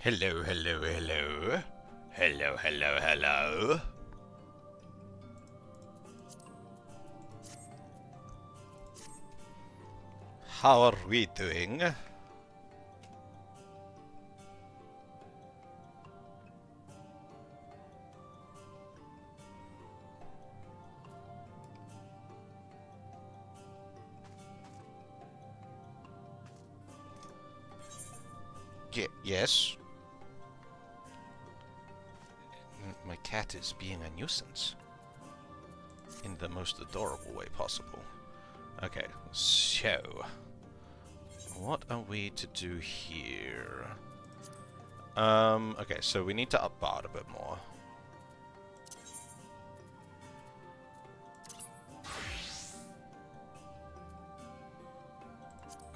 Hello, hello, hello. Hello, hello, hello. How are we doing? Yes. My cat is being a nuisance. In the most adorable way possible. Okay, so... what are we to do here? Okay, so we need to up Bard a bit more.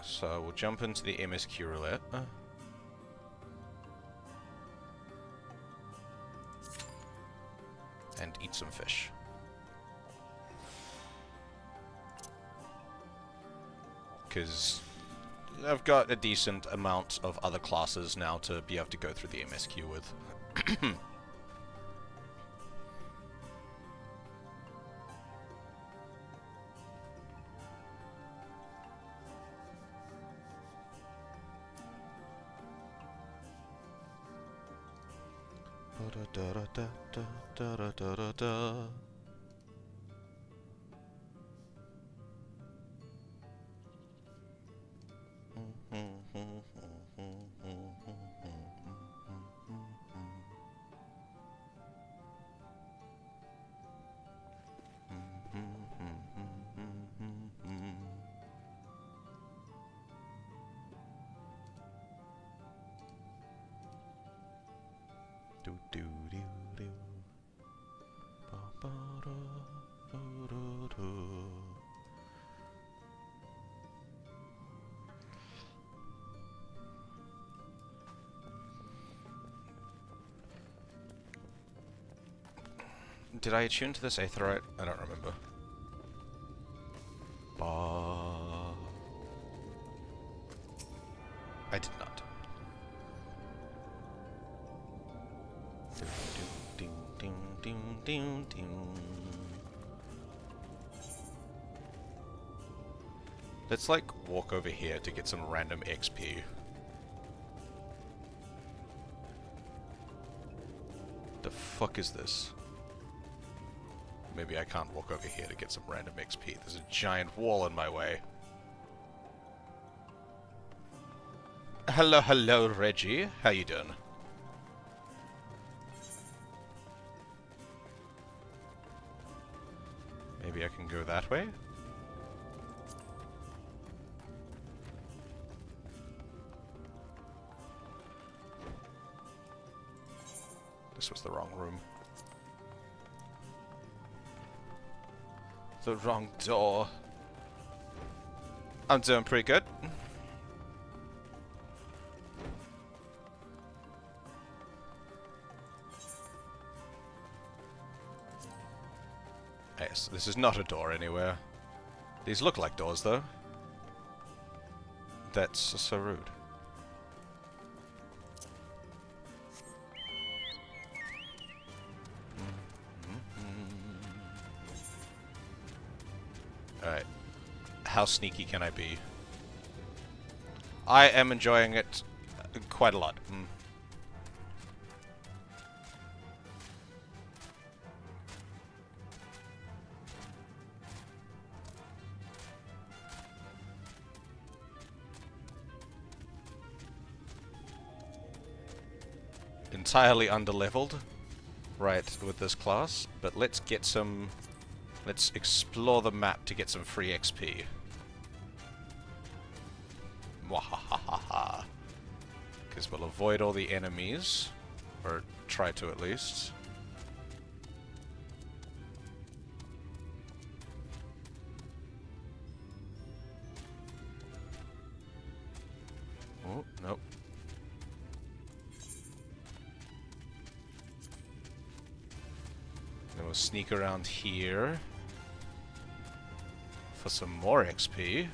So we'll jump into the MSQ roulette. And eat some fish. Because I've got a decent amount of other classes now to be able to go through the MSQ with. Did I attune to this Aetherite? I don't remember. I did not. Let's like walk over here to get some random XP. The fuck is this? Maybe I can't walk over here to get some random XP. There's a giant wall in my way. Hello, hello, Reggie. How you doing? Maybe I can go that way? This was the wrong room. The wrong door. I'm doing pretty good. Yes, this is not a door anywhere. These look like doors, though. That's so rude. Alright. How sneaky can I be? I am enjoying it quite a lot. Entirely underleveled, right, with this class, but let's get some... let's explore the map to get some free XP. Mwahahaha. Because we'll avoid all the enemies, or try to at least. Oh, nope. Then we'll sneak around here for some more XP.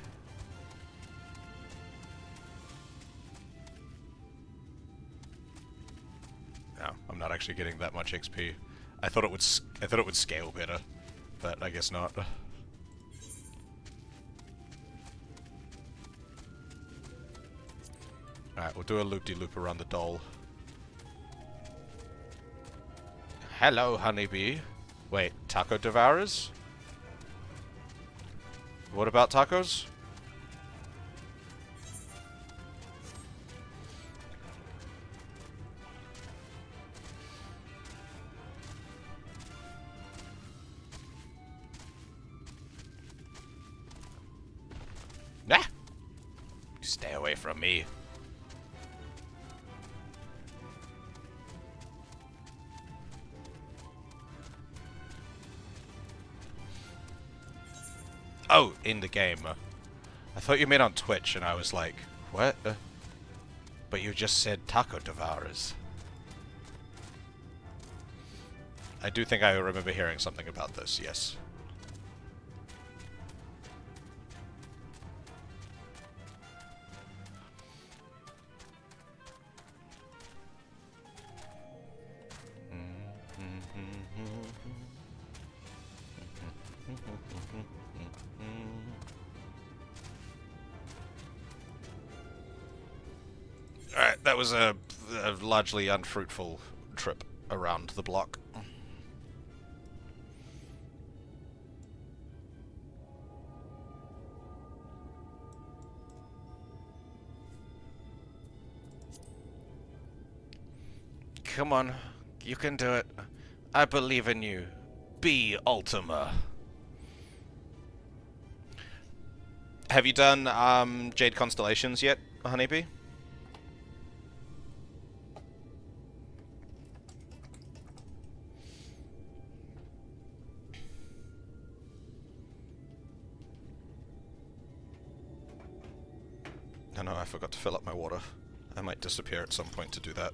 No, I'm not actually getting that much XP. I thought it would scale better, but I guess not. Alright, we'll do a loop-de-loop around the doll. Hello, honeybee. Wait, taco devourers? What about tacos? Nah! Stay away from me. Oh, in the game. I thought you meant on Twitch, and I was like, what? But you just said taco devourers. I do think I remember hearing something about this, yes. Alright, that was a largely unfruitful trip around the block. Come on, you can do it. I believe in you. Be Ultima. Have you done Jade Constellations yet, Honeybee? No, I forgot to fill up my water. I might disappear at some point to do that.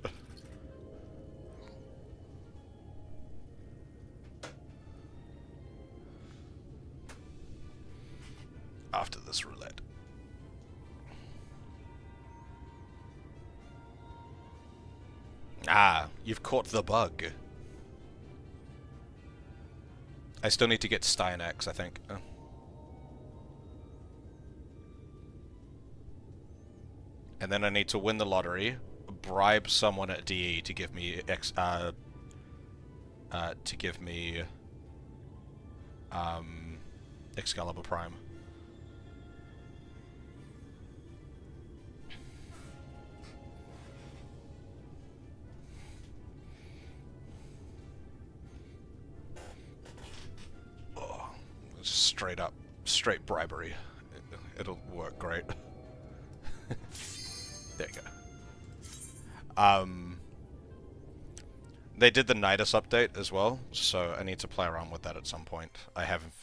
After this roulette. Ah, you've caught the bug. I still need to get Stein X, I think. And then I need to win the lottery, bribe someone at DE to give me Excalibur Prime. Oh, straight bribery. It'll work great. There you go. They did the Nidus update as well, so I need to play around with that at some point. I haven't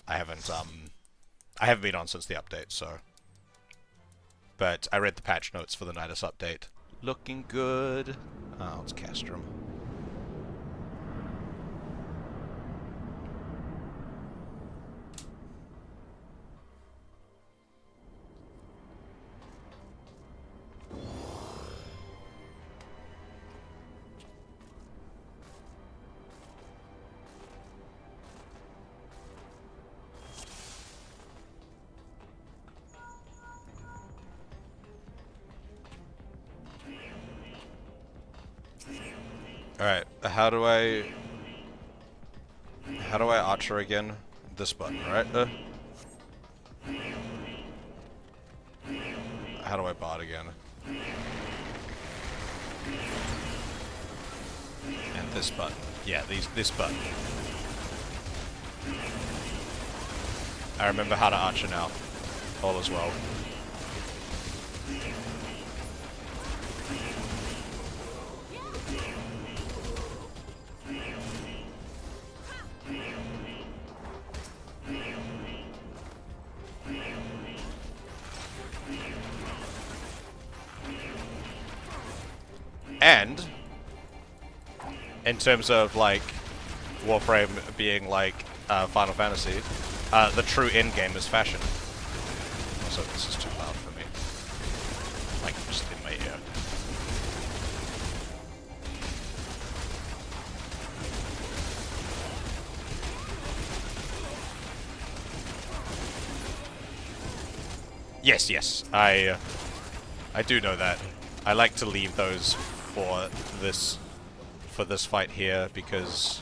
been on since the update, so. But I read the patch notes for the Nidus update. Looking good. Oh, it's Castrum. Alright, how do I archer again? This button, right? How do I bot again? And this button. Yeah, this button. I remember how to archer now. All is well. And in terms of like Warframe being like Final Fantasy, the true end game is fashion. Also, this is too loud for me. Like just in my ear. Yes, yes. I do know that. I like to leave those for this fight here because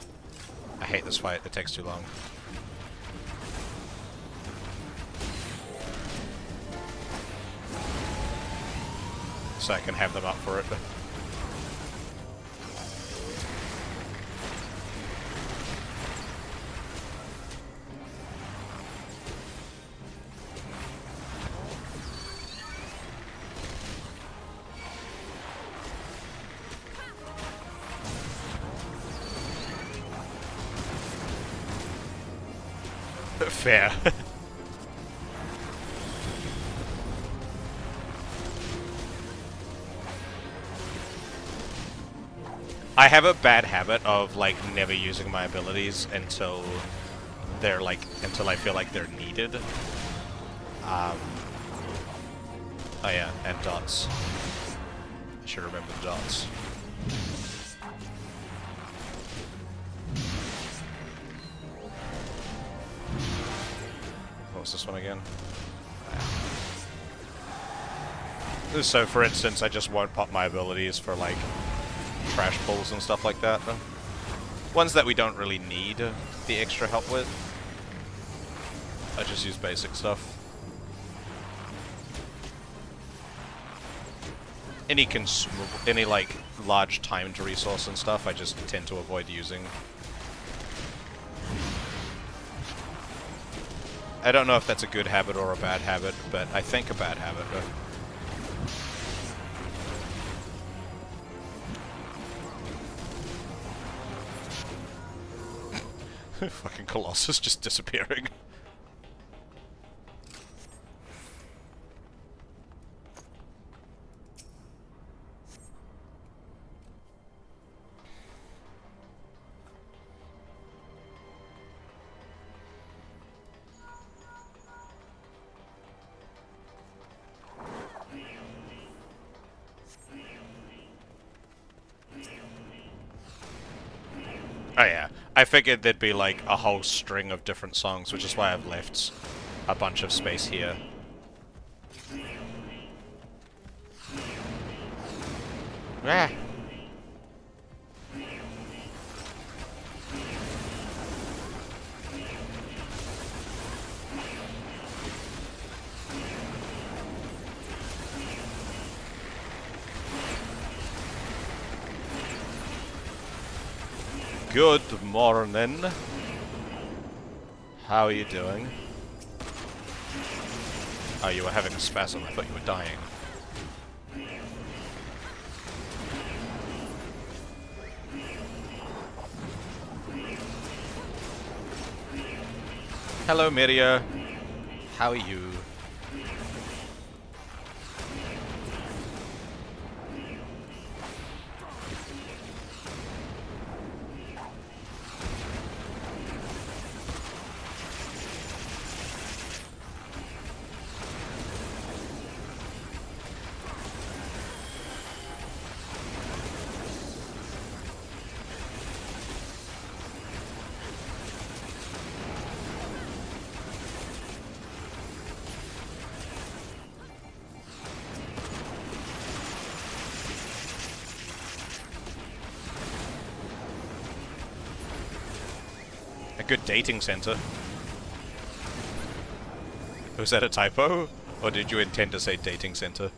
I hate this fight. It takes too long. So I can have them up for it. Fair. I have a bad habit of, like, never using my abilities until they're, like, until I feel like they're needed. Oh yeah, and dots. I should remember the dots. What was this one again? So, for instance, I just won't pop my abilities for, like, trash pulls and stuff like that. Ones that we don't really need the extra help with. I just use basic stuff. Any consumable, any, like, large timed resource and stuff, I just tend to avoid using. I don't know if that's a good habit or a bad habit, but I think a bad habit. Fucking Colossus just disappearing. Oh yeah, I figured there'd be like a whole string of different songs, which is why I've left a bunch of space here. Ah. Good morning. How are you doing? Oh, you were having a spasm. I thought you were dying. Hello, Miria. How are you? A good dating center. Was that a typo? Or did you intend to say dating center?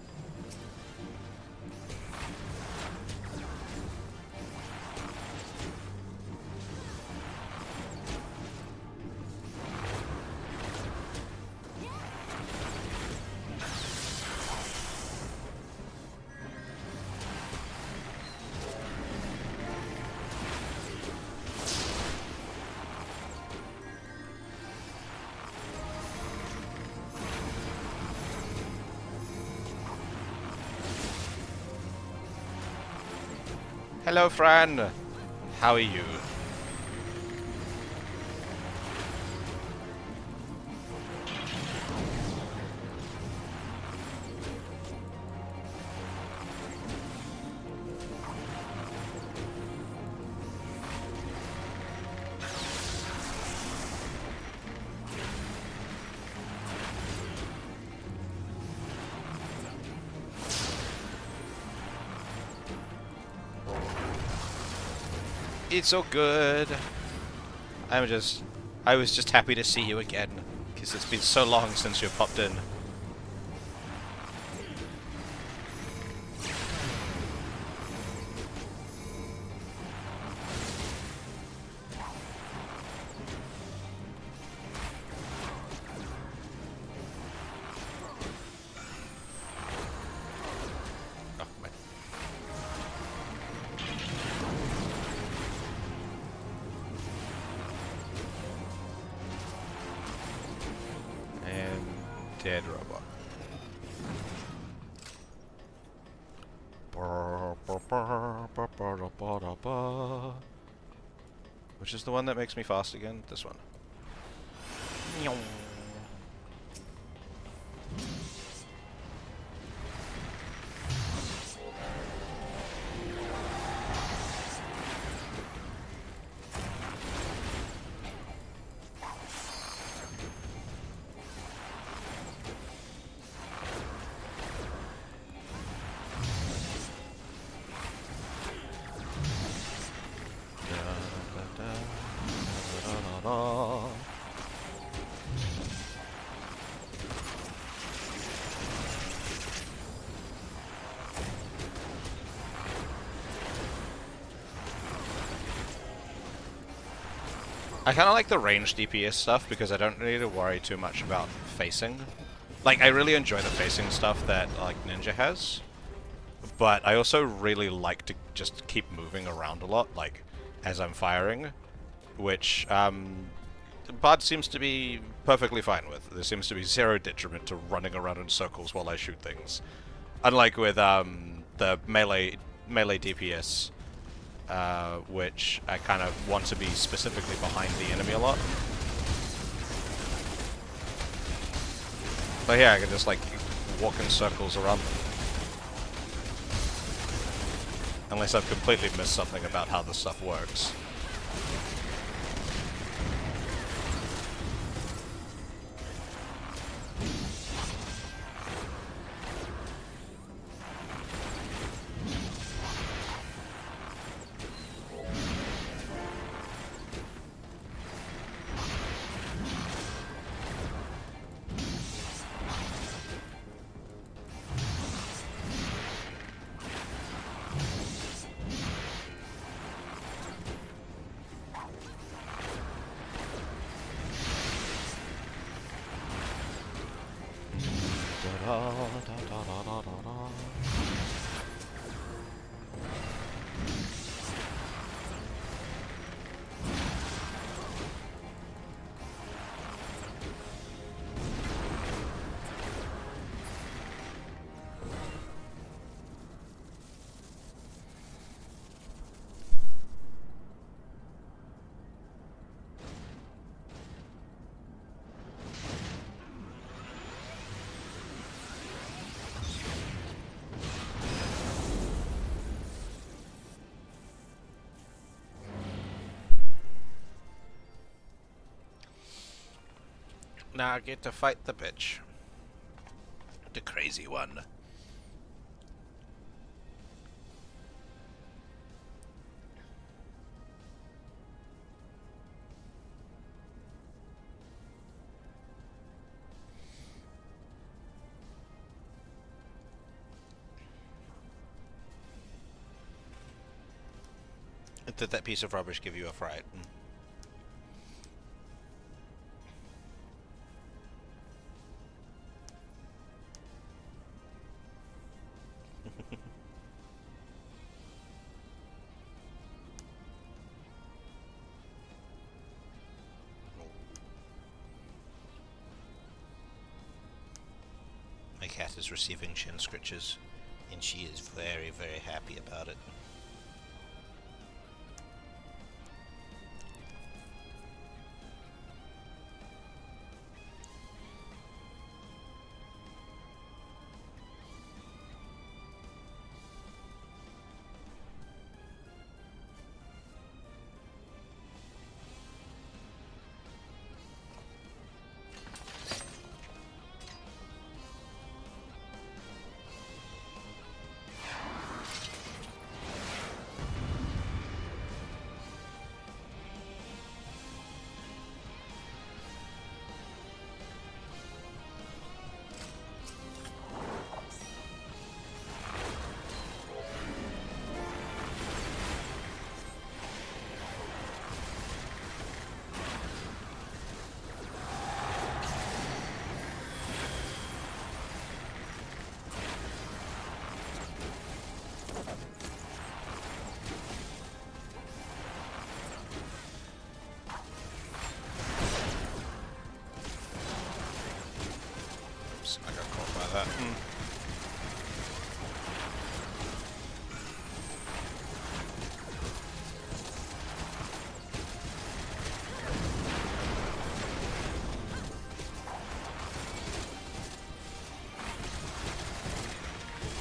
Hello, Fran. How are you? It's all good. I was just happy to see you again, because it's been so long since you popped in. Dead robot. Which is the one that makes me fast again? This one. I kind of like the range DPS stuff because I don't need to worry too much about facing. Like, I really enjoy the facing stuff that, like, Ninja has. But I also really like to just keep moving around a lot, like, as I'm firing. Which, Bud seems to be perfectly fine with. There seems to be zero detriment to running around in circles while I shoot things. Unlike with, the melee DPS, which I kind of want to be specifically behind the enemy a lot. But yeah, I can just, like, walk in circles around them. Unless I've completely missed something about how this stuff works. Now I get to fight the bitch. The crazy one. Did that piece of rubbish give you a fright? My cat is receiving shin scratches, and she is very, very happy about it.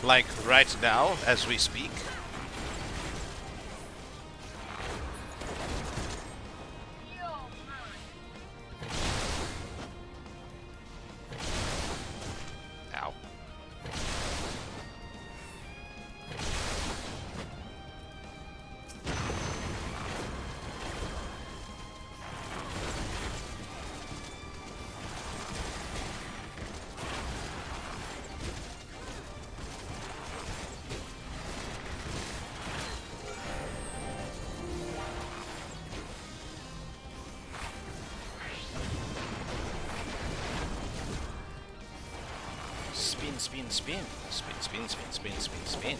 Like right now, as we speak. Ow. Spin, spin, spin. Spin, spin, spin, spin, spin, spin.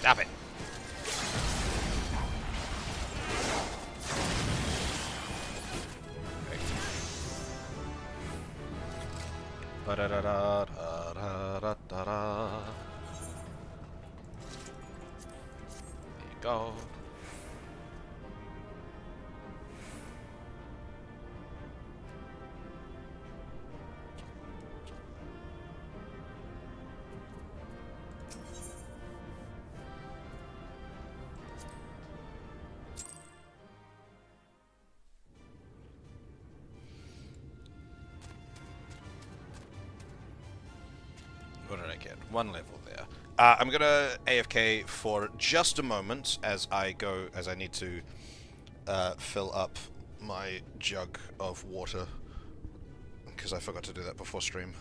Stop it. Ba-da-da-da-da-da-da-da. There you go. What did I get? One level there. I'm gonna AFK for just a moment as I need to fill up my jug of water because I forgot to do that before stream.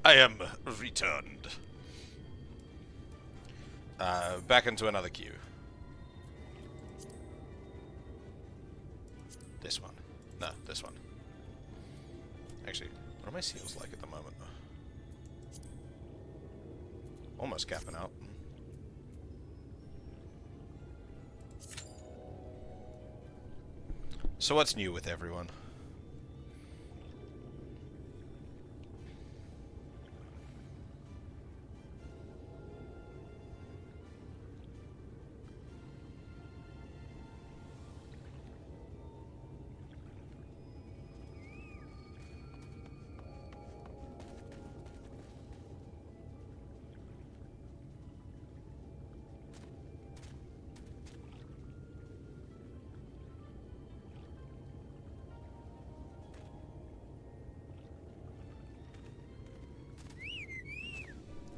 I am returned. Back into another queue. This one. No, this one. Actually, what are my seals like at the moment? Almost capping out. So what's new with everyone?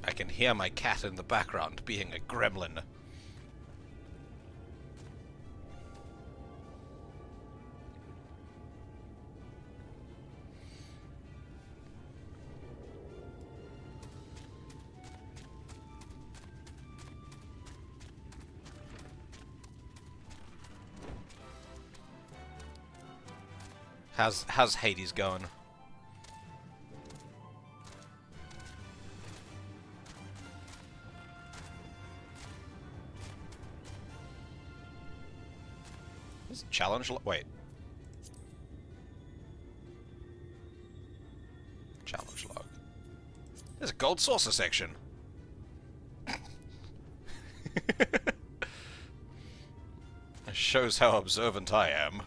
I can hear my cat in the background being a gremlin. How's Hades going? Challenge wait. Challenge log. There's a gold saucer section. It shows how observant I am.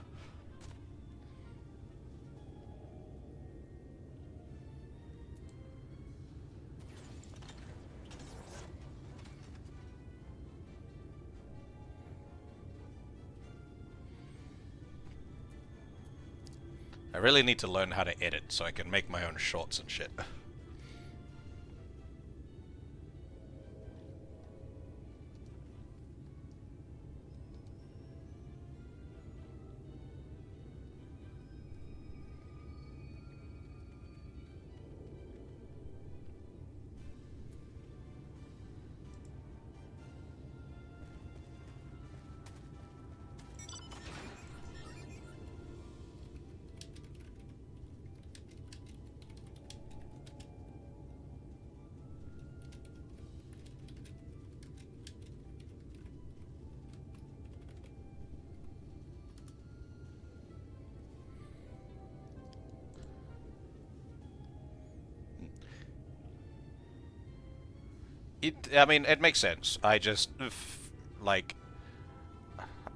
I really need to learn how to edit so I can make my own shorts and shit. I mean, it makes sense. I just, like,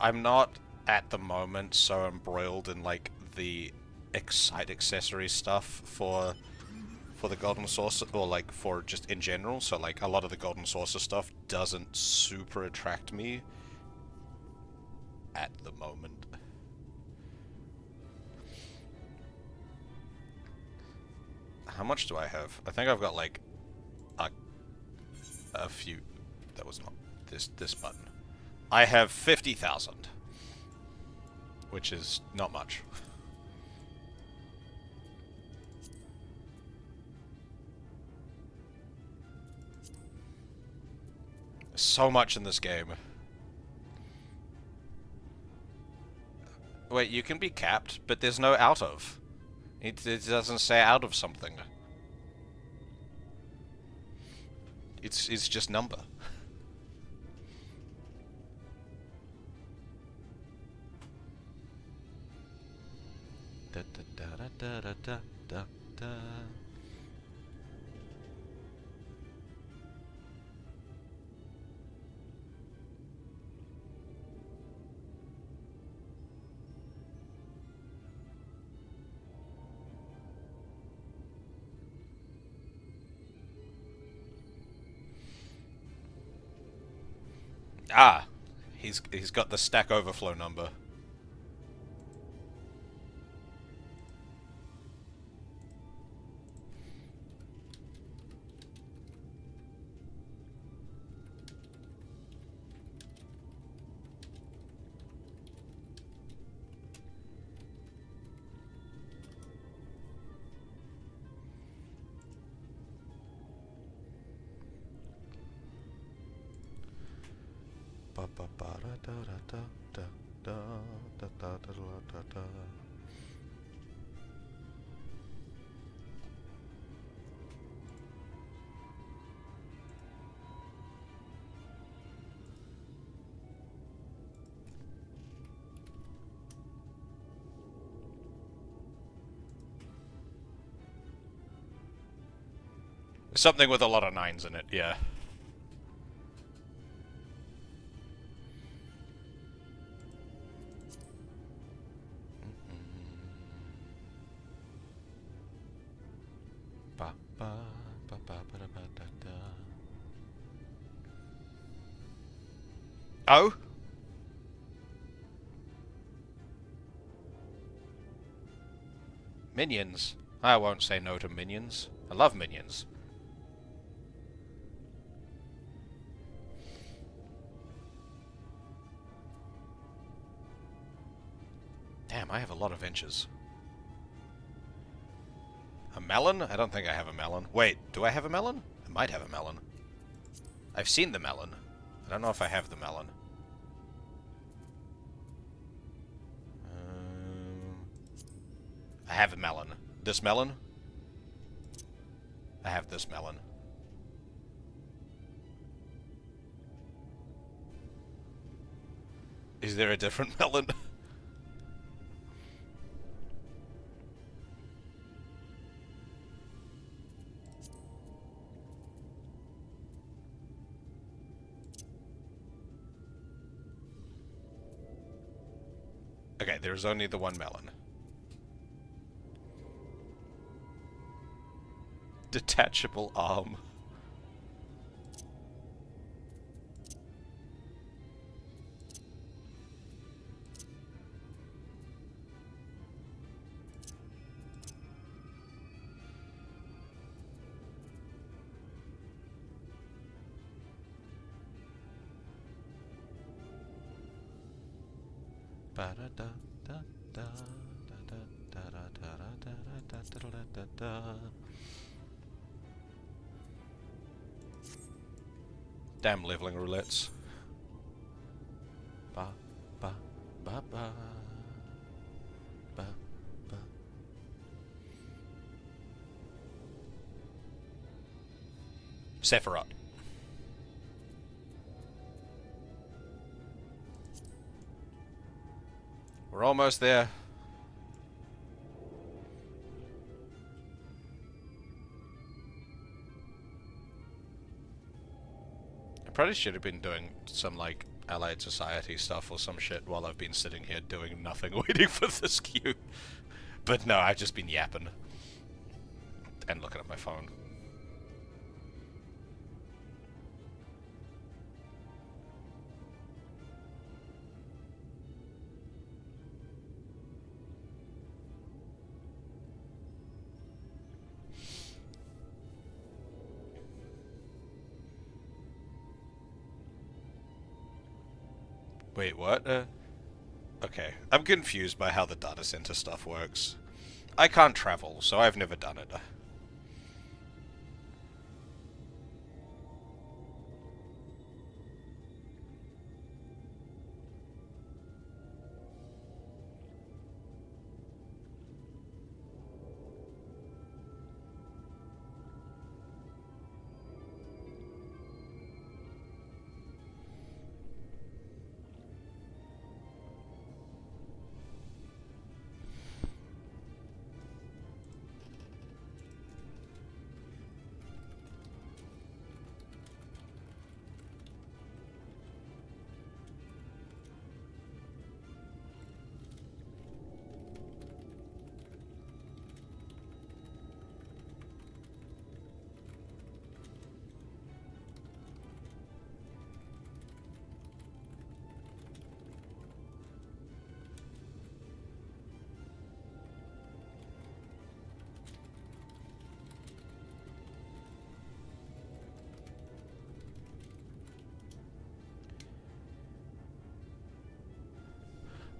I'm not at the moment so embroiled in, like, the Excite accessory stuff for the Golden Saucer, or, like, for just in general. So, like, a lot of the Golden Saucer stuff doesn't super attract me at the moment. How much do I have? I think I've got, like, a few. That was not this button. I have 50,000, which is not much. So much in this game. Wait, you can be capped, but there's no out of. It doesn't say out of something. It's just number. Da da da da da da da da. Ah, he's got the Stack Overflow number. ba ba ba da da da da da da da da da da. Something with a lot of 9s in it, yeah. Ba ba ba ba ba da ba da da. Oh? Minions. I won't say no to minions. I love minions. Damn, I have a lot of inches. A melon? I don't think I have a melon. Wait, do I have a melon? I might have a melon. I've seen the melon. I don't know if I have the melon. I have a melon. This melon? I have this melon. Is there a different melon? Okay, there's only the one melon. Detachable arm. Damn leveling roulettes. Ba ba ba ba ba ba. Sephiroth. We're almost there. I probably should have been doing some, like, Allied Society stuff or some shit while I've been sitting here doing nothing waiting for this queue. But no, I've just been yapping. And looking at my phone. Wait, what? Okay, I'm confused by how the data center stuff works. I can't travel, so I've never done it.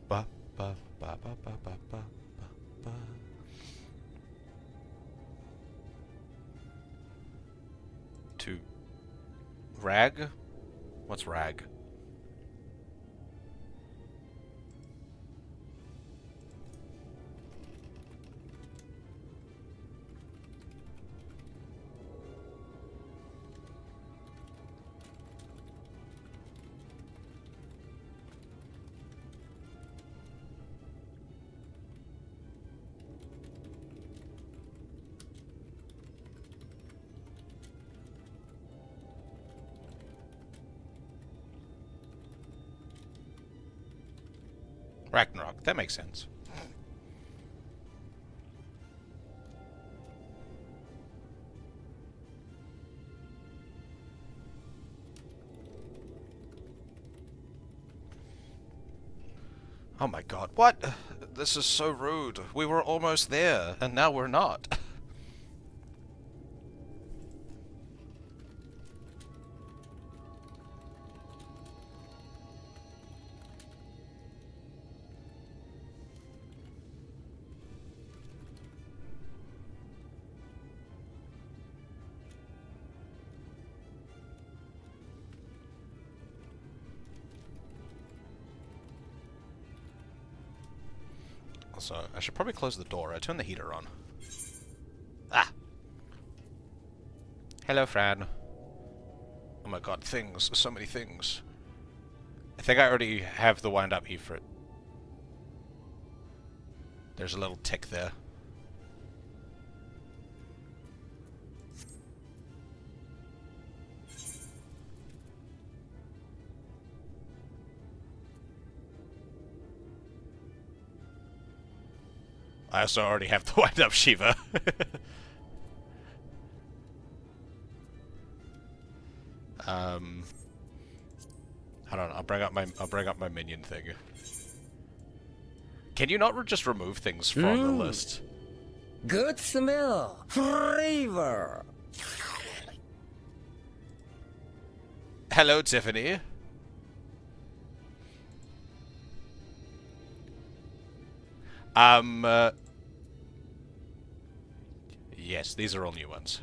Ba ba ba ba ba ba ba ba ba. To rag? What's rag? Ragnarok. That makes sense. Oh my god. What? This is so rude. We were almost there, and now we're not. So, I should probably close the door. I turned the heater on. Ah! Hello, Fran. Oh my god, things. So many things. I think I already have the wind-up Ifrit. There's a little tick there. I also already have the wind-up Shiva. I don't know. I'll bring up my minion thing. Can you not just remove things from the list? Good smell. Flavor. Hello, Tiffany. Yes, these are all new ones.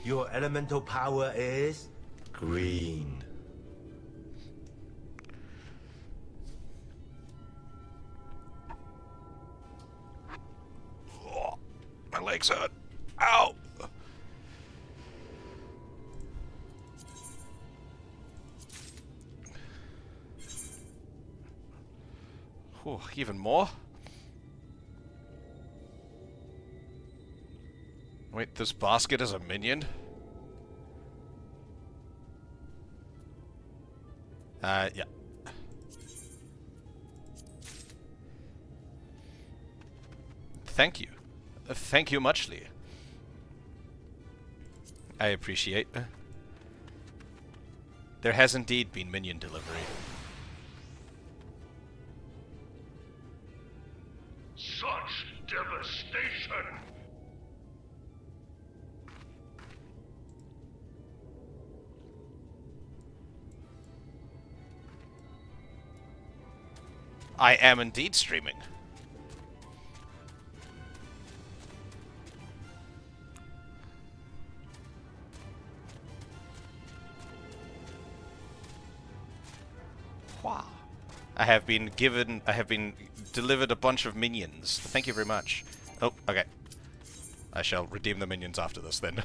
Your elemental power is green. Oh, my legs hurt. Ow! Oh, even more? Wait, this basket is a minion? Yeah. Thank you. Thank you muchly. I appreciate. There has indeed been minion delivery. Such devastation! I am indeed streaming. Wow. I have been delivered a bunch of minions. Thank you very much. Oh, okay. I shall redeem the minions after this then.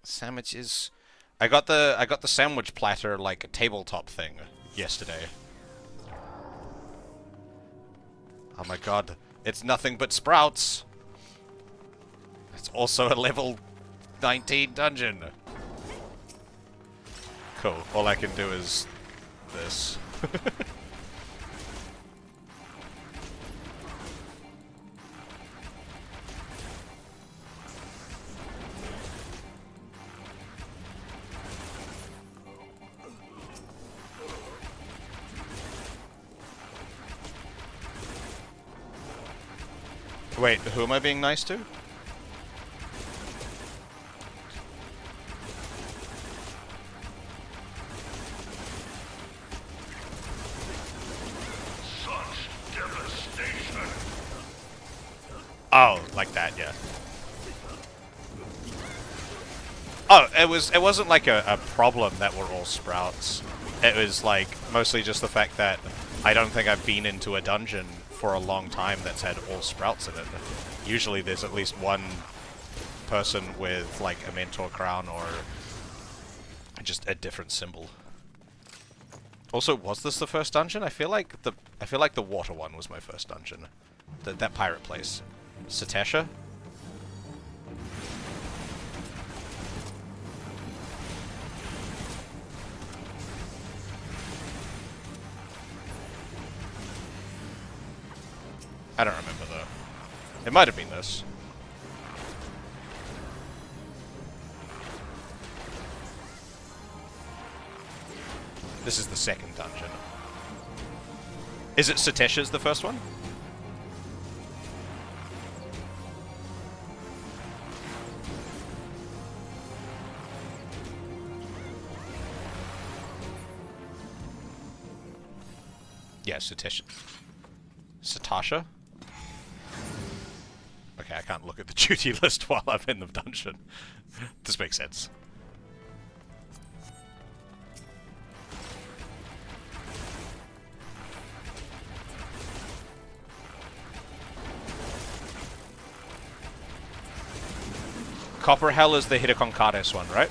Sandwiches. I got the sandwich platter like a tabletop thing yesterday. Oh my god, it's nothing but sprouts. It's also a level 19 dungeon. Cool. All I can do is this. Wait, who am I being nice to? Such devastation! Oh, like that, yeah. Oh, it wasn't like a problem that we're all sprouts. It was like mostly just the fact that I don't think I've been into a dungeon for a long time that's had all sprouts in it. Usually there's at least one person with like a mentor crown or just a different symbol. Also, was this the first dungeon? I feel like the water one was my first dungeon. That pirate place. Satesha? I don't remember though. It might have been this. This is the second dungeon. Is it Satesh's the first one? Yeah, Satesh. Satasha? Okay, I can't look at the duty list while I'm in the dungeon. This makes sense. Copper Hell is the Hidekonkades one, right?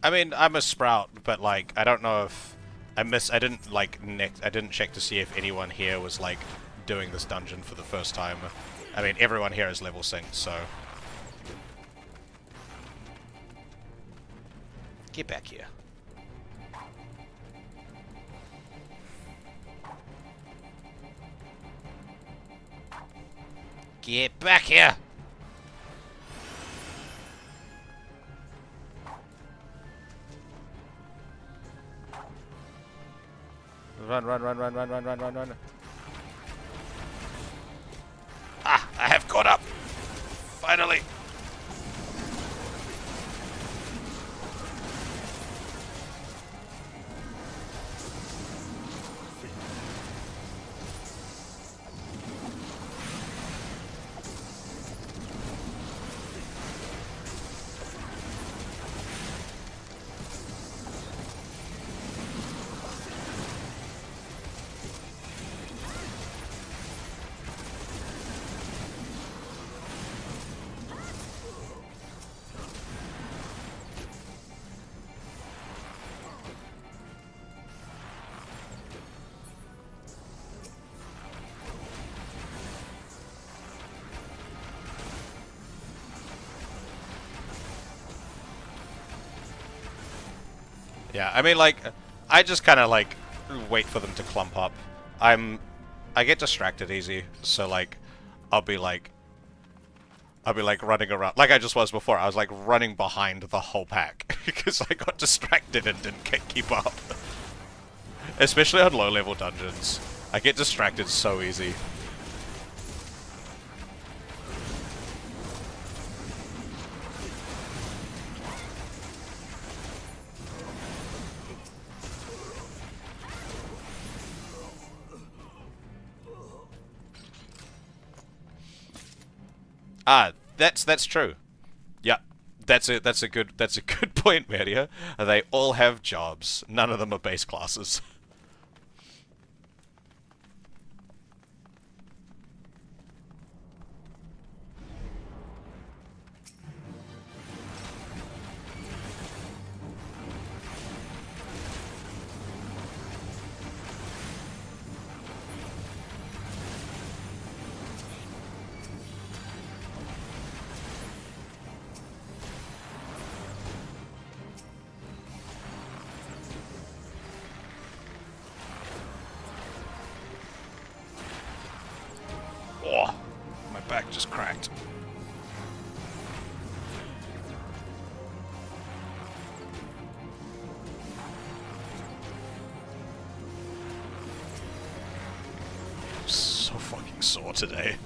I mean, I'm a sprout, but like, I don't know if I didn't like I didn't check to see if anyone here was like doing this dungeon for the first time. I mean, everyone here is level synced, so get back here. Get back here! Run, run, run, run, run, run, run, run, run. Ah, I have caught up! Finally! Yeah, I mean, like, I just kind of, like, wait for them to clump up. I get distracted easy, so, like, I'll be, like, running around, like I just was before. I was, like, running behind the whole pack, because I got distracted and didn't keep up. Especially on low-level dungeons. I get distracted so easy. Ah, that's true. Yeah, that's a good point, Maria. They all have jobs. None of them are base classes. today.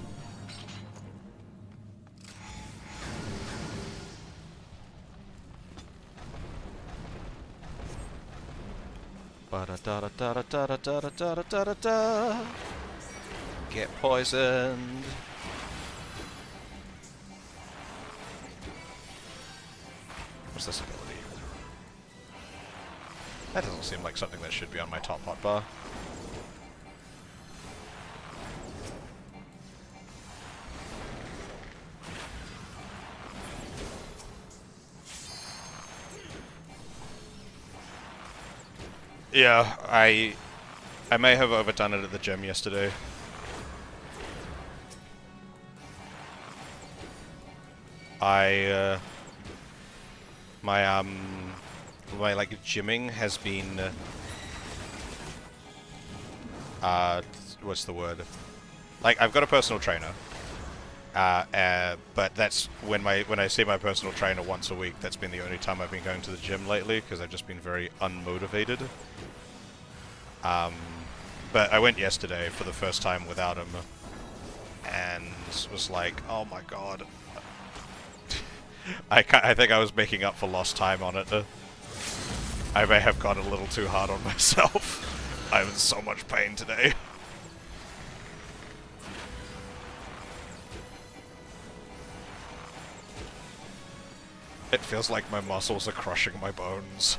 Ba-da-da-da-da-da-da-da-da-da-da. Get poisoned. What's this ability? That doesn't seem like something that should be on my top hotbar. Yeah, I may have overdone it at the gym yesterday. My like gymming has been what's the word? Like, I've got a personal trainer. But that's when I see my personal trainer once a week. That's been the only time I've been going to the gym lately, because I've just been very unmotivated. But I went yesterday for the first time without him, and was like, oh my god. I think I was making up for lost time on it. I may have gone a little too hard on myself. I'm in so much pain today. It feels like my muscles are crushing my bones.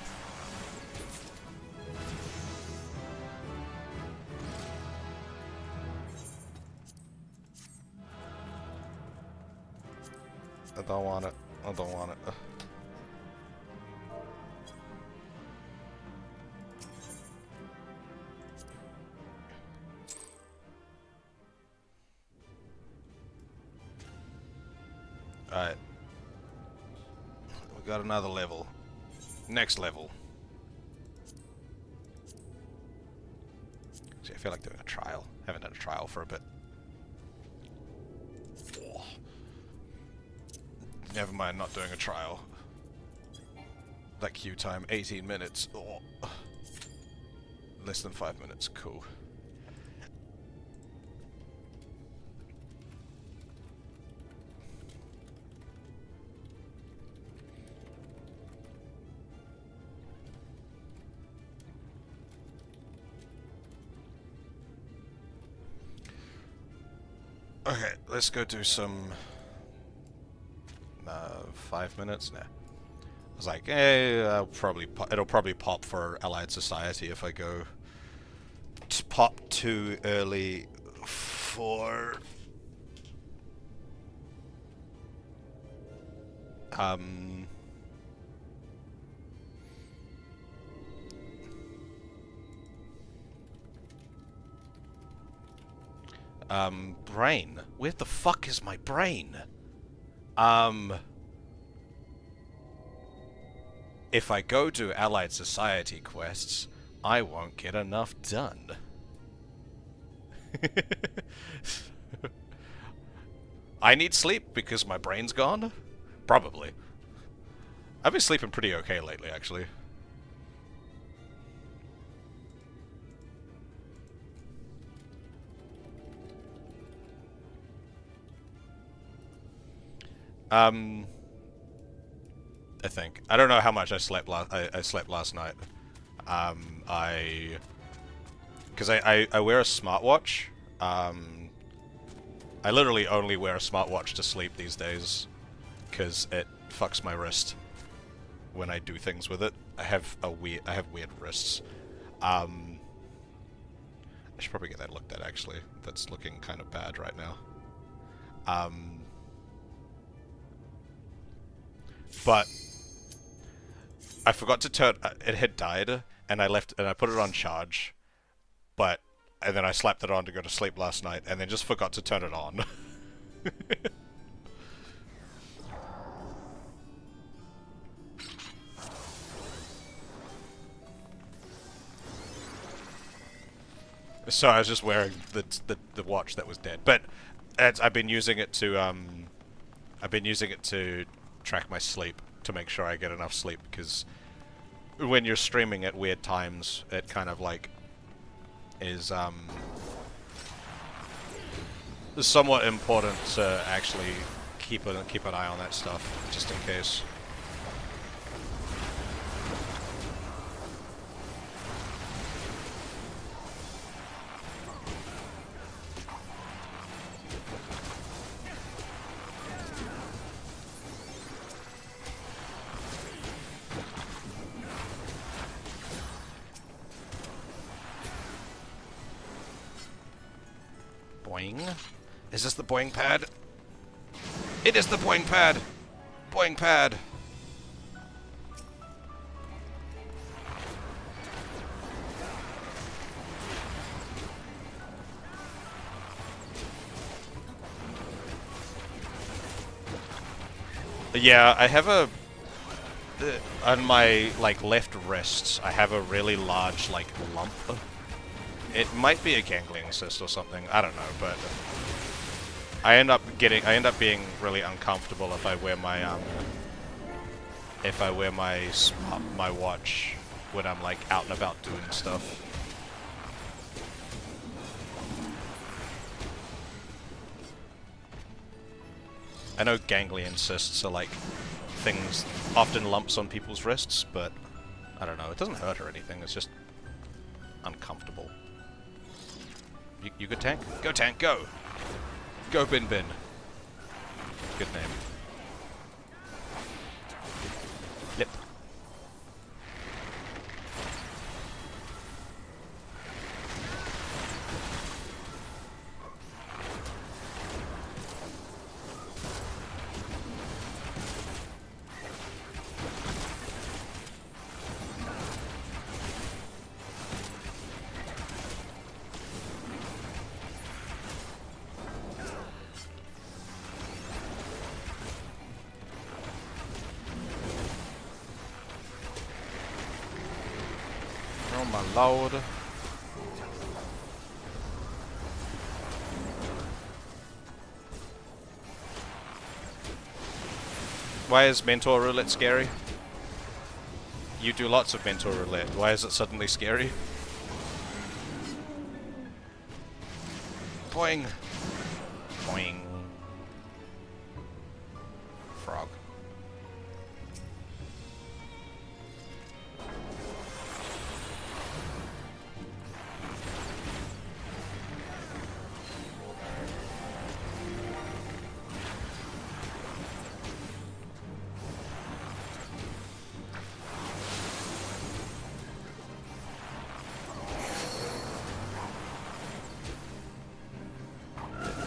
I don't want it. I don't want it. Alright. We got another level. Next level. See, I feel like doing a trial. Haven't done a trial for a bit. Never mind, not doing a trial. That queue time, 18 minutes. Oh. Less than 5 minutes, cool. Okay, let's go do some... 5 minutes? Nah. I was like, it'll probably pop for Allied Society if I go pop too early for brain. Where the fuck is my brain? If I go to Allied Society quests, I won't get enough done. I need sleep because my brain's gone? Probably. I've been sleeping pretty okay lately, actually. I think. I don't know how much I slept last night. Because I wear a smartwatch. I literally only wear a smartwatch to sleep these days, because it fucks my wrist when I do things with it. I have weird wrists. I should probably get that looked at, actually. That's looking kind of bad right now. But I forgot to turn it had died, and I put it on charge, and then I slapped it on to go to sleep last night, and then just forgot to turn it on. So I was just wearing the watch that was dead, but I've been using it to track my sleep, to make sure I get enough sleep, because when you're streaming at weird times, it kind of like is somewhat important to actually keep an eye on that stuff, just in case. Boing. Is this the boing pad? It is the boing pad! Boing pad! Yeah, I have a... on my, like, left wrist, I have a really large, like, lump. It might be a ganglion cyst or something, I don't know, but... I end up being really uncomfortable if I wear my, my watch when I'm, like, out and about doing stuff. I know ganglion cysts are, like, things, often lumps on people's wrists, but I don't know, it doesn't hurt or anything, it's just uncomfortable. You good, Tank? Go, Tank, go! Go, Bin Bin. Good name. Flip. Oh my lord. Why is Mentor Roulette scary? You do lots of Mentor Roulette. Why is it suddenly scary? Boing. Boing. Frog.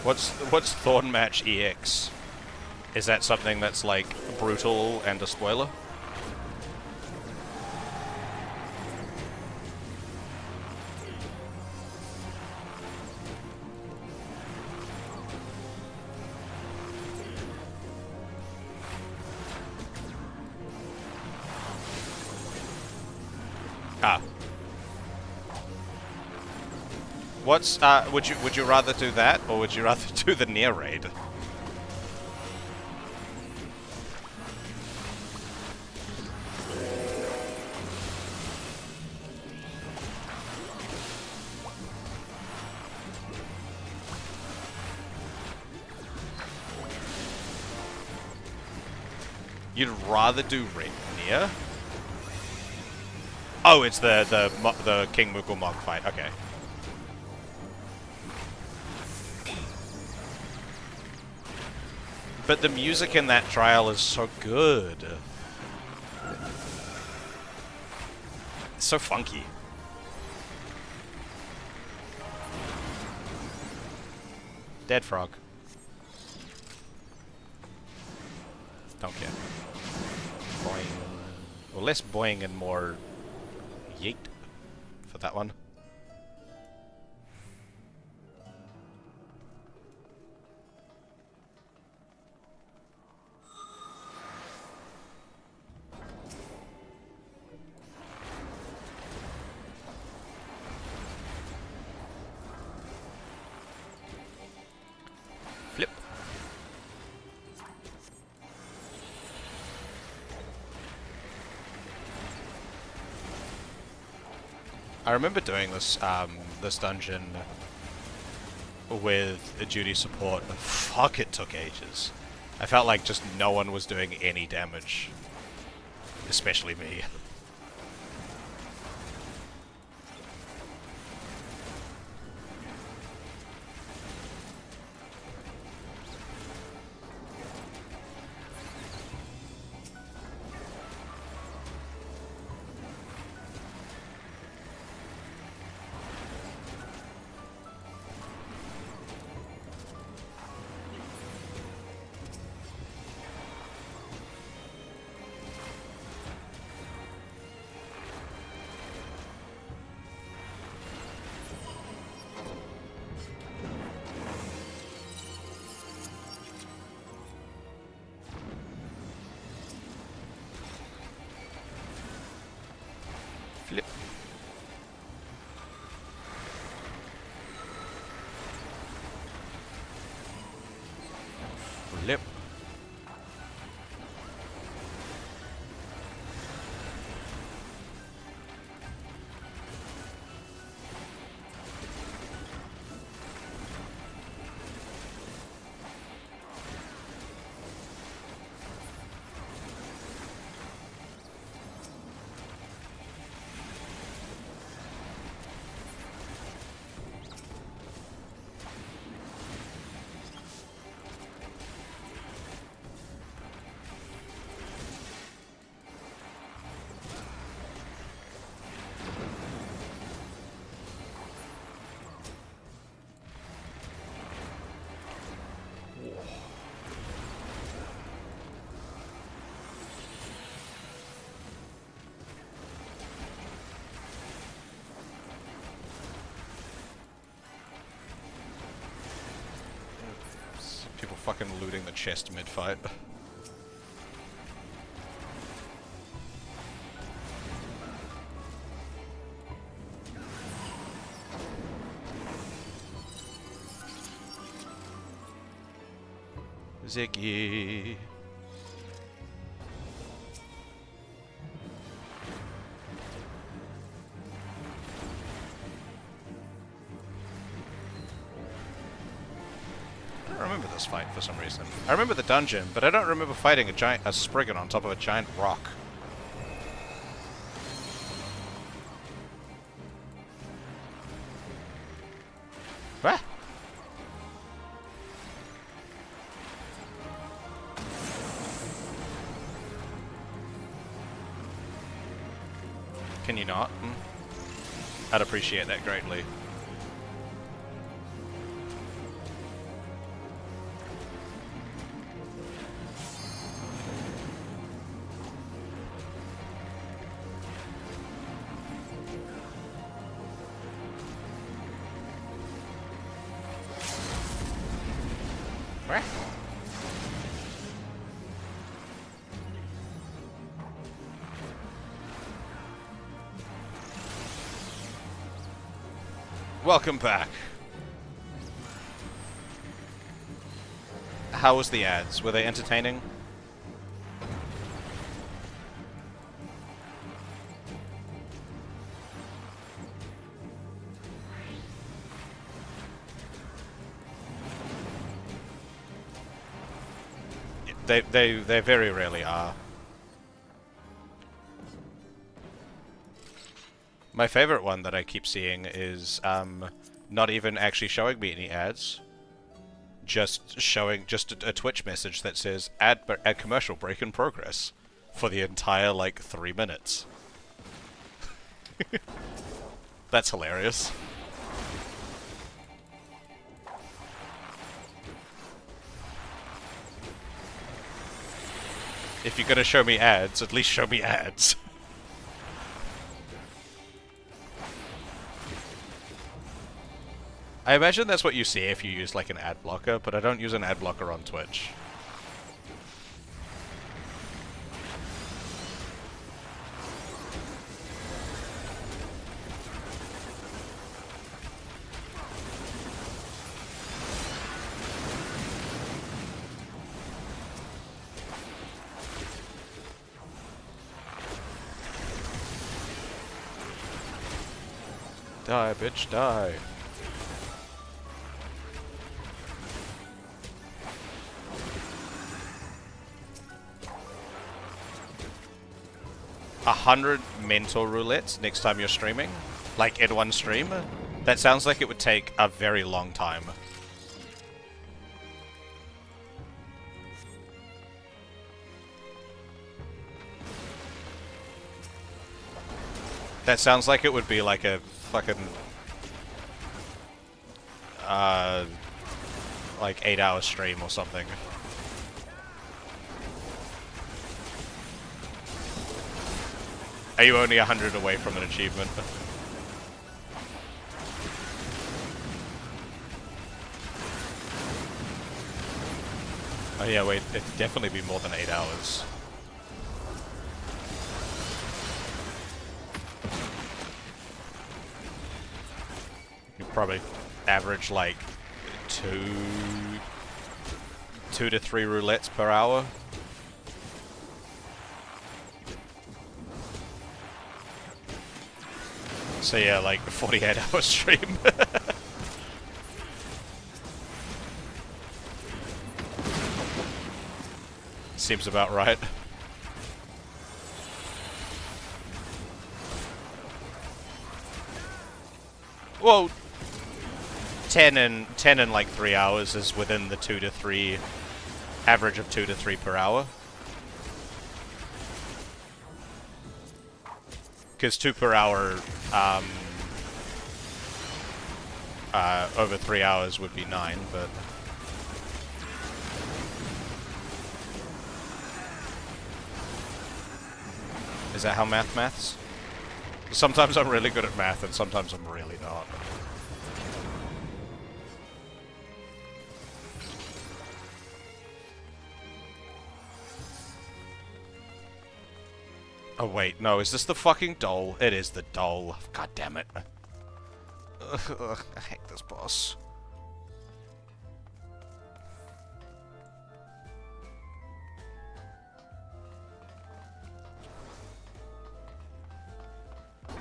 What's Thorn Match EX? Is that something that's like brutal and a spoiler? Ah. What's would you rather do that or would you rather do the near raid? You'd rather do near? Oh, it's the King Moogle Mog fight. Okay. But the music in that trial is so good. It's so funky. Dead frog. Don't care. Boing. Well, less boing and more yeet for that one. Flip. I remember doing this this dungeon with a duty support, and fuck, it took ages. I felt like just no one was doing any damage. Especially me. Flip. Flip. People fucking looting the chest mid-fight. Ziggy. I don't remember this fight for some reason. I remember the dungeon, but I don't remember fighting a Spriggan on top of a giant rock. Ah! Can you not? I'd appreciate that greatly. Welcome back. How was the ads? Were they entertaining? They very rarely are. My favorite one that I keep seeing is not even actually showing me any ads, just showing a Twitch message that says ad commercial break in progress for the entire like 3 minutes. That's hilarious. If you're gonna show me ads, at least show me ads. I imagine that's what you see if you use like an ad blocker, but I don't use an ad blocker on Twitch. Die, bitch, die. 100 mental roulettes next time you're streaming, like in one stream, that sounds like it would take a very long time. That sounds like it would be like a fucking like 8-hour stream or something. Are you only 100 away from an achievement? Oh yeah, wait, it'd definitely be more than 8 hours. You probably average like 2 to 3 roulettes per hour. So yeah, like 48-hour stream. Seems about right. Well, 10 and like 3 hours is within the 2 to 3 average of 2 to 3 per hour. Because 2 per hour over 3 hours would be 9, but is that how maths? Sometimes I'm really good at math and sometimes I'm really not. Oh wait, no, is this the fucking doll? It is the doll. God damn it. Ugh, I hate this boss. I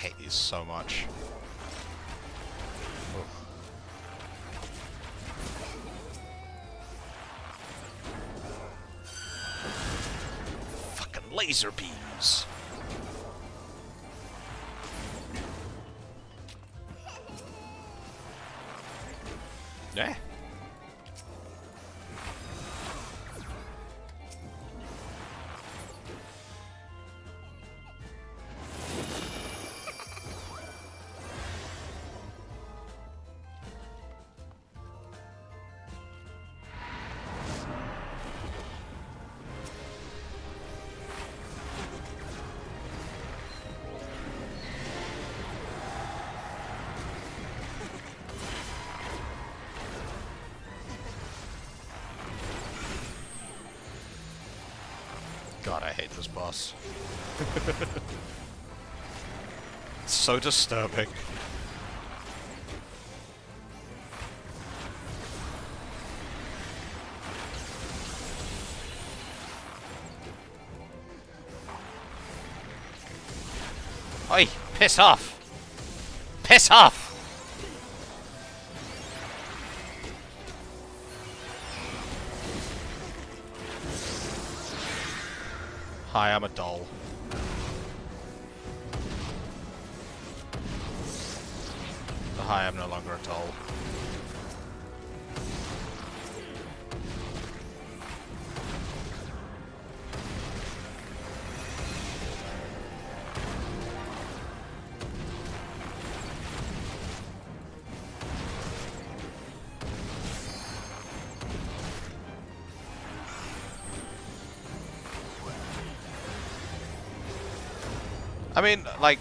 hate these so much. Ugh. Fucking laser beams. Yeah. God, I hate this boss. It's so disturbing. Oi! Piss off! Piss off! Hi, I'm a doll. Hi, I'm no longer a doll. I mean, like,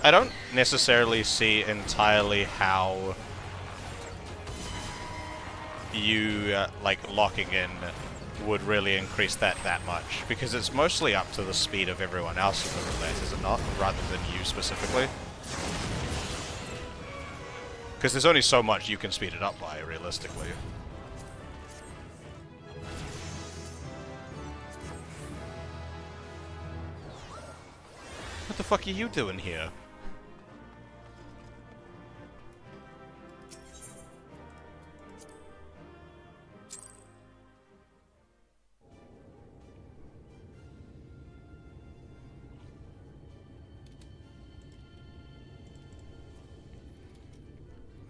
I don't necessarily see entirely how you, like, locking in would really increase that much, because it's mostly up to the speed of everyone else in the roulette, is it not, rather than you specifically? Because there's only so much you can speed it up by, realistically. What the fuck are you doing here?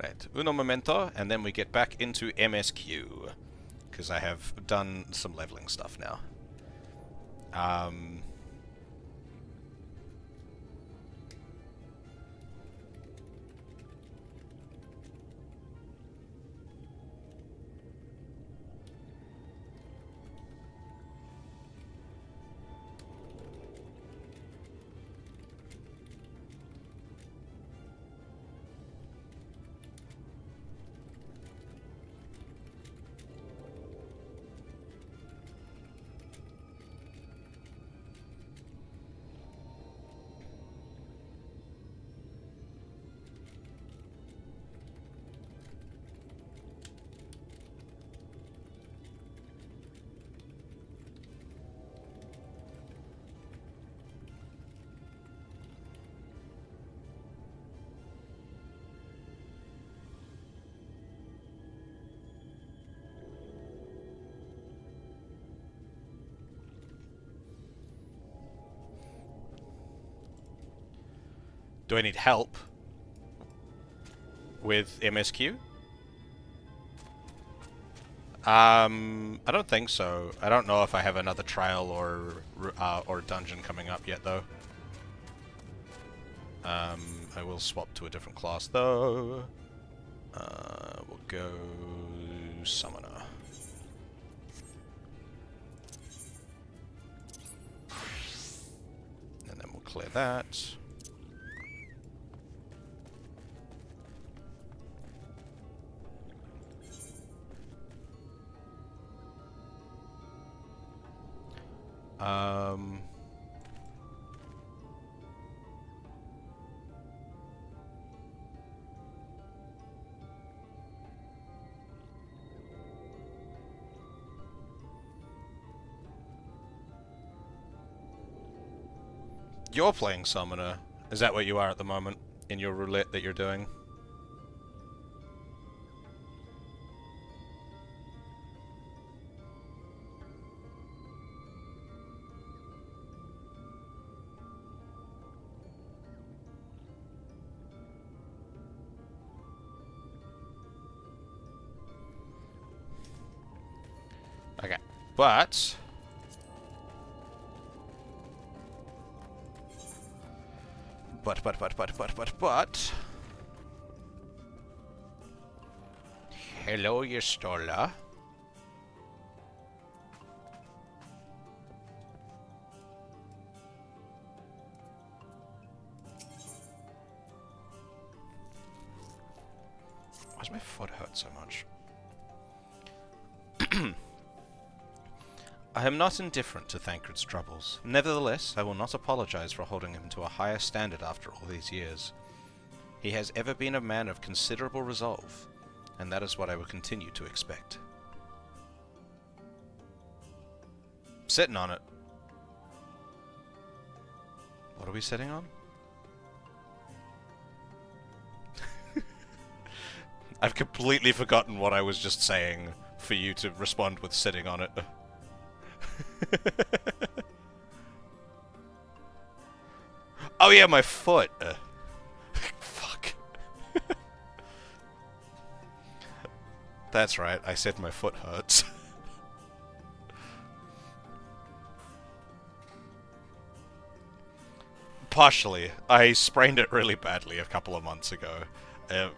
Right, uno momento, and then we get back into MSQ. Because I have done some leveling stuff now. Do I need help with MSQ? I don't think so. I don't know if I have another trial or dungeon coming up yet, though. I will swap to a different class, though. We'll go Summoner. And then we'll clear that. You're playing Summoner. Is that what you are at the moment in your roulette that you're doing? Okay, but hello, Yestola. Why does my foot hurt so much? I am not indifferent to Thancred's troubles. Nevertheless, I will not apologize for holding him to a higher standard after all these years. He has ever been a man of considerable resolve, and that is what I will continue to expect. Sitting on it. What are we sitting on? I've completely forgotten what I was just saying for you to respond with sitting on it. Oh yeah, my foot. Fuck. That's right, I said my foot hurts. Partially. I sprained it really badly a couple of months ago.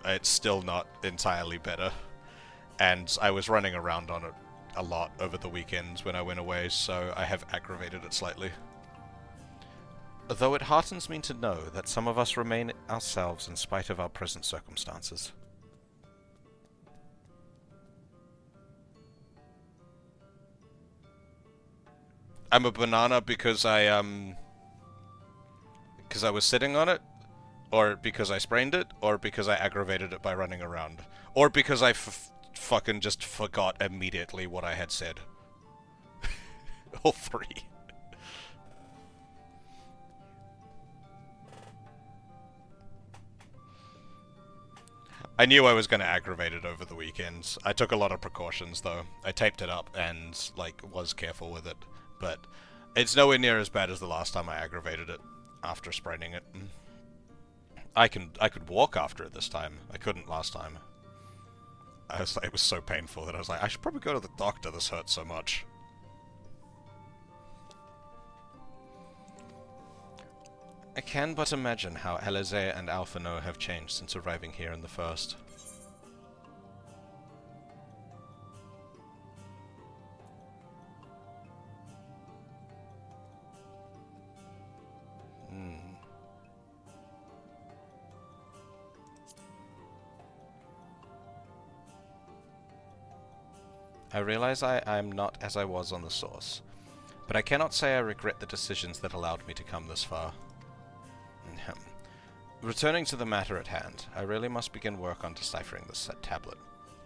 It's still not entirely better. And I was running around on it a lot over the weekends when I went away, so I have aggravated it slightly. Though it heartens me to know that some of us remain ourselves in spite of our present circumstances. I'm a banana because I was sitting on it, or because I sprained it, or because I aggravated it by running around, or because I fucking just forgot immediately what I had said. All three. I knew I was going to aggravate it over the weekends. I took a lot of precautions, though. I taped it up and, like, was careful with it. But it's nowhere near as bad as the last time I aggravated it after spraining it. I could walk after it this time. I couldn't last time. I was like, it was so painful that I was like, I should probably go to the doctor. This hurts so much. I can but imagine how Eorzea and Alphino have changed since arriving here in the first. I realize I'm not as I was on the source, but I cannot say I regret the decisions that allowed me to come this far. Returning to the matter at hand, I really must begin work on deciphering this tablet.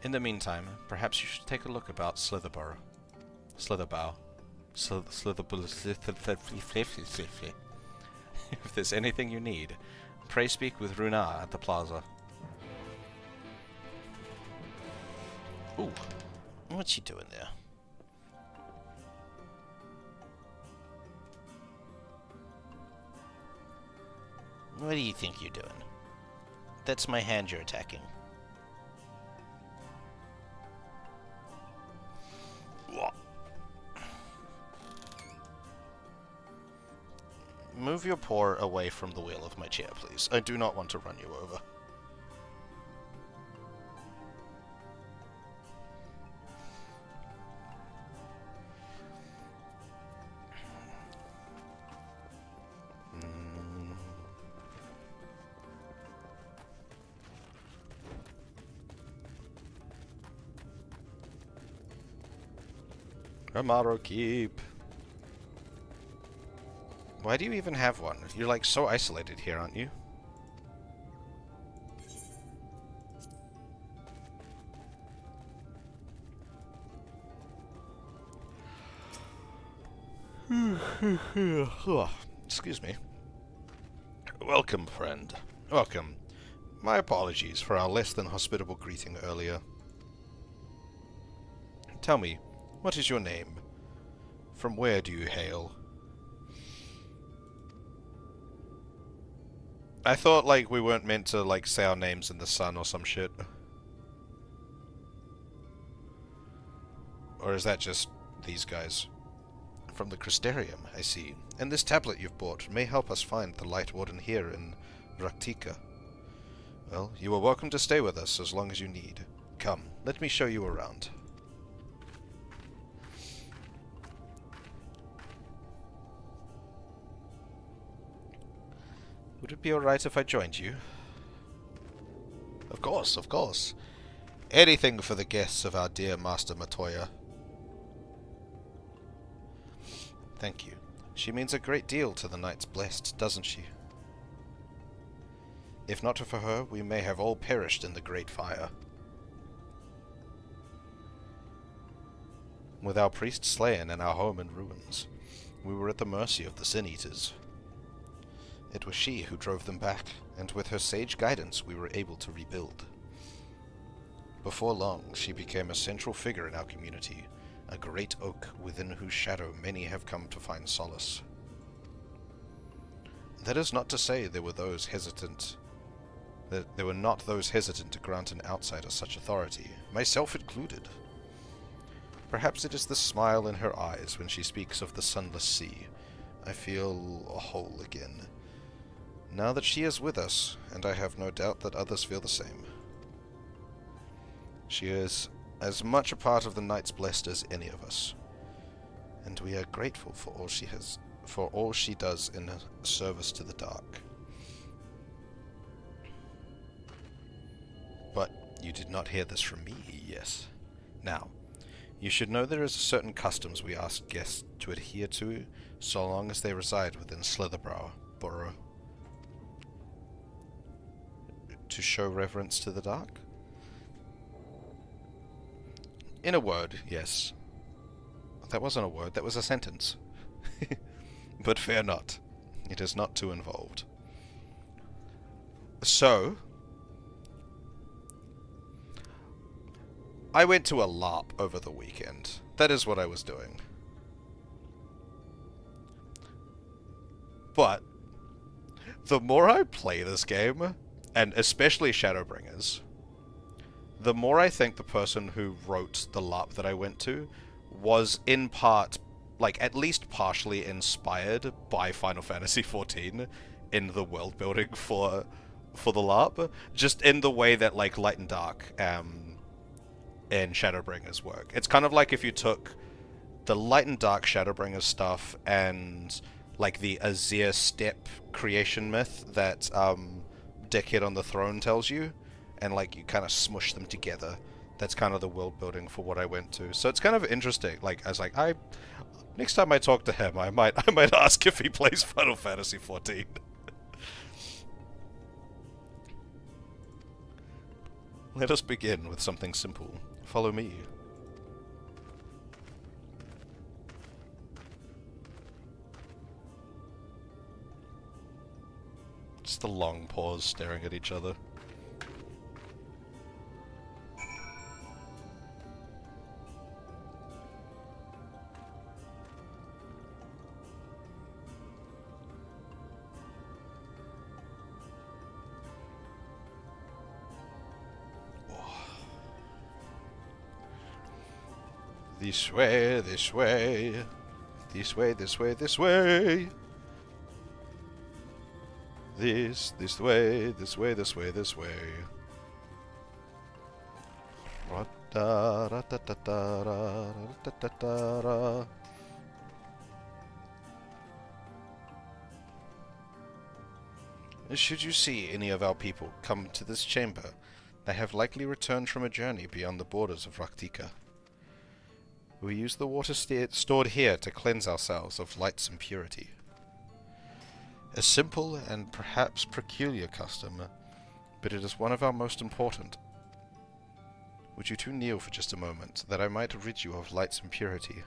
In the meantime, perhaps you should take a look about Slitherbow. If there's anything you need, pray speak with Runa at the plaza. Ooh. What's she doing there? What do you think you're doing? That's my hand you're attacking. Move your paw away from the wheel of my chair, please. I do not want to run you over. Amaro Keep. Why do you even have one? You're like so isolated here, aren't you? Excuse me. Welcome, friend. Welcome. My apologies for our less than hospitable greeting earlier. Tell me, what is your name? From where do you hail? I thought, like, we weren't meant to, like, say our names in the sun or some shit. Or is that just these guys? From the Crystarium, I see. And this tablet you've bought may help us find the Light Warden here in Raktika. Well, you are welcome to stay with us as long as you need. Come, let me show you around. Would it be alright if I joined you? Of course, of course. Anything for the guests of our dear Master Matoya. Thank you. She means a great deal to the Knights Blessed, doesn't she? If not for her, we may have all perished in the Great Fire. With our priest slain and our home in ruins, we were at the mercy of the Sin-Eaters. It was she who drove them back, and with her sage guidance we were able to rebuild. Before long, she became a central figure in our community, a great oak within whose shadow many have come to find solace. That is not to say there were not those hesitant to grant an outsider such authority, myself included. Perhaps it is the smile in her eyes when she speaks of the sunless sea. I feel whole again. Now that she is with us, and I have no doubt that others feel the same. She is as much a part of the Knights Blessed as any of us, and we are grateful for all she does in service to the dark. But you did not hear this from me, yes? Now, you should know there is certain customs we ask guests to adhere to, so long as they reside within Slitherborough Borough. To show reverence to the dark? In a word, yes. That wasn't a word, that was a sentence. But fear not. It is not too involved. So, I went to a LARP over the weekend. That is what I was doing. But the more I play this game, and especially Shadowbringers, the more I think the person who wrote the LARP that I went to was in part, like at least partially inspired by Final Fantasy XIV in the world building for the LARP, just in the way that like Light and Dark in Shadowbringers work. It's kind of like if you took the Light and Dark Shadowbringers stuff and like the Eorzea steppe creation myth that Dickhead on the Throne tells you, and like you kind of smush them together. That's kind of the world building for what I went to. So it's kind of interesting. Like I was like, next time I talk to him, I might ask if he plays Final Fantasy XIV. Let us begin with something simple. Follow me. Just the long pause staring at each other. This way, this way. This way, this way, this way. This way, this way, this way, this way. Ra-da-ra-da-da-da-ra-da-da-da-ra. Should you see any of our people come to this chamber, they have likely returned from a journey beyond the borders of Raktika. We use the water stored here to cleanse ourselves of light's impurity. A simple and perhaps peculiar custom, but it is one of our most important. Would you two kneel for just a moment, that I might rid you of light's impurity?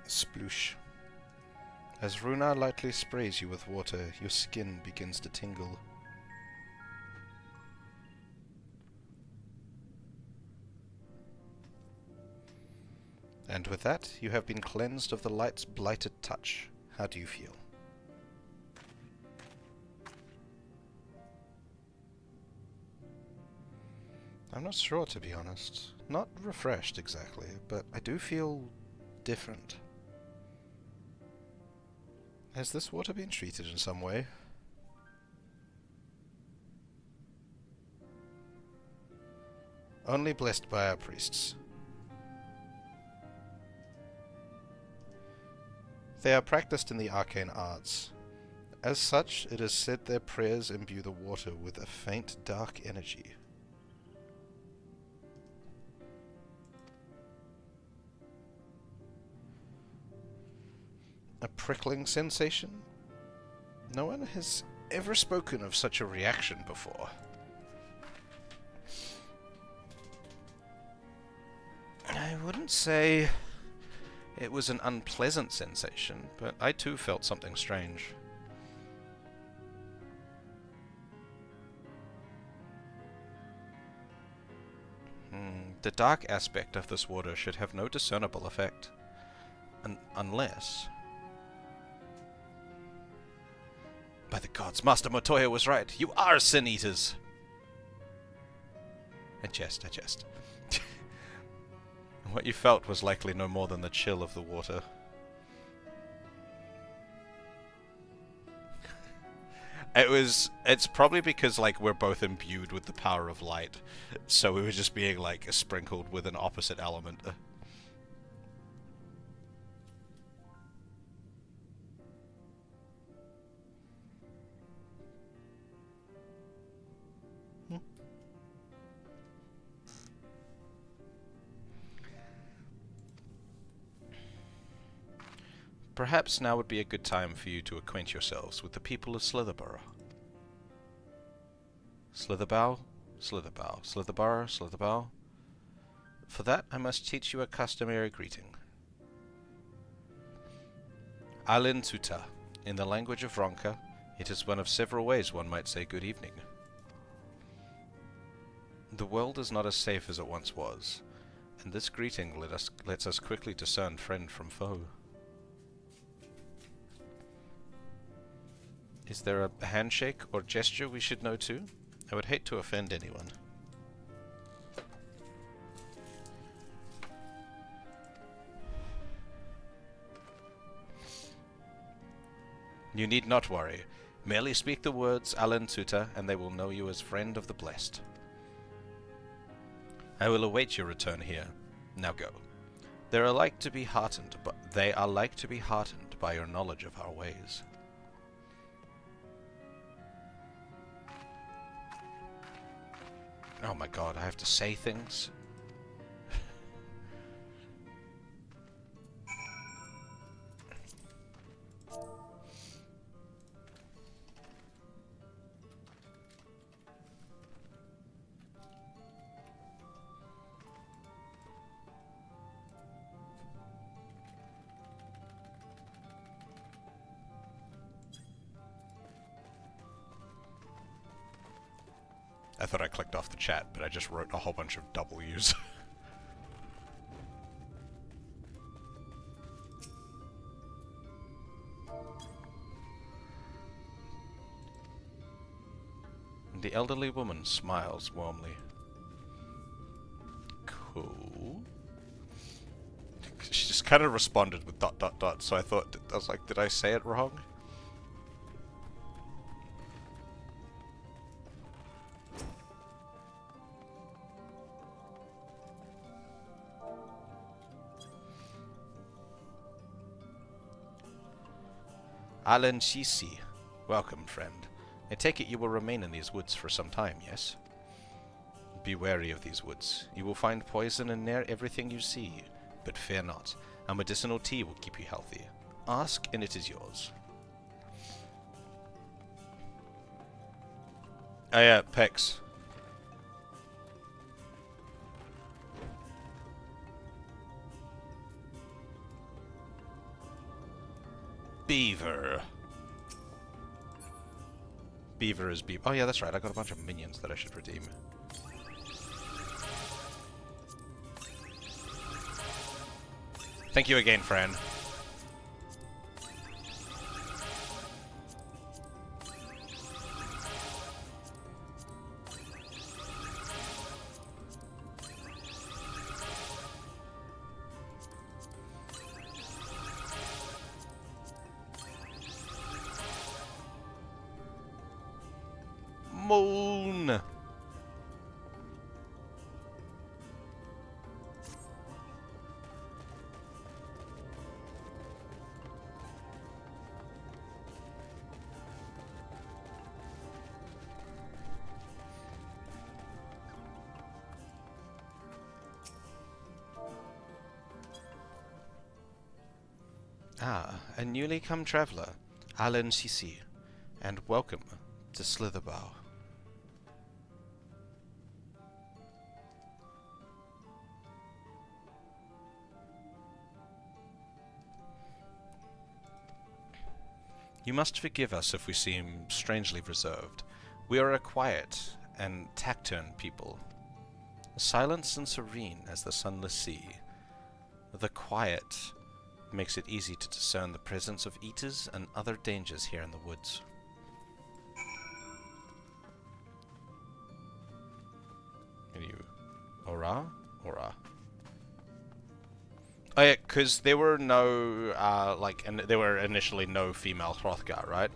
Sploosh. As Runa lightly sprays you with water, your skin begins to tingle. And with that, you have been cleansed of the light's blighted touch. How do you feel? I'm not sure, to be honest. Not refreshed exactly, but I do feel different. Has this water been treated in some way? Only blessed by our priests. They are practiced in the arcane arts. As such, it is said their prayers imbue the water with a faint dark energy. A prickling sensation? No one has ever spoken of such a reaction before. I wouldn't say it was an unpleasant sensation, but I too felt something strange. The dark aspect of this water should have no discernible effect. Unless... By the gods, Master Motoya was right. You are sin-eaters! I jest. What you felt was likely no more than the chill of the water. It's probably because, like, we're both imbued with the power of light. So we were just being, like, sprinkled with an opposite element. Perhaps now would be a good time for you to acquaint yourselves with the people of Slitherborough. Slitherbow, Slitherbow, Slitherborough, Slitherbow. For that, I must teach you a customary greeting. Alin Tuta. In the language of Ronka, it is one of several ways one might say good evening. The world is not as safe as it once was, and this greeting lets us quickly discern friend from foe. Is there a handshake or gesture we should know too? I would hate to offend anyone. You need not worry. Merely speak the words Alin Tuta, and they will know you as friend of the blessed. I will await your return here. Now go. They are like to be heartened by your knowledge of our ways. Oh my god, I have to say things? I thought I clicked off the chat, but I just wrote a whole bunch of W's. The elderly woman smiles warmly. Cool. She just kind of responded with ... so I was like, did I say it wrong? Alan Shisi. Welcome, friend. I take it you will remain in these woods for some time, yes? Be wary of these woods. You will find poison in near everything you see, but fear not. A medicinal tea will keep you healthy. Ask, and it is yours. Oh yeah, Pex. Beaver. Beaver is Beaver. Oh yeah, that's right. I got a bunch of minions that I should redeem. Thank you again, Fran. Moon. Ah, a newly come traveller, Alan Sisi, and welcome to Slitherbow. You must forgive us if we seem strangely reserved. We are a quiet and taciturn people, silent and serene as the sunless sea. The quiet makes it easy to discern the presence of eaters and other dangers here in the woods. And you... Ora? Ora. Oh yeah, because there were no, and there were initially no female Hrothgar, right?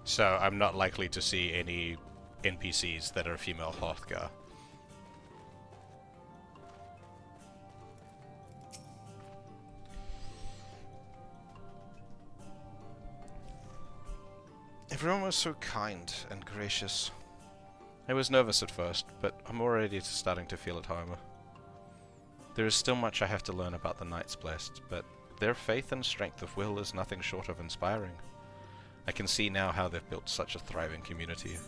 So I'm not likely to see any NPCs that are female Hrothgar. Everyone was so kind and gracious. I was nervous at first, but I'm already starting to feel at home. There is still much I have to learn about the Knights Blessed, but their faith and strength of will is nothing short of inspiring. I can see now how they've built such a thriving community.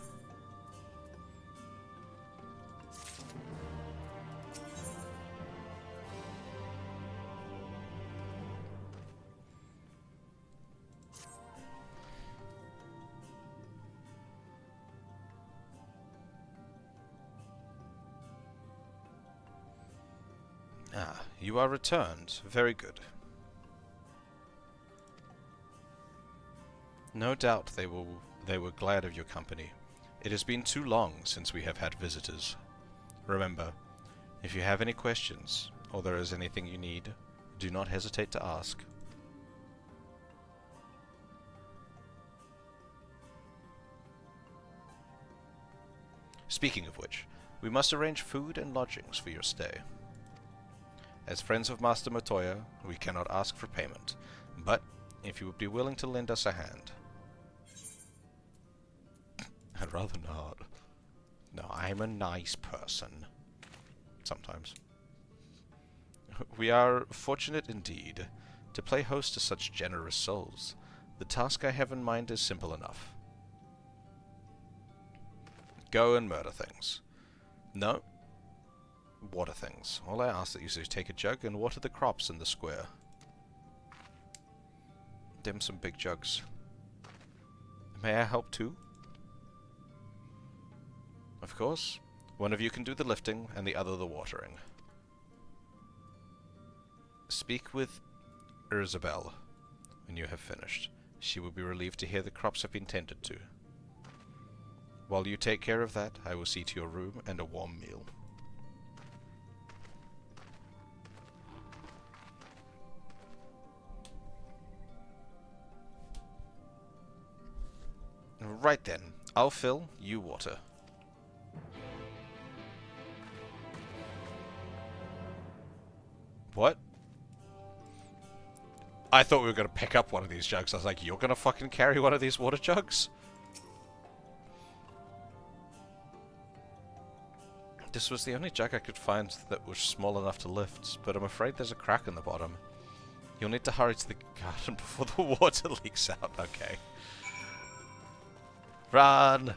Ah, you are returned. Very good. No doubt they were glad of your company. It has been too long since we have had visitors. Remember, if you have any questions, or there is anything you need, do not hesitate to ask. Speaking of which, we must arrange food and lodgings for your stay. As friends of Master Matoya, we cannot ask for payment, but if you would be willing to lend us a hand. I'd rather not. No, I'm a nice person. Sometimes. We are fortunate indeed to play host to such generous souls. The task I have in mind is simple enough. Go and murder things. No. Water things. All I ask that you do is take a jug and water the crops in the square. Them some big jugs. May I help too? Of course. One of you can do the lifting and the other the watering. Speak with Eorzea when you have finished. She will be relieved to hear the crops have been tended to. While you take care of that, I will see to your room and a warm meal. Right then, I'll fill, you water. What? I thought we were going to pick up one of these jugs. I was like, you're going to fucking carry one of these water jugs? This was the only jug I could find that was small enough to lift, but I'm afraid there's a crack in the bottom. You'll need to hurry to the garden before the water leaks out. Okay. Run!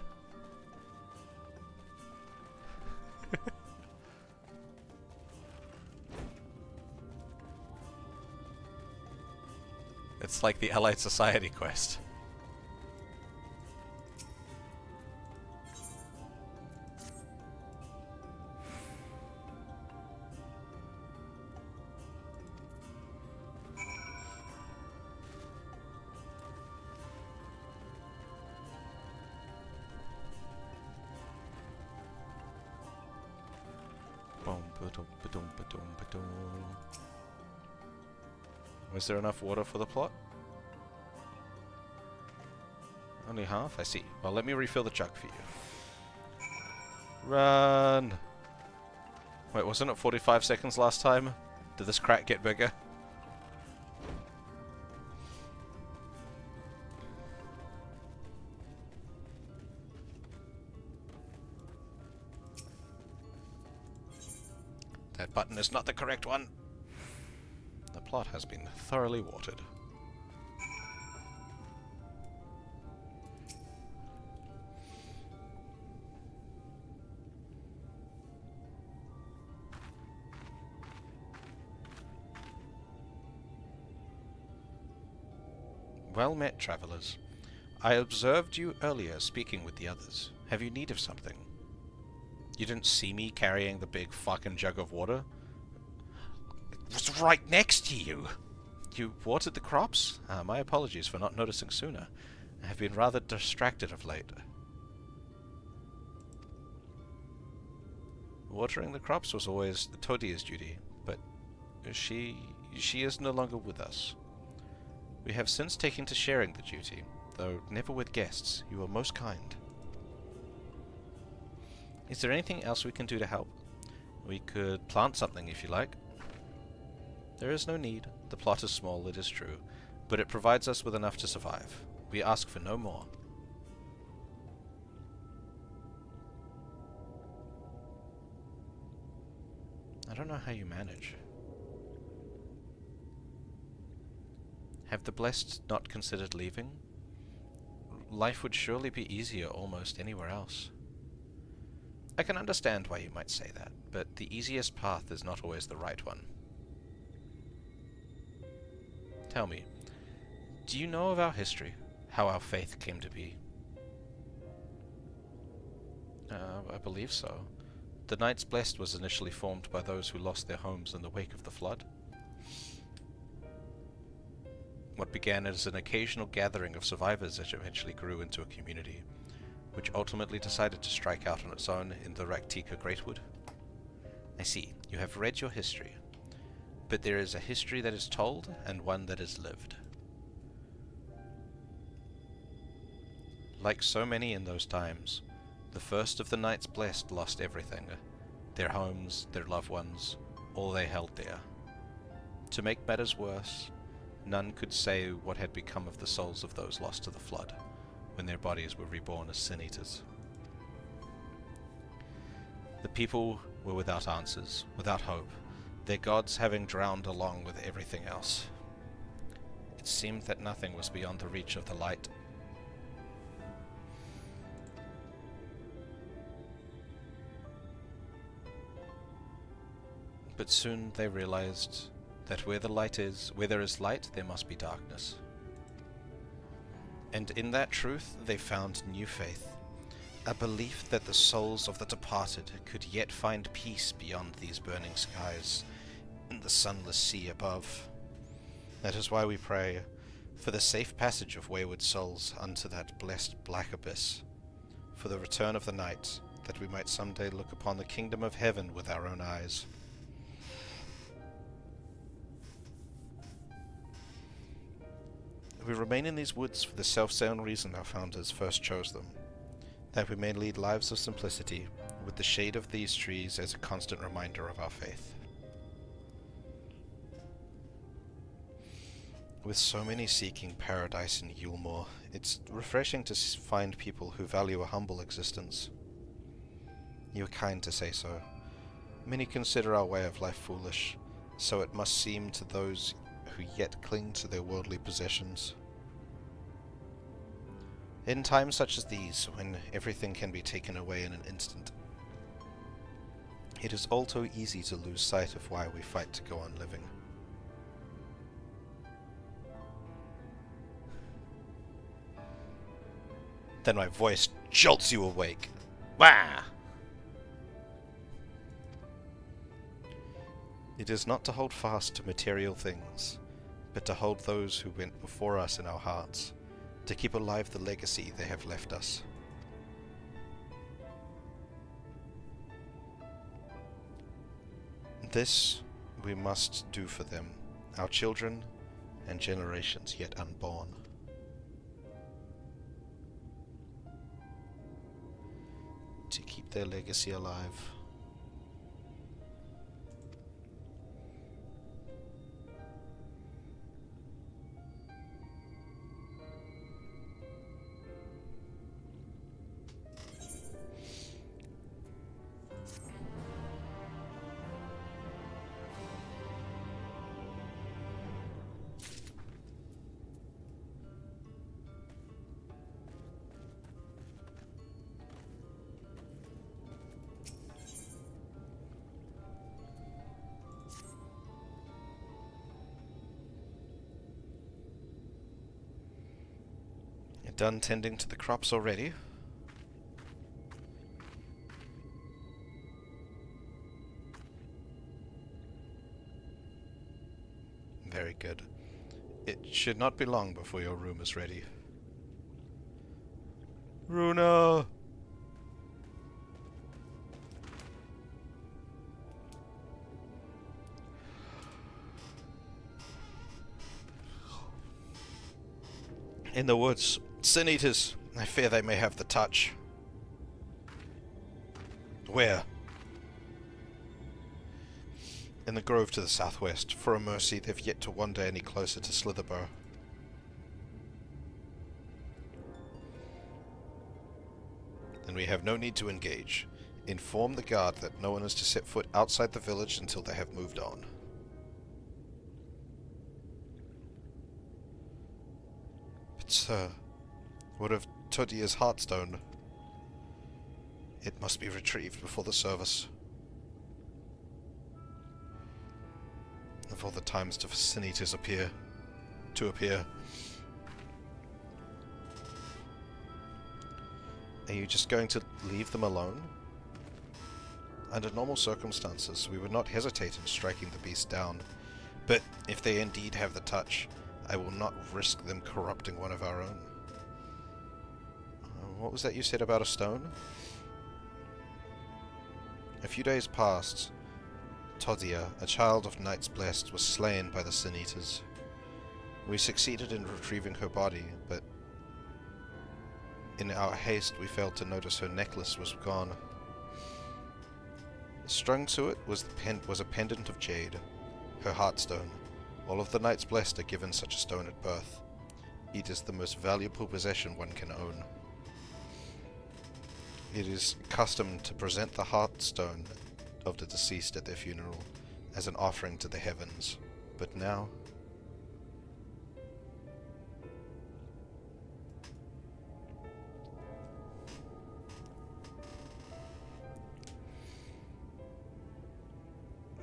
It's like the Allied Society quest. Was there enough water for the plot? Only half? I see. Well, let me refill the jug for you. Run! Wait, wasn't it 45 seconds last time? Did this crack get bigger? That button is not the correct one. The plot has been thoroughly watered. Well met, travelers. I observed you earlier speaking with the others. Have you need of something? You didn't see me carrying the big fucking jug of water? It was right next to you! You watered the crops? My apologies for not noticing sooner. I have been rather distracted of late. Watering the crops was always Todia's duty, but she is no longer with us. We have since taken to sharing the duty, though never with guests. You are most kind. Is there anything else we can do to help? We could plant something if you like. There is no need. The plot is small, it is true, but it provides us with enough to survive. We ask for no more. I don't know how you manage. Have the blessed not considered leaving? Life would surely be easier almost anywhere else. I can understand why you might say that, but the easiest path is not always the right one. Tell me, do you know of our history? How our faith came to be? I believe so. The Knights Blessed was initially formed by those who lost their homes in the wake of the flood. What began as an occasional gathering of survivors eventually grew into a community, which ultimately decided to strike out on its own in the Raktika Greatwood. I see, you have read your history, but there is a history that is told and one that is lived. Like so many in those times, the first of the Knights Blessed lost everything, their homes, their loved ones, all they held there. To make matters worse, none could say what had become of the souls of those lost to the flood, when their bodies were reborn as Sin Eaters. The people were without answers, without hope, their gods having drowned along with everything else. It seemed that nothing was beyond the reach of the light. But soon they realized that where there is light, there must be darkness. And in that truth they found new faith, a belief that the souls of the departed could yet find peace beyond these burning skies, in the sunless sea above. That is why we pray for the safe passage of wayward souls unto that blessed black abyss, for the return of the night, that we might someday look upon the kingdom of heaven with our own eyes. We remain in these woods for the self-same reason our founders first chose them, that we may lead lives of simplicity, with the shade of these trees as a constant reminder of our faith. With so many seeking paradise in Yulmore, it's refreshing to find people who value a humble existence. You are kind to say so. Many consider our way of life foolish, so it must seem to those who yet cling to their worldly possessions. In times such as these, when everything can be taken away in an instant, it is all too easy to lose sight of why we fight to go on living. Then my voice jolts you awake. Wah! It is not to hold fast to material things, but to hold those who went before us in our hearts, to keep alive the legacy they have left us. This we must do for them, our children and generations yet unborn. To keep their legacy alive. Done tending to the crops already? Very good. It should not be long before your room is ready. Runa! In the woods. Sin Eaters. I fear they may have the touch. Where? In the grove to the southwest. For a mercy, they've yet to wander any closer to Slitherbow. Then we have no need to engage. Inform the guard that no one is to set foot outside the village until they have moved on. But sir, what of Todia's heartstone? It must be retrieved before the service. Of all the times to Sin-Eaters appear. Are you just going to leave them alone? Under normal circumstances, we would not hesitate in striking the beast down. But if they indeed have the touch, I will not risk them corrupting one of our own. What was that you said about a stone? A few days passed. Todia, a child of Knights Blessed, was slain by the Sin-Eaters. We succeeded in retrieving her body, but in our haste we failed to notice her necklace was gone. Strung to it was a pendant of jade, her heartstone. All of the Knights Blessed are given such a stone at birth. It is the most valuable possession one can own. It is custom to present the heartstone of the deceased at their funeral as an offering to the heavens. But now...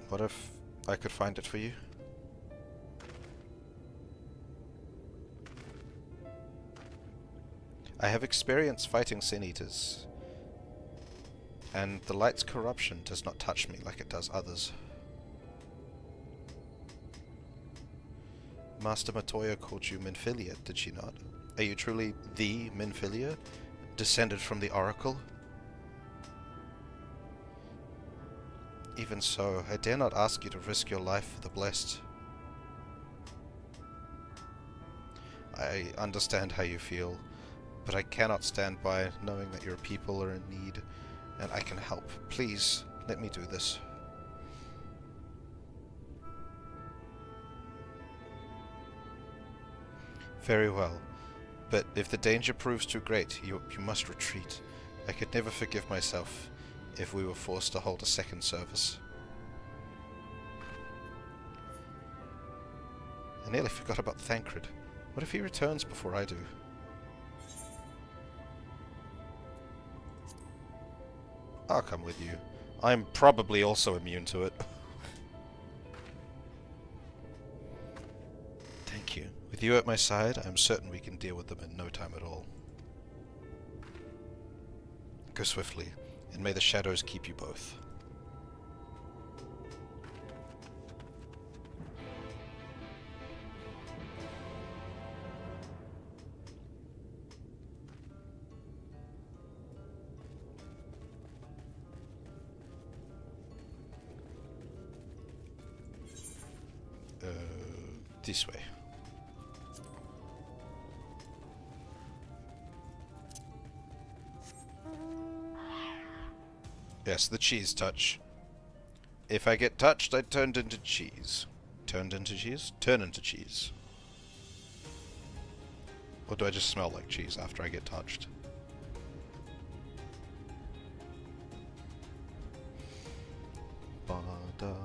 what if I could find it for you? I have experience fighting Sin-Eaters, and the light's corruption does not touch me like it does others. Master Matoya called you Minfilia, did she not? Are you truly the Minfilia, descended from the Oracle? Even so, I dare not ask you to risk your life for the blessed. I understand how you feel, but I cannot stand by knowing that your people are in need, and I can help. Please, let me do this. Very well, but if the danger proves too great, you must retreat. I could never forgive myself if we were forced to hold a second service. I nearly forgot about Thancred. What if he returns before I do? I'll come with you. I'm probably also immune to it. Thank you. With you at my side, I'm certain we can deal with them in no time at all. Go swiftly, and may the shadows keep you both. This way. Yes, the cheese touch. If I get touched, I turned into cheese. Turned into cheese? Turn into cheese. Or do I just smell like cheese after I get touched? Ba-da-da.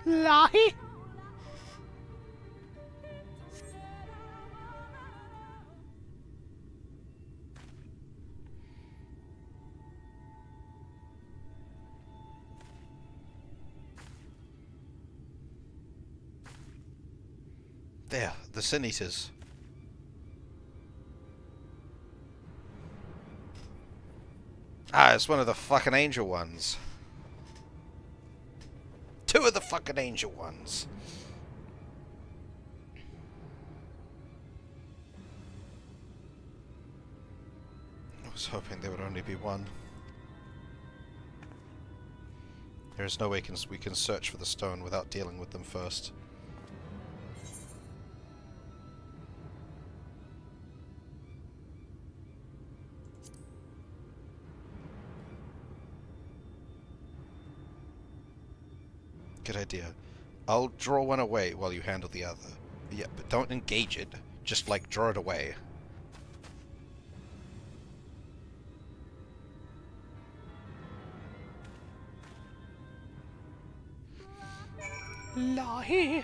Lahi? There, the Sin-Eaters. Ah, it's one of the fucking angel ones. Two of the fucking angel ones. I was hoping there would only be one. There is no way we can search for the stone without dealing with them first. Good idea. I'll draw one away while you handle the other. Yeah, but don't engage it. Just, like, draw it away. Lahi!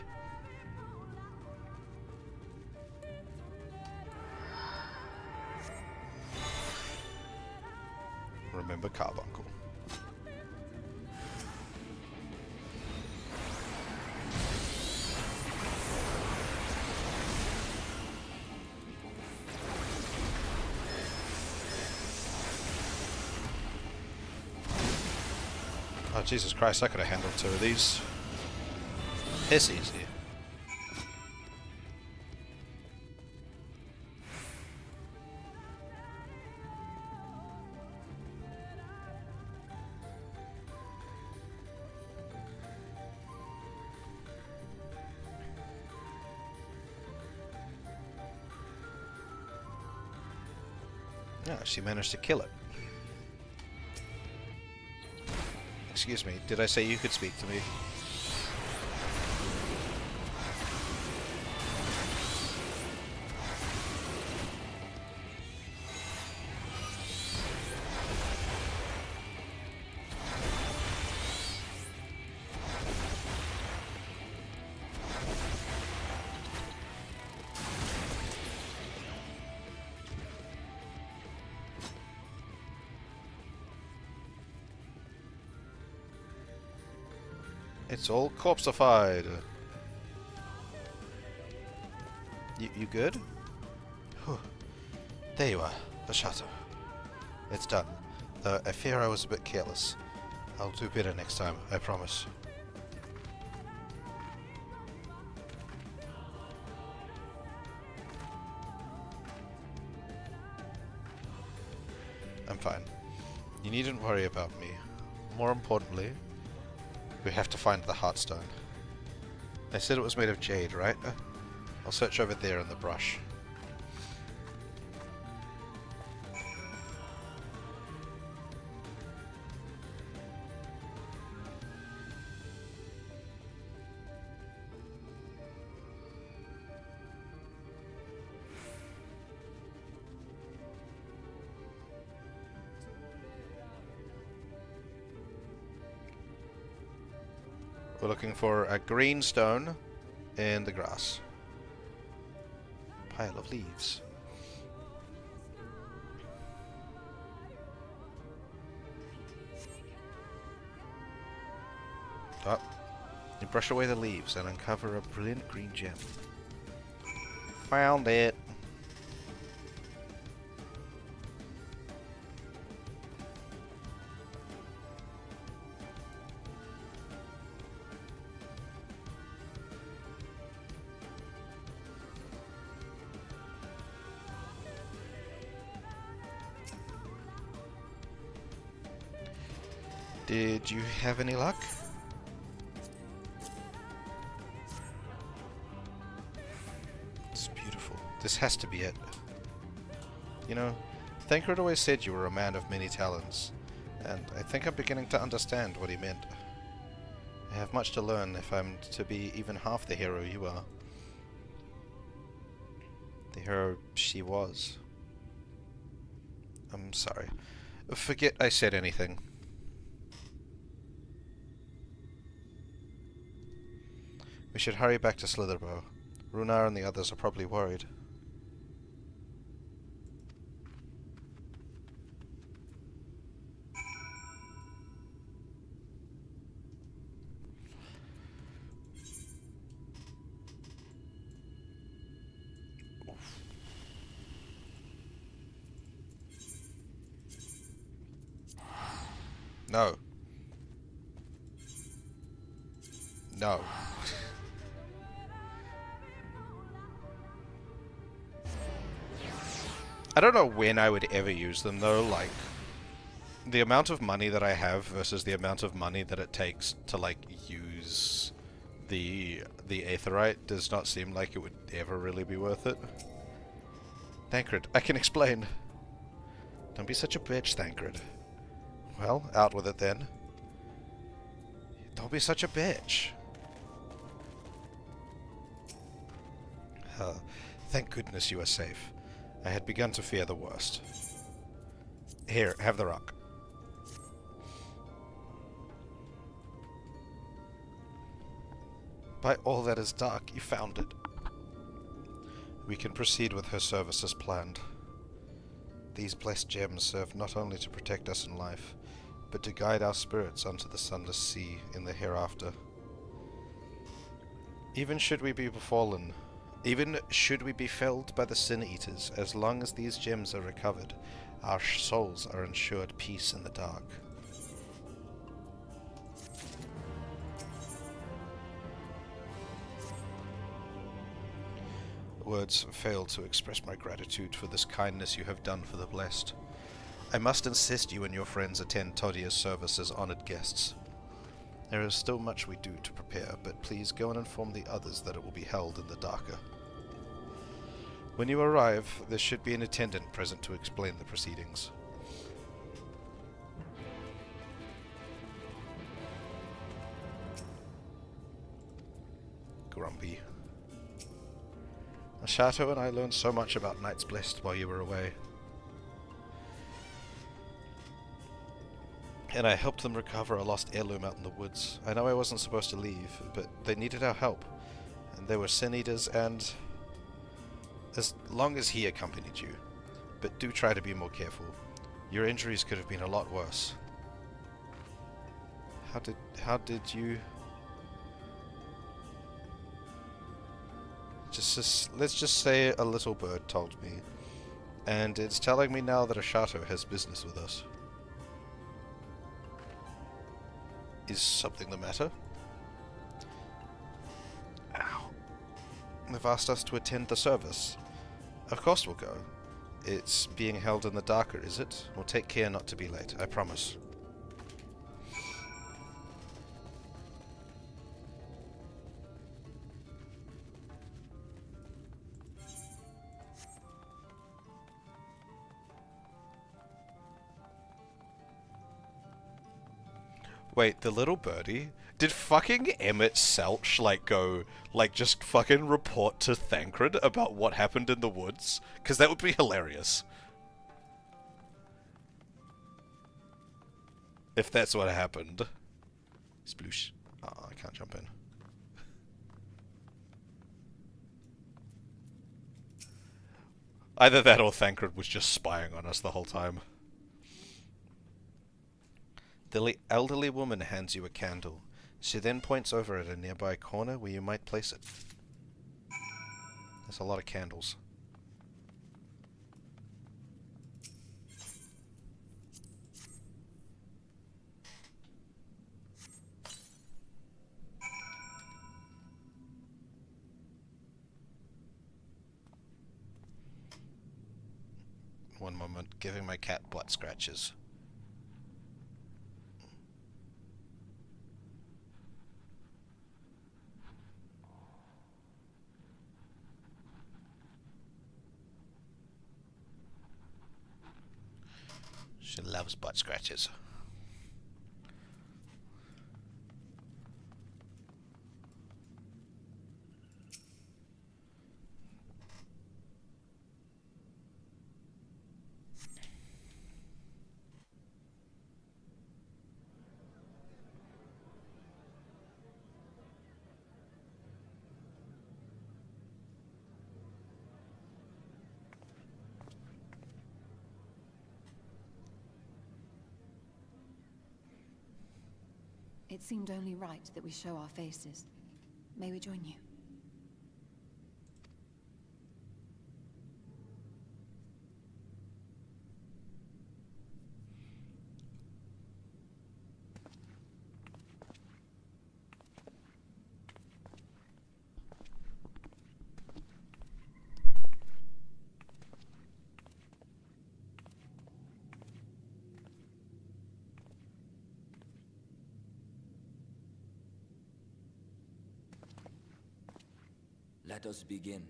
Remember Carbuncle. Oh, Jesus Christ, I could have handled 2 of these. It's easy. Yeah, she managed to kill it. Excuse me, did I say you could speak to me? It's all corpseified. You good? Whew. There you are, the shutter. It's done. Though I fear I was a bit careless. I'll do better next time, I promise. I'm fine. You needn't worry about me. More importantly, we have to find the Heartstone. I said it was made of jade, right? I'll search over there in the brush. We're looking for a green stone in the grass. Pile of leaves. Oh. You brush away the leaves and uncover a brilliant green gem. Found it. Did you have any luck? It's beautiful. This has to be it. You know, Thancred always said you were a man of many talents, and I think I'm beginning to understand what he meant. I have much to learn if I'm to be even half the hero you are. The hero she was. I'm sorry. Forget I said anything. We should hurry back to Slitherbow. Runar and the others are probably worried. No. No. I don't know when I would ever use them though, like, the amount of money that I have versus the amount of money that it takes to, like, use the Aetherite does not seem like it would ever really be worth it. Thancred, I can explain. Don't be such a bitch, Thancred. Well, out with it then. Don't be such a bitch. Thank goodness you are safe. I had begun to fear the worst. Here, have the rock. By all that is dark, you found it. We can proceed with her service as planned. These blessed gems serve not only to protect us in life, but to guide our spirits onto the sunless sea in the hereafter. Even should we be felled by the Sin Eaters, as long as these gems are recovered, our souls are ensured peace in the dark. Words fail to express my gratitude for this kindness you have done for the blessed. I must insist you and your friends attend Todia's service as honored guests. There is still much we do to prepare, but please go and inform the others that it will be held in the Darker. When you arrive, there should be an attendant present to explain the proceedings. Grumpy. Shato and I learned so much about Knights Blessed while you were away. And I helped them recover a lost heirloom out in the woods. I know I wasn't supposed to leave, but they needed our help. And they were Sin Eaters, and as long as he accompanied you. But do try to be more careful. Your injuries could have been a lot worse. How did you... let's just say a little bird told me, and it's telling me now that Ashato has business with us. Is something the matter? Ow. They've asked us to attend the service. Of course we'll go. It's being held in the Darker, is it? We'll take care not to be late, I promise. Wait, the little birdie? Did fucking Emmett Selch, just fucking report to Thancred about what happened in the woods? Because that would be hilarious. If that's what happened. Sploosh. Oh, I can't jump in. Either that or Thancred was just spying on us the whole time. The elderly woman hands you a candle. She then points over at a nearby corner where you might place it. There's a lot of candles. One moment, giving my cat butt scratches. She loves butt scratches. It seemed only right that we show our faces. May we join you? Let us begin.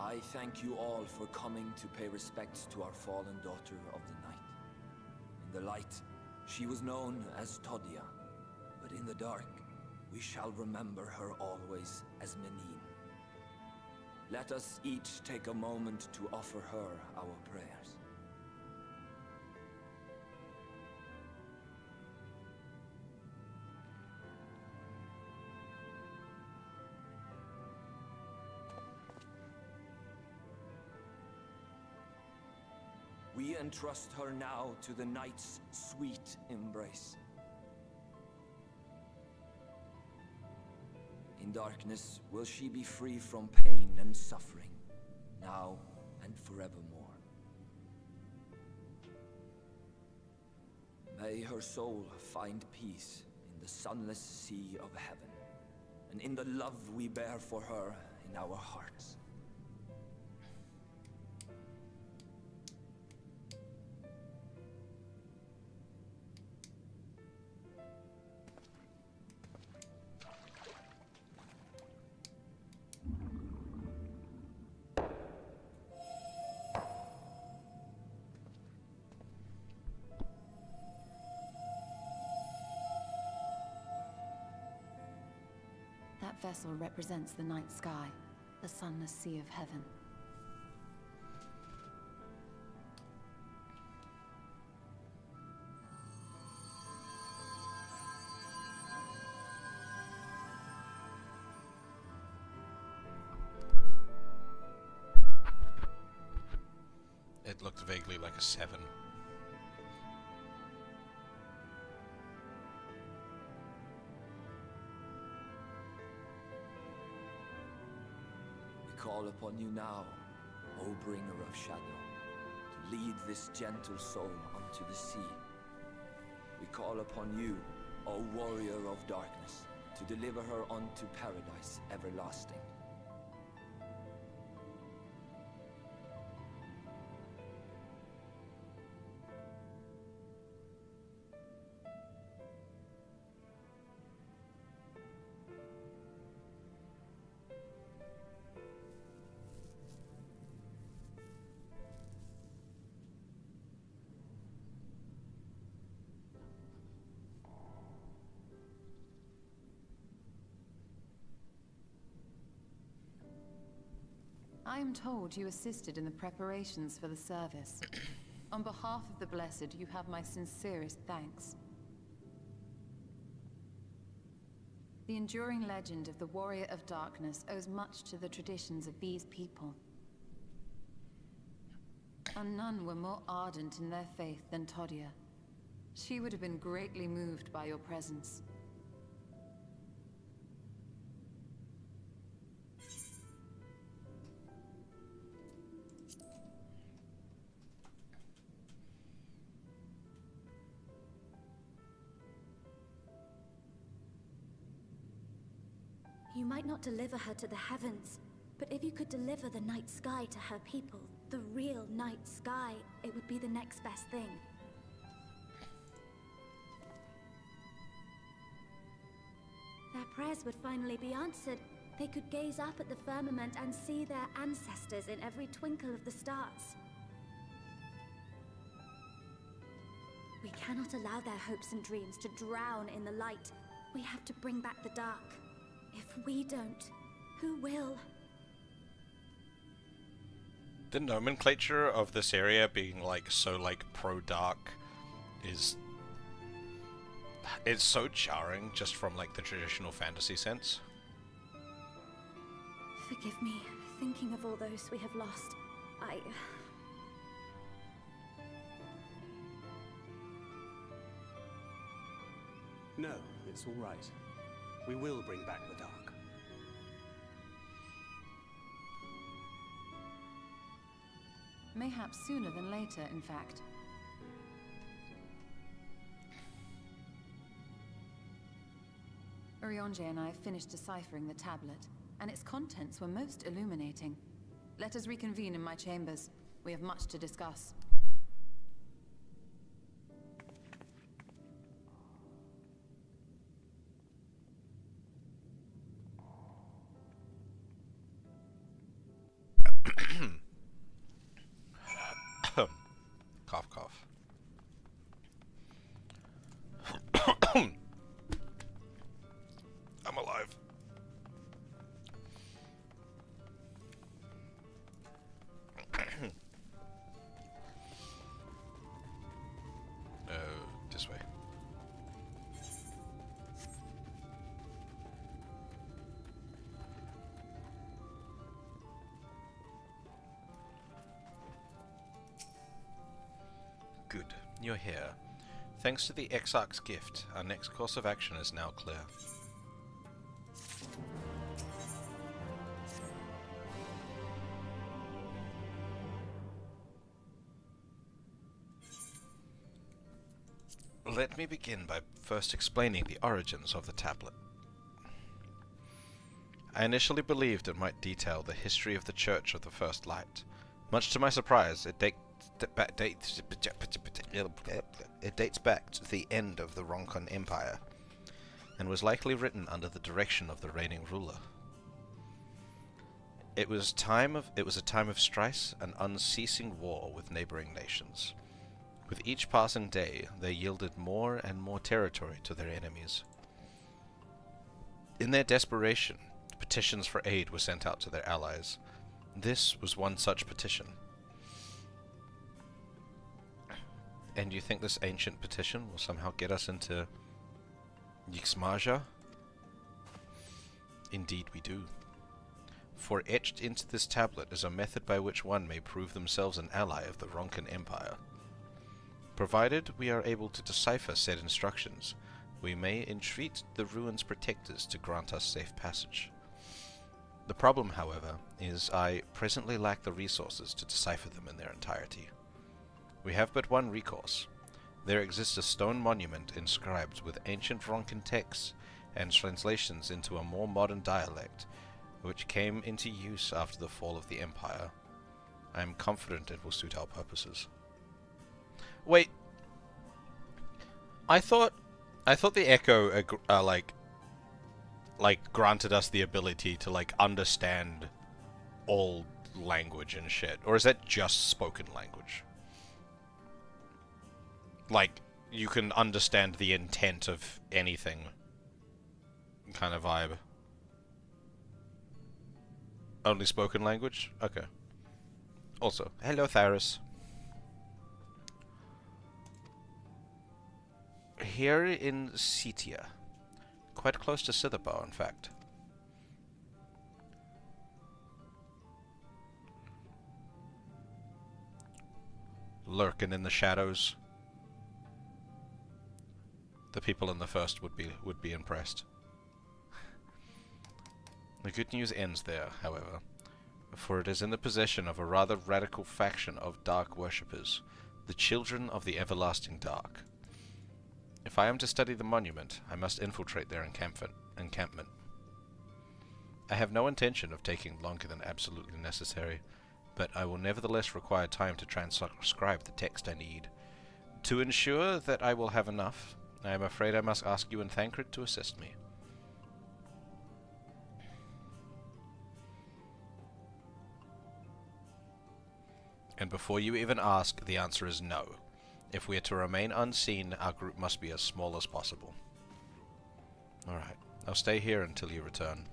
I thank you all for coming to pay respects to our fallen daughter of the night. In the light, she was known as Todia, but in the dark, we shall remember her always as Menine. Let us each take a moment to offer her our prayers. We entrust her now to the night's sweet embrace. In darkness will she be free from pain and suffering, now and forevermore. May her soul find peace in the sunless sea of heaven, and in the love we bear for her in our hearts. That vessel represents the night sky, the sunless sea of heaven. It looked vaguely like a 7. We call upon you now, O bringer of shadow, to lead this gentle soul onto the sea. We call upon you, O warrior of darkness, to deliver her unto paradise everlasting. I am told you assisted in the preparations for the service. On behalf of the Blessed, you have my sincerest thanks. The enduring legend of the Warrior of Darkness owes much to the traditions of these people. And none were more ardent in their faith than Todia. She would have been greatly moved by your presence. You might not deliver her to the heavens, but if you could deliver the night sky to her people, the real night sky, it would be the next best thing. Their prayers would finally be answered. They could gaze up at the firmament and see their ancestors in every twinkle of the stars. We cannot allow their hopes and dreams to drown in the light. We have to bring back the dark. If we don't, who will? The nomenclature of this area being so pro-dark is... it's so jarring just from the traditional fantasy sense. Forgive me, thinking of all those we have lost. No, it's all right. We will bring back the dark. Mayhaps sooner than later, in fact. Eorzea and I finished deciphering the tablet, and its contents were most illuminating. Let us reconvene in my chambers. We have much to discuss. Good. You're here. Thanks to the Exarch's gift, our next course of action is now clear. Let me begin by first explaining the origins of the tablet. I initially believed it might detail the history of the Church of the First Light. Much to my surprise, it dates back to the end of the Ronkon Empire, and was likely written under the direction of the reigning ruler. It was a time of strife and unceasing war with neighboring nations. With each passing day, they yielded more and more territory to their enemies. In their desperation, petitions for aid were sent out to their allies. This was one such petition. And you think this ancient petition will somehow get us into Yxmaja? Indeed we do. For etched into this tablet is a method by which one may prove themselves an ally of the Ronkan Empire. Provided we are able to decipher said instructions, we may entreat the ruin's protectors to grant us safe passage. The problem, however, is I presently lack the resources to decipher them in their entirety. We have but one recourse. There exists a stone monument inscribed with ancient Ronkan texts and translations into a more modern dialect, which came into use after the fall of the Empire. I am confident it will suit our purposes. Wait, I thought the Echo granted us the ability to understand all language and shit, or is that just spoken language? Like, you can understand the intent of anything kind of vibe. Only spoken language? Okay. Also, hello Tharis. Here in Setia. Quite close to Sitherbow, in fact. Lurking in the shadows. The people in the first would be impressed. The good news ends there, however, for it is in the possession of a rather radical faction of dark worshippers, the Children of the Everlasting Dark. If I am to study the monument, I must infiltrate their encampment. I have no intention of taking longer than absolutely necessary, but I will nevertheless require time to transcribe the text I need. To ensure that I will have enough, I am afraid I must ask you and Thancred to assist me. And before you even ask, the answer is no. If we are to remain unseen, our group must be as small as possible. Alright, I'll stay here until you return.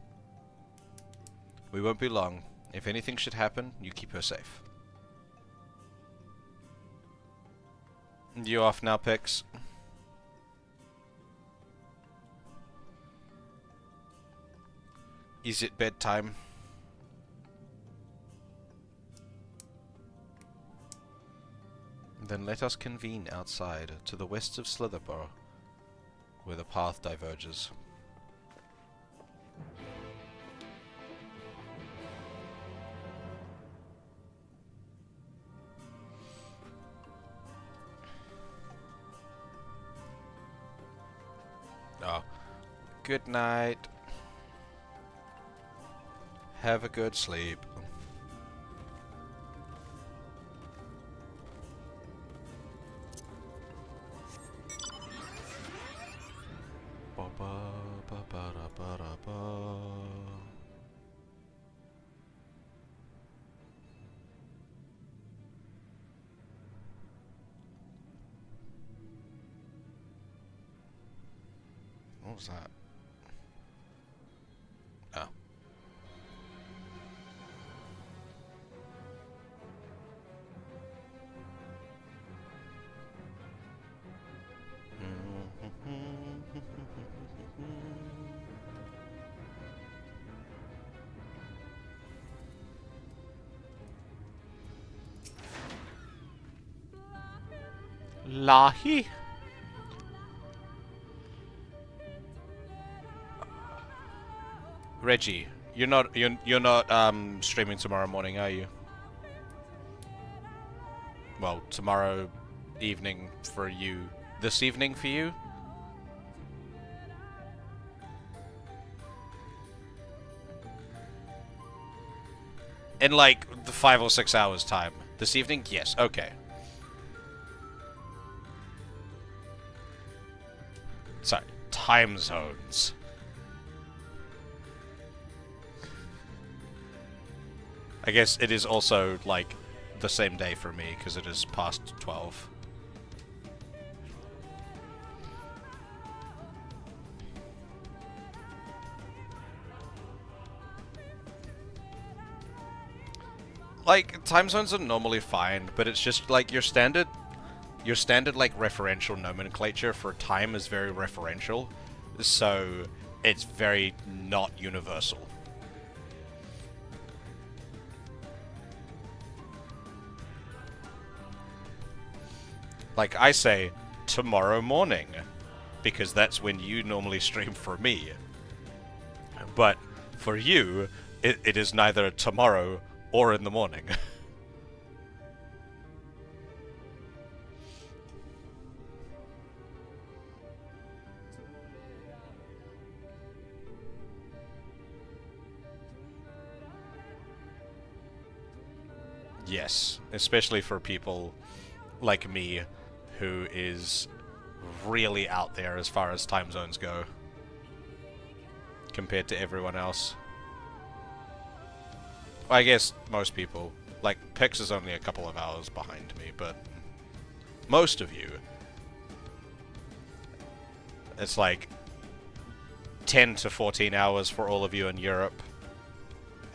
We won't be long. If anything should happen, you keep her safe. You off now, Pix? Is it bedtime? Then let us convene outside, to the west of Slitherborough, where the path diverges. Oh. Good night. Have a good sleep. What was that? Oh. Lahi? Reggie, you're not streaming tomorrow morning, are you? Well, tomorrow evening for you. This evening for you? In like the 5 or 6 hours time. This evening? Yes, okay. Sorry, time zones. I guess it is also like the same day for me because it is past 12. Like, time zones are normally fine, but it's just like your standard like referential nomenclature for time is very referential, so it's very not universal. Like, I say tomorrow morning because that's when you normally stream for me, but for you it is neither tomorrow or in the morning. Yes, especially for people like me who is really out there as far as time zones go compared to everyone else. I guess most people. Like, Pix is only a couple of hours behind me, but most of you, it's like 10 to 14 hours for all of you in Europe,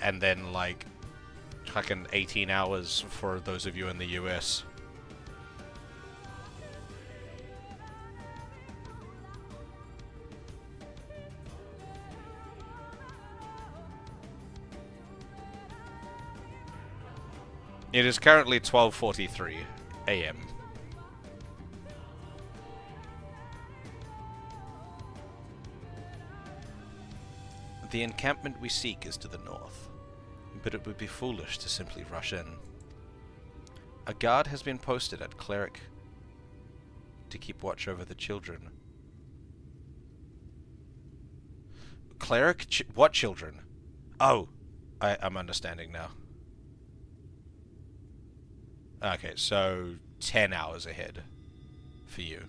and then like fucking 18 hours for those of you in the US. It is currently 12:43 AM. The encampment we seek is to the north, but it would be foolish to simply rush in. A guard has been posted at Cleric to keep watch over the children. Cleric? What children? Oh, I'm understanding now. Okay, so 10 hours ahead for you.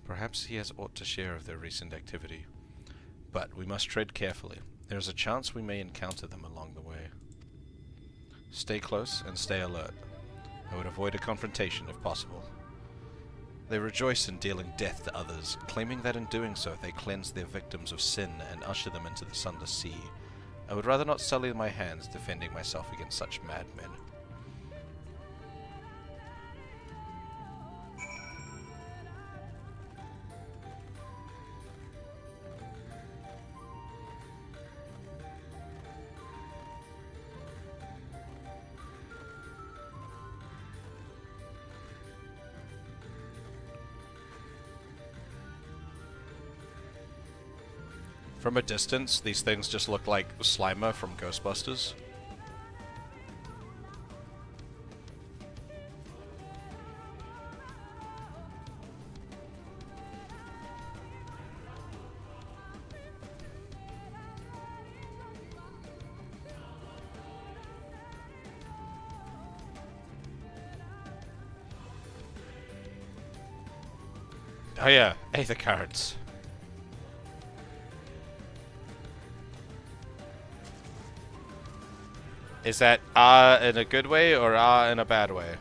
Perhaps he has aught to share of their recent activity. But we must tread carefully. There is a chance we may encounter them along the way. Stay close and stay alert. I would avoid a confrontation if possible. They rejoice in dealing death to others, claiming that in doing so they cleanse their victims of sin and usher them into the sunless sea. I would rather not sully my hands defending myself against such madmen. From a distance, these things just look like Slimer from Ghostbusters. Oh yeah, Aether cards. Is that in a good way or in a bad way?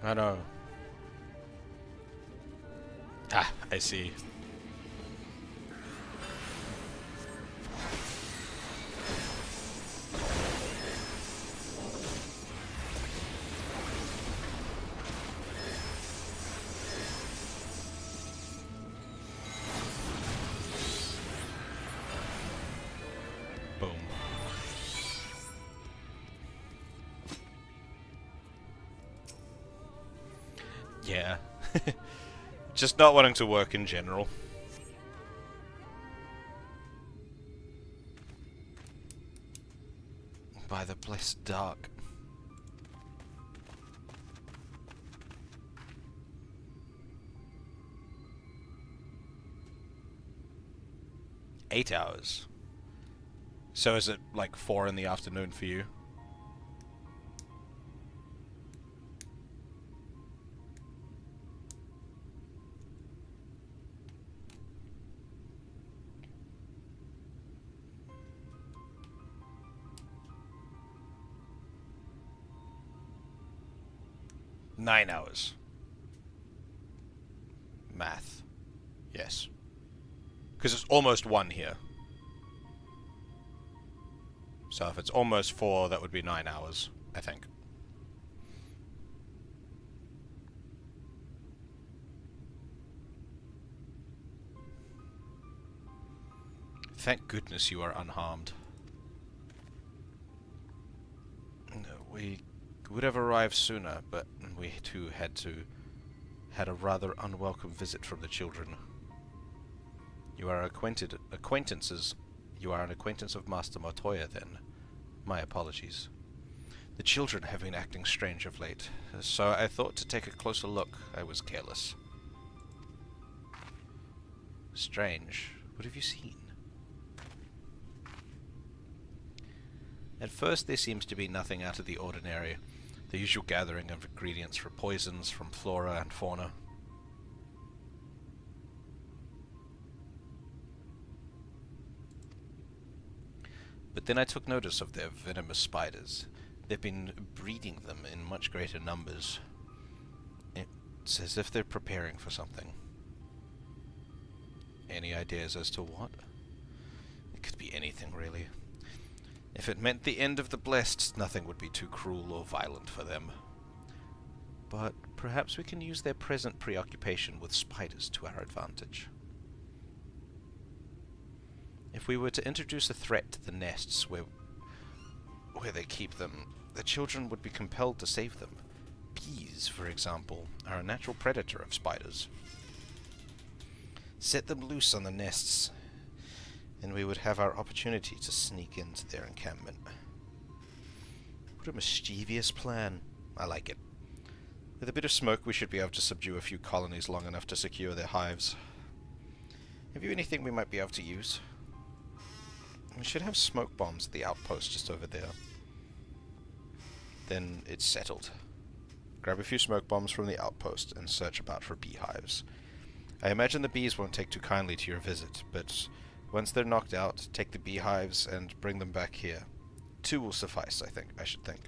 I know. Ah, I see. Boom. Yeah. Just not wanting to work in general. By the blessed dark. $8 hours. So is it like 4 in the afternoon for you? $9 hours. Math. Yes. Because it's almost 1 here. So if it's almost 4, that would be 9 hours, I think. Thank goodness you are unharmed. No, we would have arrived sooner, but we too had a rather unwelcome visit from the children. You are acquaintances. You are an acquaintance of Master Montoya, then. My apologies. The children have been acting strange of late, so I thought to take a closer look. I was careless. Strange. What have you seen? At first there seems to be nothing out of the ordinary. The usual gathering of ingredients for poisons from flora and fauna. But then I took notice of their venomous spiders. They've been breeding them in much greater numbers. It's as if they're preparing for something. Any ideas as to what? It could be anything, really. If it meant the end of the blessed, nothing would be too cruel or violent for them. But perhaps we can use their present preoccupation with spiders to our advantage. If we were to introduce a threat to the nests where they keep them, the children would be compelled to save them. Bees, for example, are a natural predator of spiders. Set them loose on the nests, and we would have our opportunity to sneak into their encampment. What a mischievous plan. I like it. With a bit of smoke, we should be able to subdue a few colonies long enough to secure their hives. Have you anything we might be able to use? We should have smoke bombs at the outpost just over there. Then it's settled. Grab a few smoke bombs from the outpost and search about for beehives. I imagine the bees won't take too kindly to your visit, but once they're knocked out, take the beehives and bring them back here. 2 will suffice, I should think.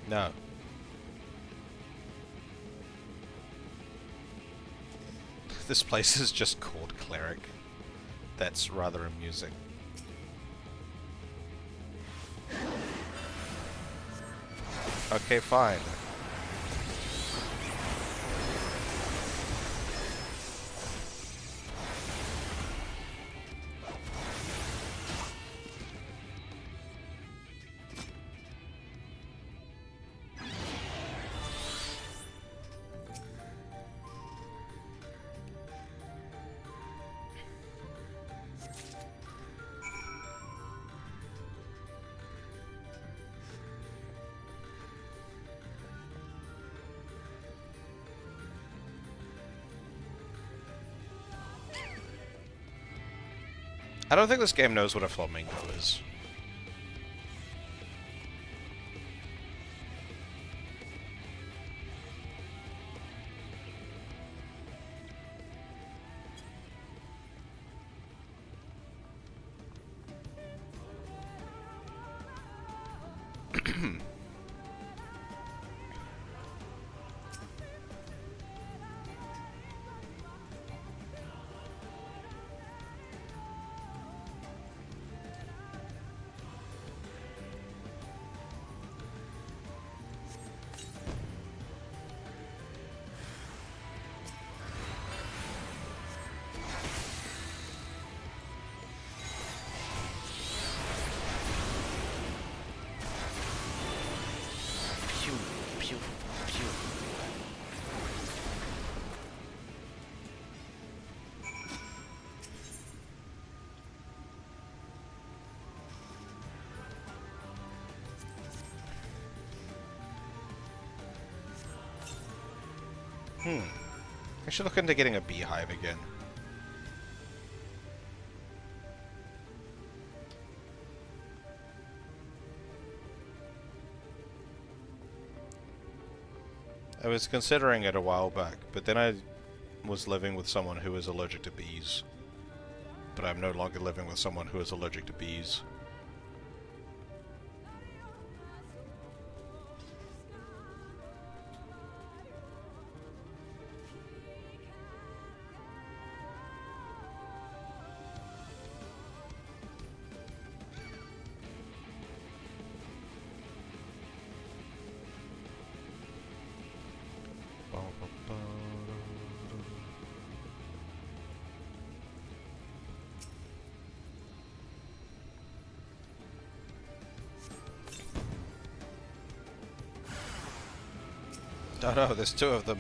No. This place is just called Cleric. That's rather amusing. Okay, fine. I don't think this game knows what a flamingo is. I should look into getting a beehive again. I was considering it a while back, but then I was living with someone who is allergic to bees. But I'm no longer living with someone who is allergic to bees. Oh no, there's two of them.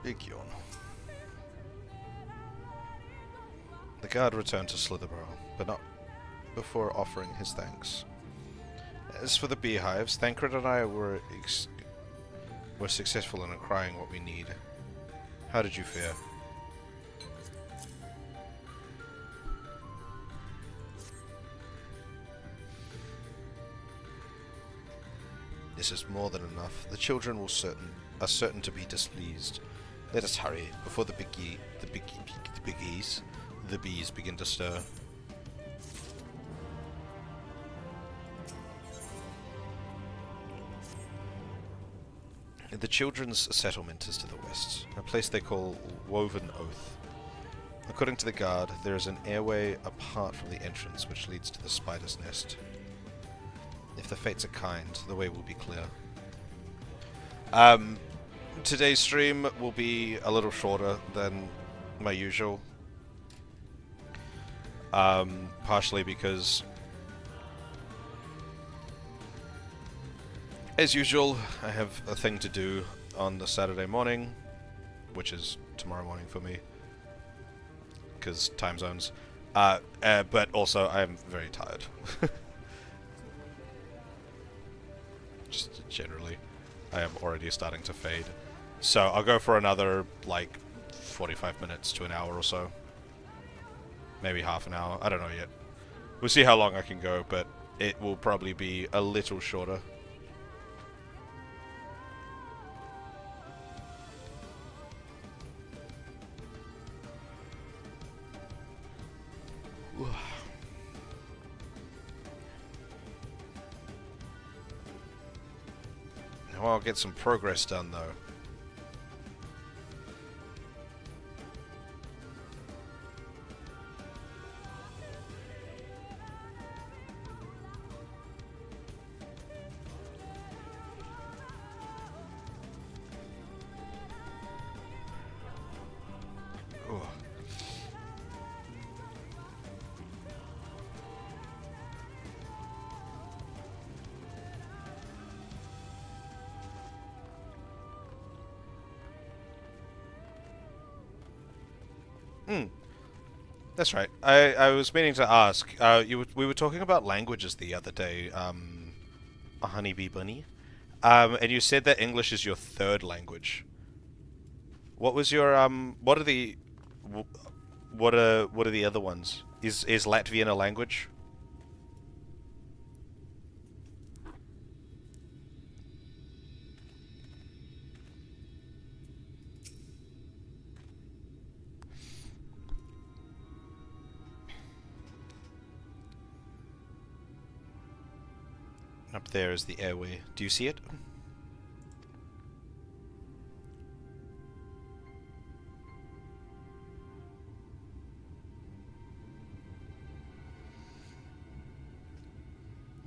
Big yawn. The guard returned to Slitherborough, but not before offering his thanks. As for the beehives, Thancred and I were successful in acquiring what we need. How did you fare? This is more than enough. The children are certain to be displeased. Let us hurry before the bees begin to stir. The children's settlement is to the west, a place they call Woven Oath. According to the guard, there is an airway apart from the entrance which leads to the spider's nest. If the fates are kind, the way will be clear. Today's stream will be a little shorter than my usual. Partially because, as usual, I have a thing to do on the Saturday morning, which is tomorrow morning for me, because time zones. But also, I'm very tired. Just generally, I am already starting to fade. So I'll go for another, like, 45 minutes to an hour or so. Maybe half an hour. I don't know yet. We'll see how long I can go, but it will probably be a little shorter. Well, I'll get some progress done, though. That's right. I was meaning to ask. We were talking about languages the other day, a honeybee bunny, and you said that English is your third language. What was your What are the what are the other ones? Is Latvian a language? Up there is the airway. Do you see it?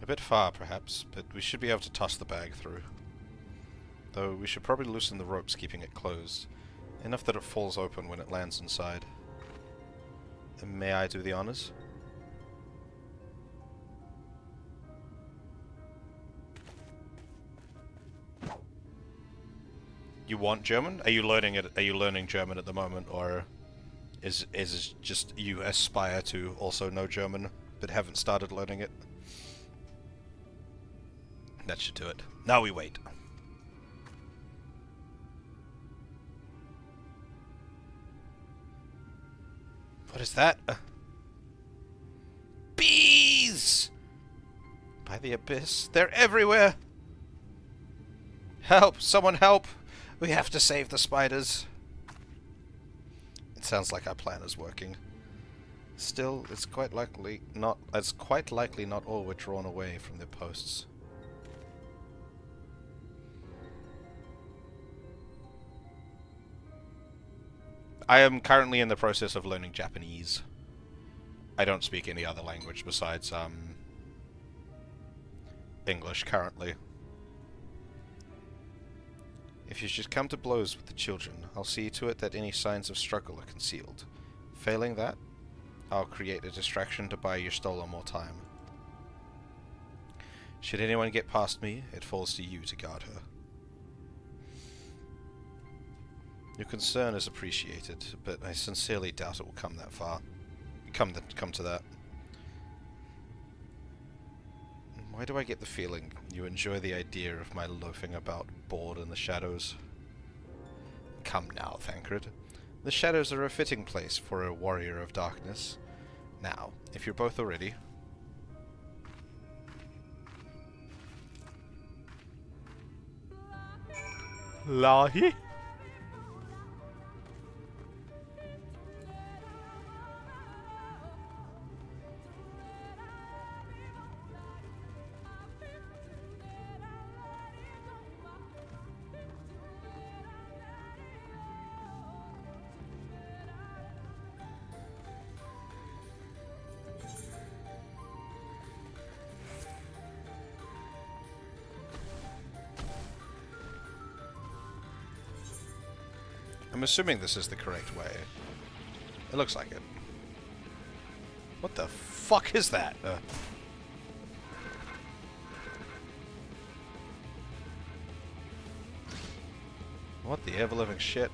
A bit far, perhaps, but we should be able to toss the bag through. Though we should probably loosen the ropes keeping it closed, enough that it falls open when it lands inside. And may I do the honors? You want German? Are you learning it? Are you learning German at the moment, or is it just you aspire to also know German but haven't started learning it? That should do it. Now we wait. What is that? Bees! By the abyss. They're everywhere! Help! Someone help! We have to save the spiders. It sounds like our plan is working. Still, it's quite likely not all were drawn away from their posts. I am currently in the process of learning Japanese. I don't speak any other language besides English currently. If you should come to blows with the children, I'll see to it that any signs of struggle are concealed. Failing that, I'll create a distraction to buy your Stola more time. Should anyone get past me, it falls to you to guard her. Your concern is appreciated, but I sincerely doubt it will come that far. Come to that. Why do I get the feeling you enjoy the idea of my loafing about bored in the shadows? Come now, Thancred. The shadows are a fitting place for a warrior of darkness. Now, if you're both ready... Lahi? I'm assuming this is the correct way. It looks like it. What the fuck is that? What the ever-living shit?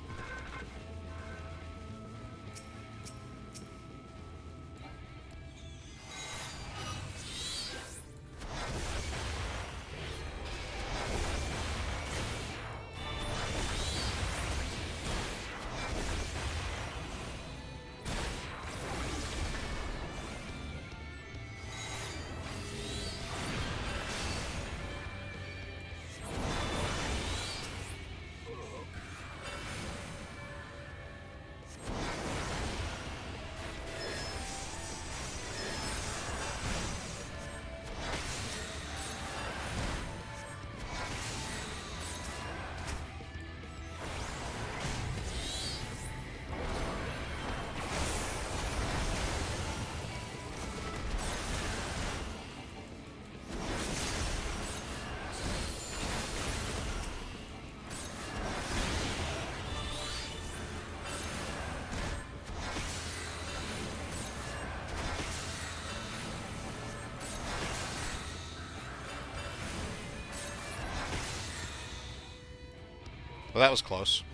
Well, that was close.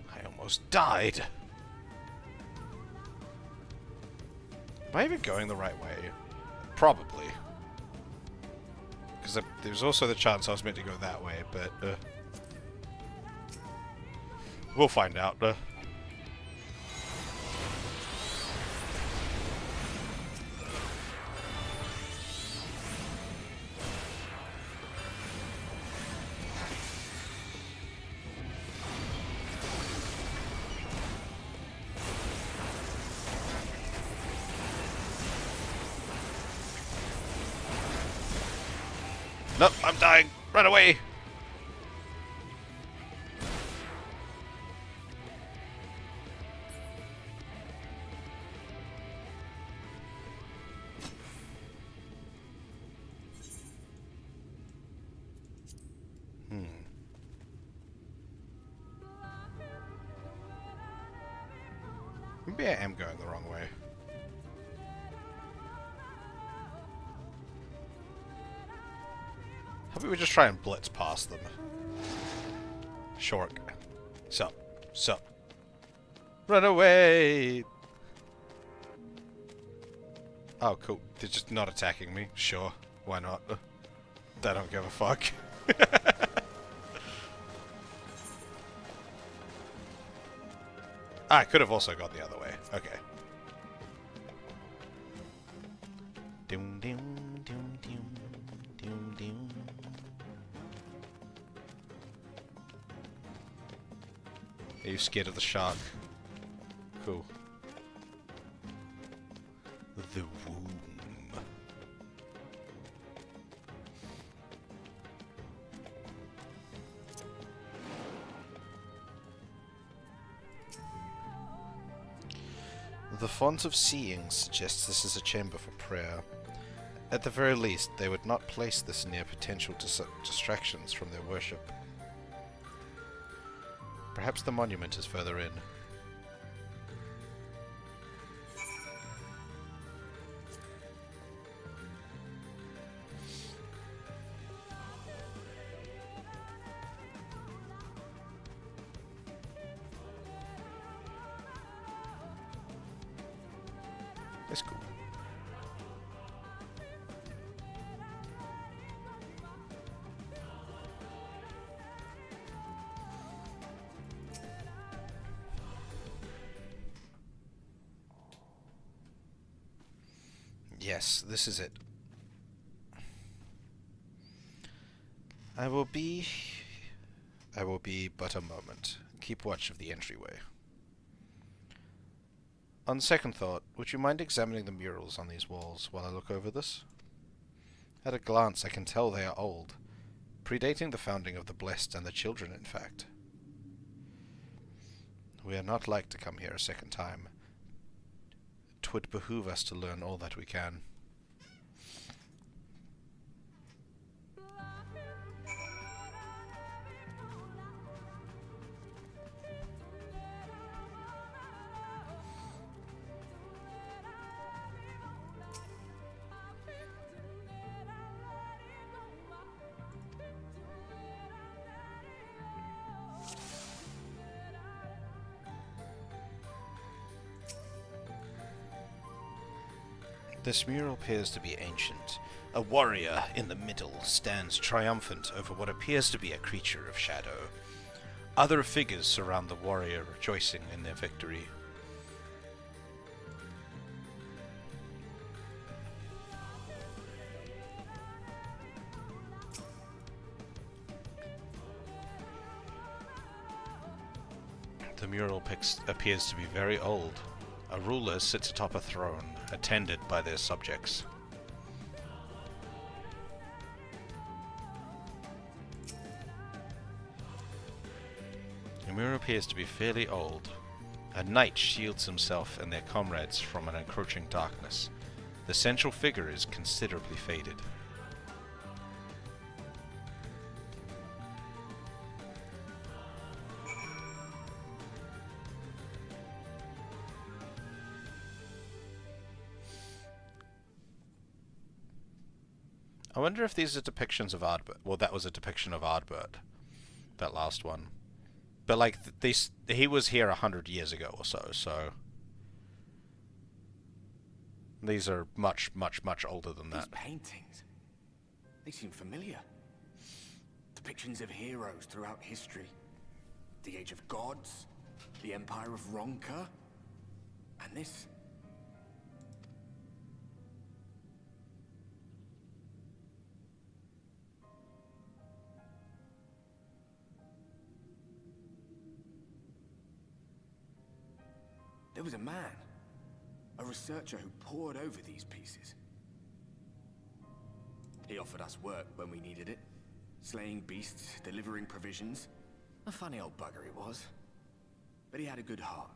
I almost died. Am I even going the right way? Probably. Because there's also the chance I was meant to go that way, but we'll find out. Nope, I'm dying. Run away. Maybe I am going the wrong way. How about we just try and blitz past them? Shork. Sup. Sup. Run away! Oh, cool. They're just not attacking me. Sure. Why not? They don't give a fuck. I could have also gone the other way. Okay. Doom, doom, doom, doom, doom, doom. Are you scared of the shark? Cool. The womb. The font of seeing suggests this is a chamber for prayer. At the very least, they would not place this near potential distractions from their worship. Perhaps the monument is further in. That's cool. Yes, this is it. I will be but a moment. Keep watch of the entryway. On second thought, would you mind examining the murals on these walls while I look over this? At a glance, I can tell they are old, predating the founding of the Blessed and the Children, in fact. We are not like to come here a second time. 'Twould behoove us to learn all that we can. This mural appears to be ancient. A warrior in the middle stands triumphant over what appears to be a creature of shadow. Other figures surround the warrior, rejoicing in their victory. The mural appears to be very old. A ruler sits atop a throne, attended by their subjects. The mural appears to be fairly old. A knight shields himself and their comrades from an encroaching darkness. The central figure is considerably faded. I wonder if these are depictions of Ardbert. Well, that was a depiction of Ardbert. that last one. But like he was here 100 years ago or so, so these are much, much, much older than that. These paintings, they seem familiar. Depictions of heroes throughout history. The Age of Gods, the Empire of Ronka, and this. There was a man, a researcher who pored over these pieces. He offered us work when we needed it. Slaying beasts, delivering provisions. A funny old bugger he was. But he had a good heart.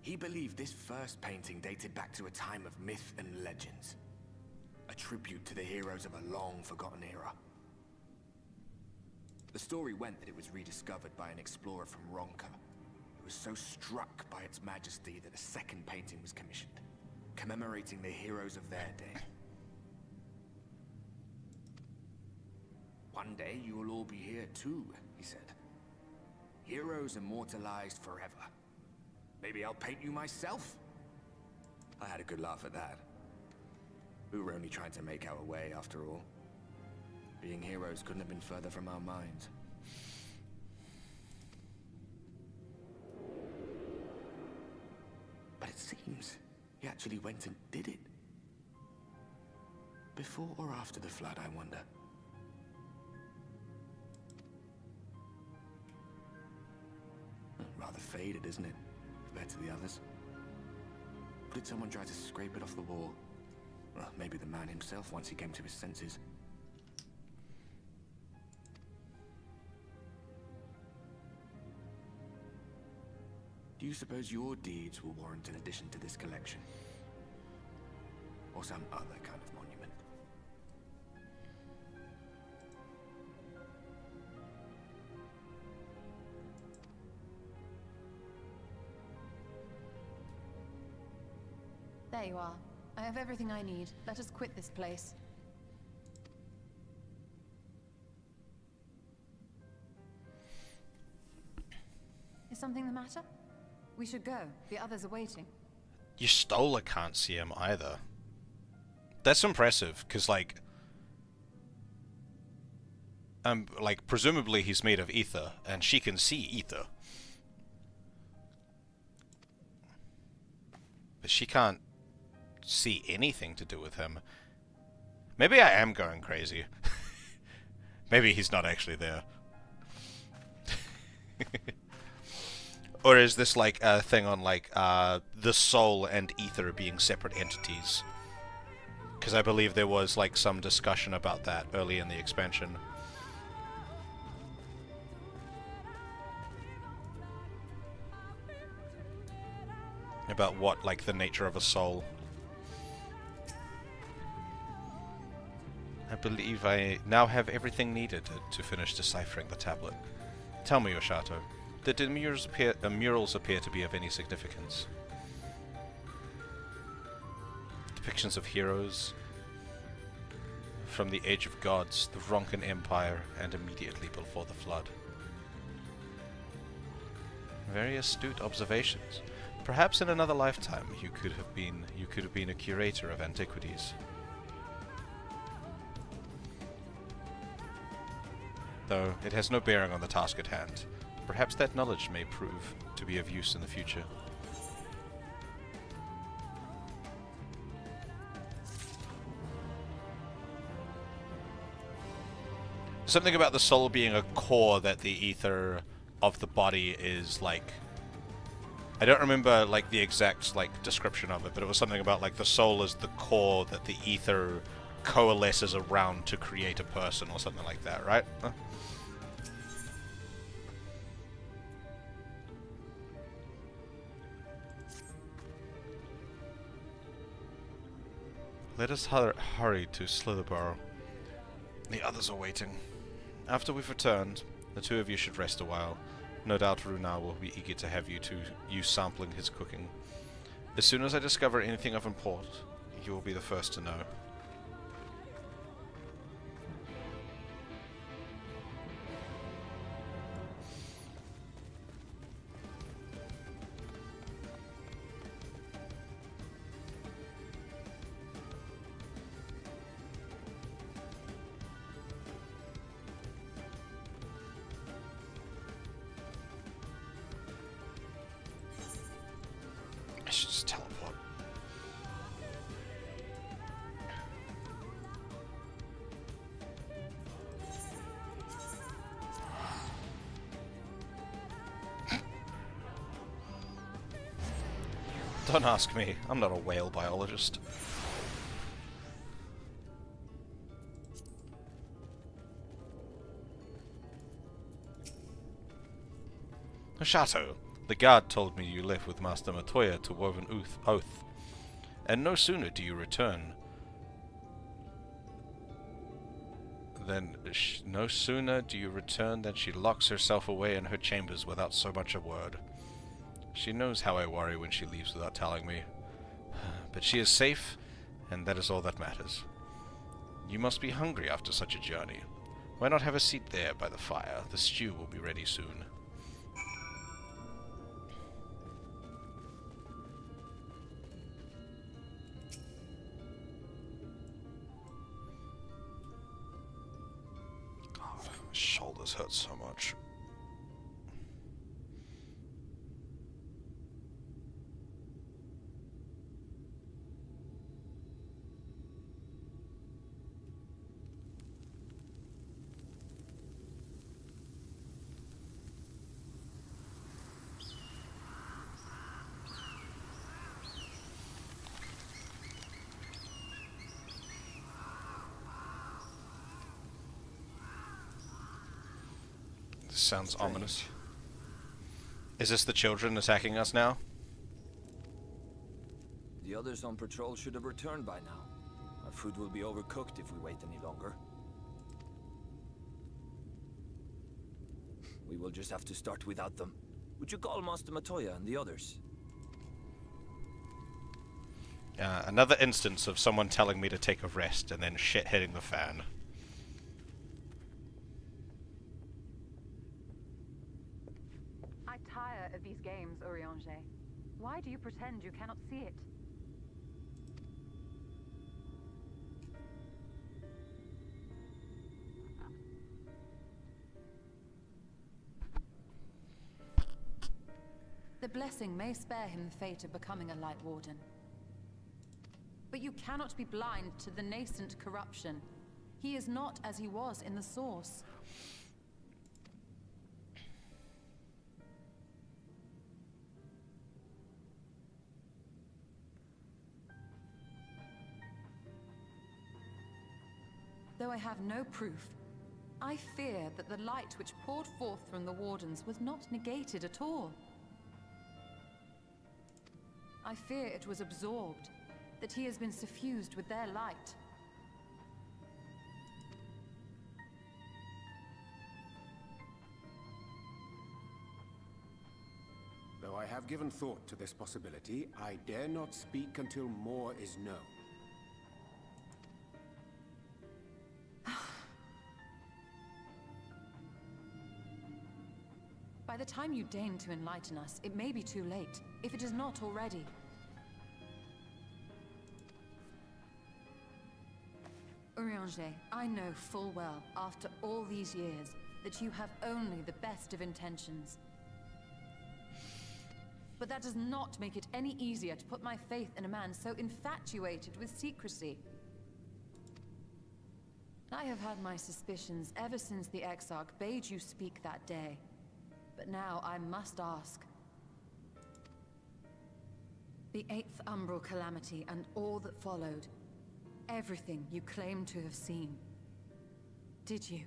He believed this first painting dated back to a time of myth and legends. A tribute to the heroes of a long-forgotten era. The story went that it was rediscovered by an explorer from Ronka, who was so struck by its majesty that a second painting was commissioned, commemorating the heroes of their day. One day you will all be here too, he said. Heroes immortalized forever. Maybe I'll paint you myself? I had a good laugh at that. We were only trying to make our way after all. Being heroes couldn't have been further from our minds. But it seems he actually went and did it. Before or after the flood, I wonder. Rather faded, isn't it, compared to the others? Or did someone try to scrape it off the wall? Well, maybe the man himself once he came to his senses. Do you suppose your deeds will warrant an addition to this collection? Or some other kind of monument? There you are. I have everything I need. Let us quit this place. Is something the matter? We should go. The others are waiting. Your Stola can't see him either. That's impressive, because like presumably he's made of ether, and she can see ether. But she can't see anything to do with him. Maybe I am going crazy. Maybe he's not actually there. Or is this like a thing on like the soul and ether being separate entities? Because I believe there was like some discussion about that early in the expansion. About what like the nature of a soul. I believe I now have everything needed to finish deciphering the tablet. Tell me, Yoshato, did the murals appear to be of any significance? Depictions of heroes from the Age of Gods, the Ronkan Empire, and immediately before the flood. Very astute observations. Perhaps in another lifetime you could have been a curator of antiquities. Though it has no bearing on the task at hand. Perhaps that knowledge may prove to be of use in the future. Something about the soul being a core that the ether of the body is like... I don't remember like the exact like description of it, but it was something about like the soul is the core that the ether coalesces around to create a person or something like that, right? Huh? Let us hurry to Slitherborough. The others are waiting. After we've returned, the two of you should rest a while. No doubt Runar will be eager to have you sampling his cooking. As soon as I discover anything of import, you will be the first to know. should just teleport. Don't ask me. I'm not a whale biologist. A chateau. The guard told me you left with Master Matoya to Woven Oath. And no sooner do you return than she locks herself away in her chambers without so much a word. She knows how I worry when she leaves without telling me. But she is safe, and that is all that matters. You must be hungry after such a journey. Why not have a seat there by the fire? The stew will be ready soon. God, my shoulders hurt so much. This sounds ominous. Is this the children attacking us now? The others on patrol should have returned by now. Our food will be overcooked if we wait any longer. We will just have to start without them. Would you call Master Matoya and the others? Another instance of someone telling me to take a rest and then shit hitting the fan. I tire of these games, Eorzea. Why do you pretend you cannot see it? The blessing may spare him the fate of becoming a Light Warden. But you cannot be blind to the nascent corruption. He is not as he was in the Source. Though I have no proof, I fear that the light which poured forth from the Wardens was not negated at all. I fear it was absorbed, that he has been suffused with their light. Though I have given thought to this possibility, I dare not speak until more is known. By the time you deign to enlighten us, it may be too late, if it is not already. Eorzea, I know full well, after all these years, that you have only the best of intentions. But that does not make it any easier to put my faith in a man so infatuated with secrecy. I have had my suspicions ever since the Exarch bade you speak that day. But now I must ask. The 8th Umbral Calamity and all that followed. Everything you claim to have seen. Did you?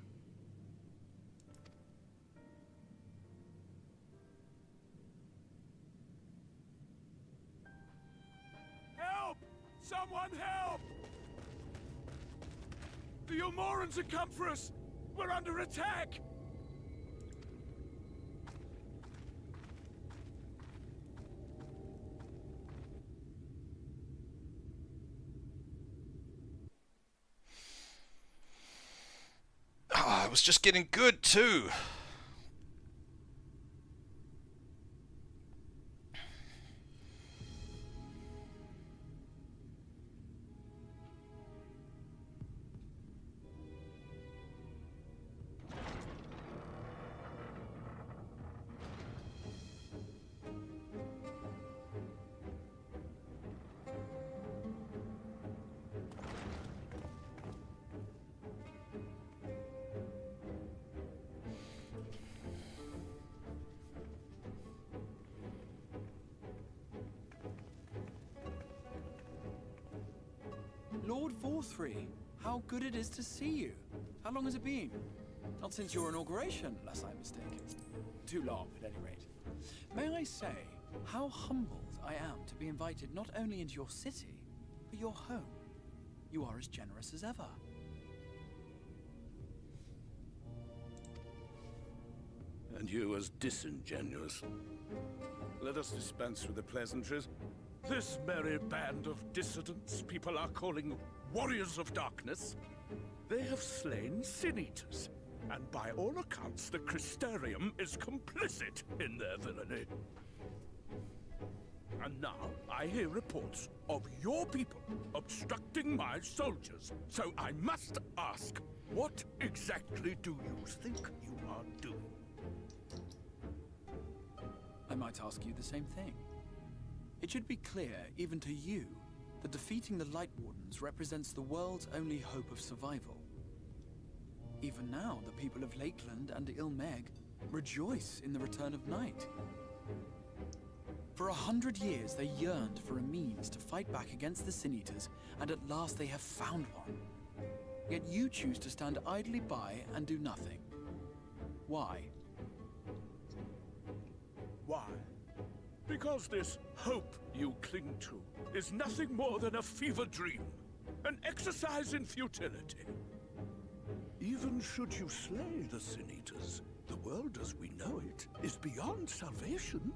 Help! Someone help! The Ilmorans have come for us! We're under attack! It was just getting good too. Lord Forthry, how good it is to see you. How long has it been? Not since your inauguration, unless I'm mistaken. Too long, at any rate. May I say how humbled I am to be invited not only into your city, but your home. You are as generous as ever. And you as disingenuous. Let us dispense with the pleasantries. This merry band of dissidents people are calling warriors of darkness. They have slain sin eaters, and by all accounts the Crystarium is complicit in their villainy. And now I hear reports of your people obstructing my soldiers, so I must ask, what exactly do you think you are doing? I might ask you the same thing. It should be clear, even to you, that defeating the Light Wardens represents the world's only hope of survival. Even now, the people of Lakeland and Ilmeg rejoice in the return of night. For 100 years, they yearned for a means to fight back against the Sin Eaters, and at last they have found one. Yet you choose to stand idly by and do nothing. Why? Why? Because this hope you cling to is nothing more than a fever dream, an exercise in futility. Even should you slay the Sin Eaters, the world as we know it is beyond salvation.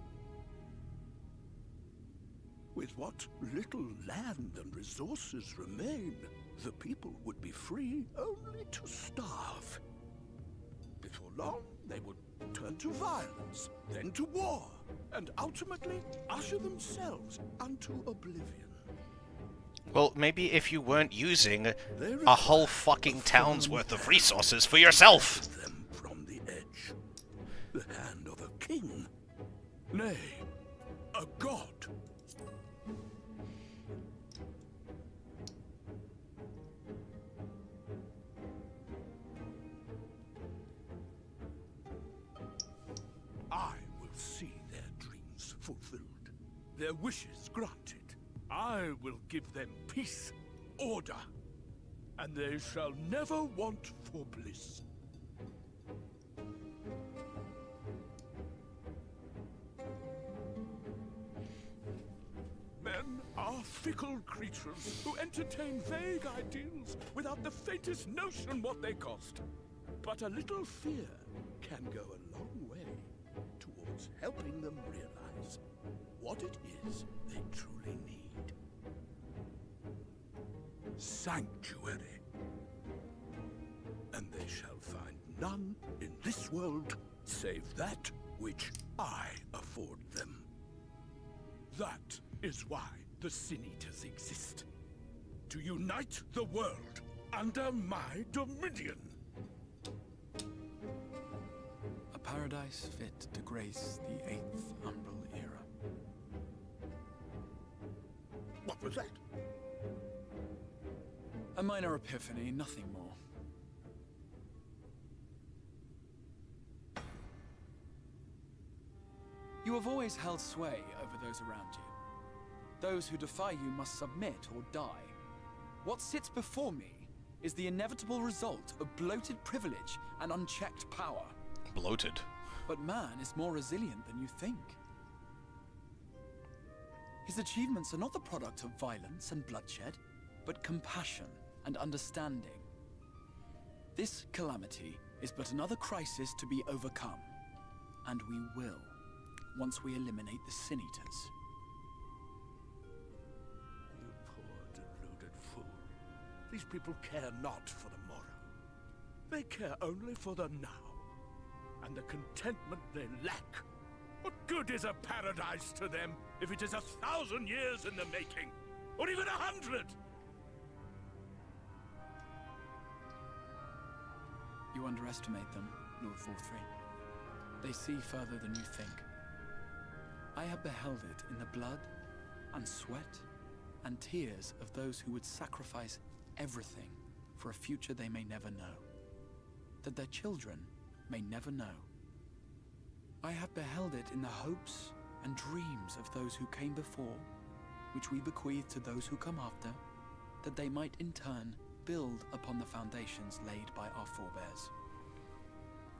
With what little land and resources remain, the people would be free only to starve. Before long, they would turn to violence, then to war, and ultimately usher themselves unto oblivion. Well, maybe if you weren't using a whole fucking town's worth of resources for yourself. Them from the edge. The hand of a king. Nay, a god. I will see their dreams fulfilled, their wishes granted. I will give them peace, order, and they shall never want for bliss. Men are fickle creatures who entertain vague ideals without the faintest notion what they cost. But a little fear can go a long way towards helping them realize what it is they truly need. Sanctuary. And they shall find none in this world save that which I afford them. That is why the Sin Eaters exist. To unite the world under my dominion. A paradise fit to grace the 8th Umbral era. What was that? A minor epiphany, nothing more. You have always held sway over those around you. Those who defy you must submit or die. What sits before me is the inevitable result of bloated privilege and unchecked power. Bloated. But man is more resilient than you think. His achievements are not the product of violence and bloodshed, but compassion and understanding. This calamity is but another crisis to be overcome. And we will, once we eliminate the Sin Eaters. You poor deluded fool. These people care not for the morrow. They care only for the now. And the contentment they lack. What good is a paradise to them if it is 1,000 years in the making? Or even 100? You underestimate them, Lord Forthry. They see further than you think. I have beheld it in the blood and sweat and tears of those who would sacrifice everything for a future they may never know, that their children may never know. I have beheld it in the hopes and dreams of those who came before, which we bequeath to those who come after, that they might in turn build upon the foundations laid by our forebears.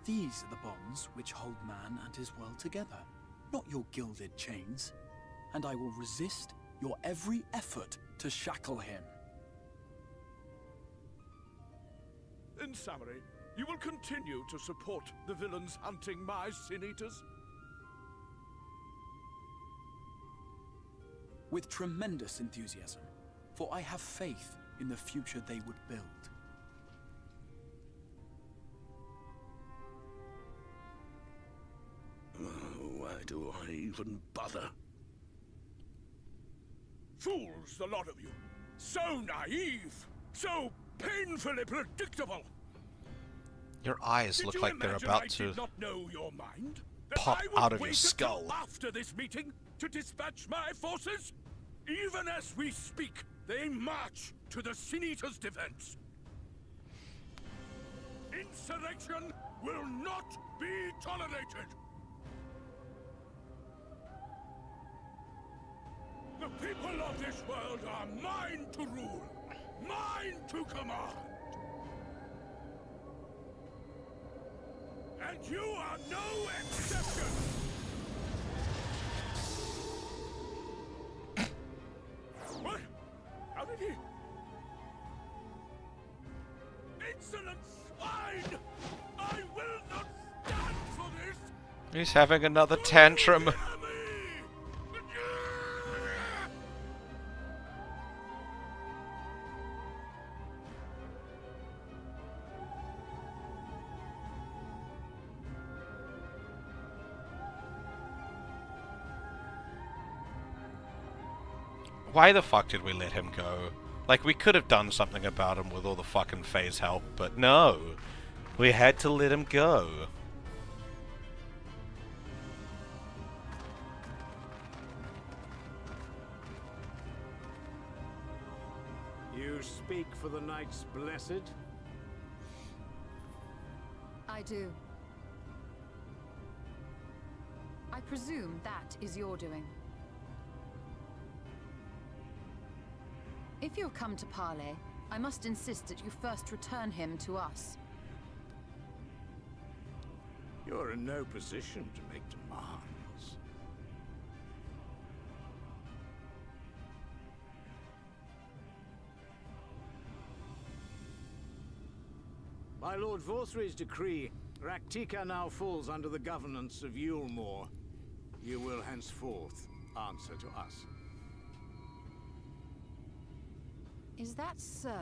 These are the bonds which hold man and his world together, not your gilded chains, and I will resist your every effort to shackle him. In summary, you will continue to support the villains hunting my Sin Eaters? With tremendous enthusiasm, for I have faith in the future they would build. Why do I even bother? Fools, the lot of you! So naive! So painfully predictable! Your eyes look like they're about to did not know your mind? pop That I would out of your wait skull. until after this meeting to dispatch my forces? Even as we speak, they march to the Sin Eaters' defense. Insurrection will not be tolerated. The people of this world are mine to rule, mine to command. And you are no exception! What? How did he? Insolent swine! I will not stand for this! He's having another tantrum. Why the fuck did we let him go? Like, we could have done something about him with all the fucking phase help, but no. We had to let him go. You speak for the Knights Blessed? I do. I presume that is your doing. If you've come to parley, I must insist that you first return him to us. You're in no position to make demands. By Lord Vorthry's decree, Raktika now falls under the governance of Yulmore. You will henceforth answer to us. Is that so?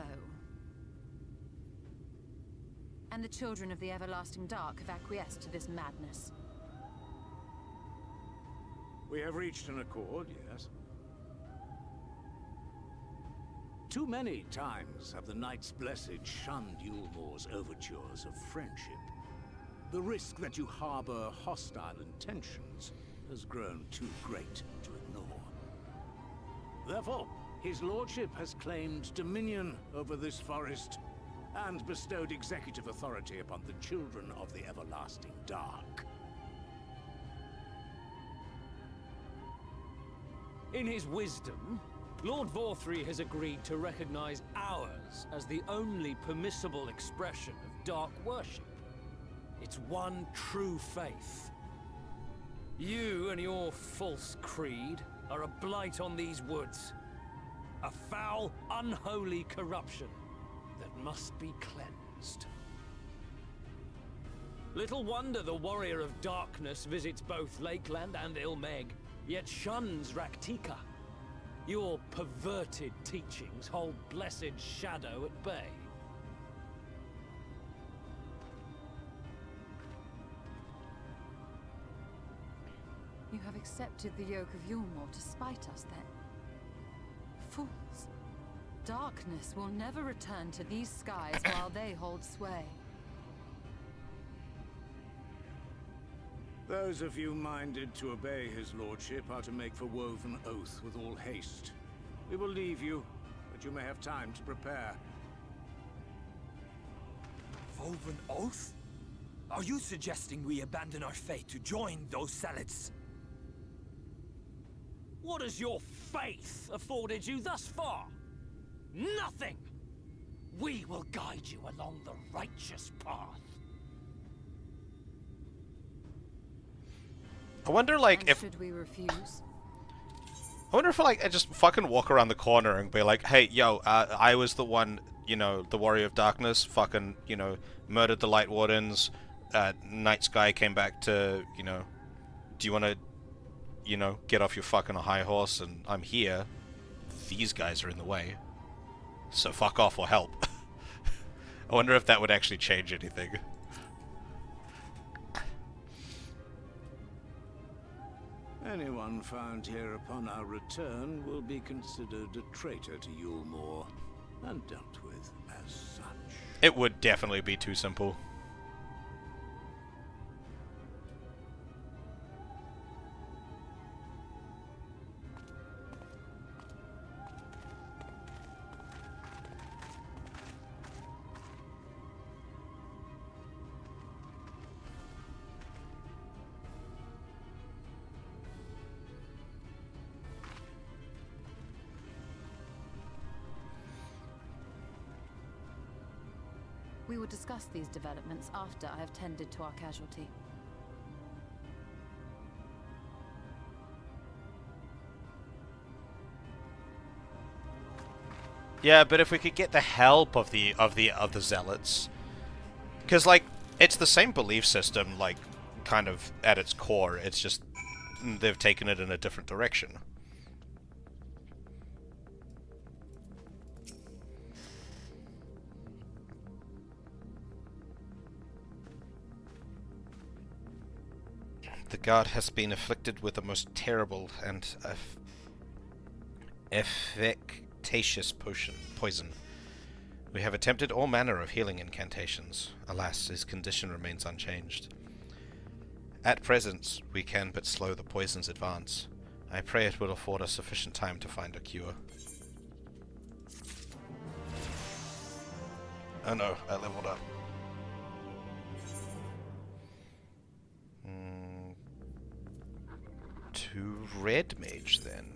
And the children of the Everlasting Dark have acquiesced to this madness? We have reached an accord, yes. Too many times have the Knights Blessed shunned Yulmore's overtures of friendship. The risk that you harbor hostile intentions has grown too great to ignore. Therefore, his lordship has claimed dominion over this forest and bestowed executive authority upon the children of the Everlasting Dark. In his wisdom, Lord Vorthry has agreed to recognize ours as the only permissible expression of dark worship. It's one true faith. You and your false creed are a blight on these woods. A foul, unholy corruption that must be cleansed. Little wonder the Warrior of Darkness visits both Lakeland and Ilmeg, yet shuns Raktika. Your perverted teachings hold blessed Shadow at bay. You have accepted the yoke of Yulmore to spite us, then? Fools. Darkness will never return to these skies while they hold sway. Those of you minded to obey his lordship are to make for woven oath with all haste. We will leave you, but you may have time to prepare. Woven oath? Are you suggesting we abandon our fate to join those zealots? What has your faith afforded you thus far? Nothing! nothing. We will guide you along the righteous path. I wonder, like, And if... should we refuse? I wonder if, like, I just fucking walk around the corner and be like, hey, yo, I was the one, you know, the Warrior of Darkness, fucking, you know, murdered the Light Wardens, Night Sky came back to, you know, do you want to, you know, get off your fucking high horse, and I'm here. These guys are in the way. So fuck off or help. I wonder if that would actually change anything. Anyone found here upon our return will be considered a traitor to Yulmore, and dealt with as such. It would definitely be too simple. We will discuss these developments after I have tended to our casualty. Yeah, but if we could get the help of the zealots, because like it's the same belief system, like kind of at its core. It's just they've taken it in a different direction. The god has been afflicted with the most terrible and efficacious poison. We have attempted all manner of healing incantations. Alas, his condition remains unchanged. At present, we can but slow the poison's advance. I pray it will afford us sufficient time to find a cure. Oh no, I leveled up. To red mage then.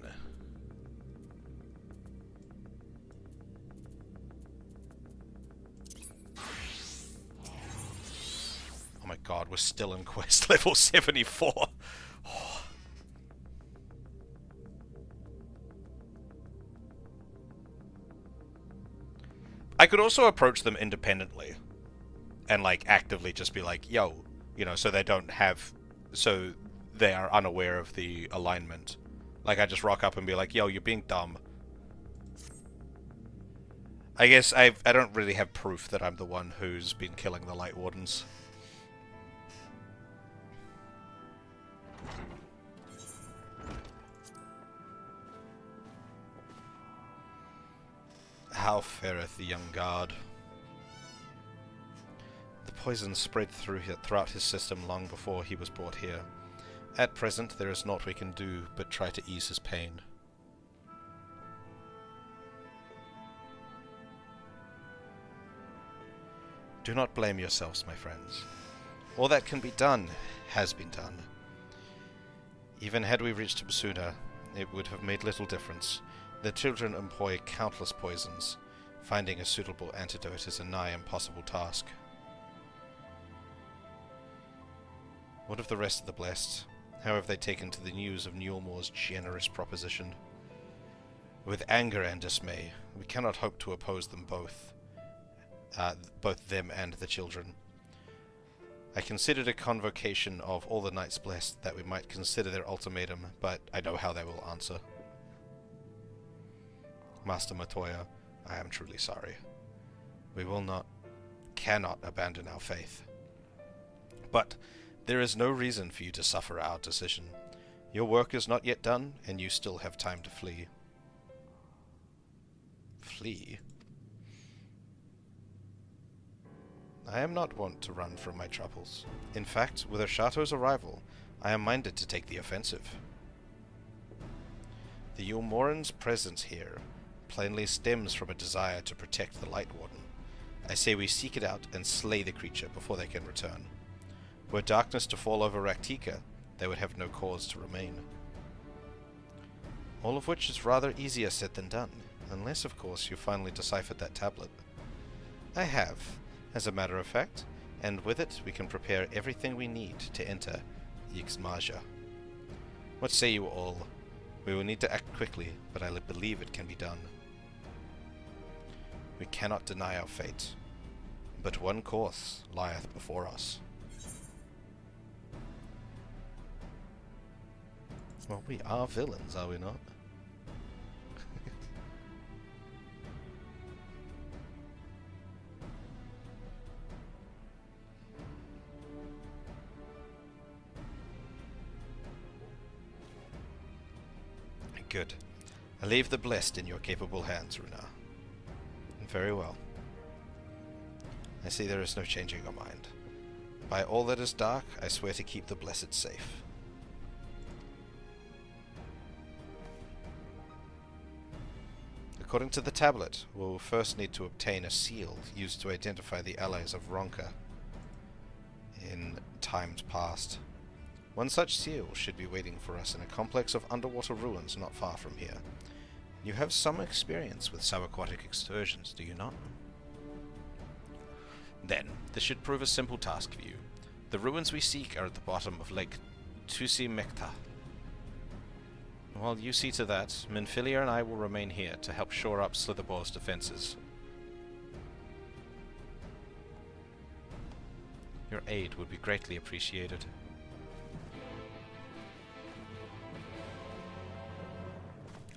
Oh my god, we're still in quest level 74. Oh. I could also approach them independently and like actively just be like, yo, you know, so they don't have, so they are unaware of the alignment. Like I just rock up and be like, yo, you're being dumb. I guess I don't really have proof that I'm the one who's been killing the Light Wardens. How fareth the young guard? The poison spread throughout his system long before he was brought here. At present, there is naught we can do but try to ease his pain. Do not blame yourselves, my friends. All that can be done has been done. Even had we reached him sooner, it would have made little difference. The children employ countless poisons. Finding a suitable antidote is a nigh impossible task. What of the rest of the blessed? How have they taken to the news of Newellmore's generous proposition? With anger and dismay, we cannot hope to oppose them both them and the children. I considered a convocation of all the knights blessed that we might consider their ultimatum, but I know how they will answer. Master Matoya, I am truly sorry. We cannot abandon our faith. But there is no reason for you to suffer our decision. Your work is not yet done, and you still have time to flee. Flee? I am not wont to run from my troubles. In fact, with Ashato's arrival, I am minded to take the offensive. The Yulmoran's presence here plainly stems from a desire to protect the Light Warden. I say we seek it out and slay the creature before they can return. Were darkness to fall over Raktika, they would have no cause to remain. All of which is rather easier said than done. Unless, of course, you finally deciphered that tablet. I have, as a matter of fact, and with it we can prepare everything we need to enter Eorzea. What say you all? We will need to act quickly, but I believe it can be done. We cannot deny our fate, but one course lieth before us. Well, we are villains, are we not? Good. I leave the blessed in your capable hands, Runa. Very well. I see there is no changing your mind. By all that is dark, I swear to keep the blessed safe. According to the tablet, we'll first need to obtain a seal used to identify the allies of Ronka in times past. One such seal should be waiting for us in a complex of underwater ruins not far from here. You have some experience with subaquatic excursions, do you not? Then, this should prove a simple task for you. The ruins we seek are at the bottom of Lake Tusimekta. While you see to that, Minfilia and I will remain here to help shore up Slitherbore's defenses. Your aid would be greatly appreciated.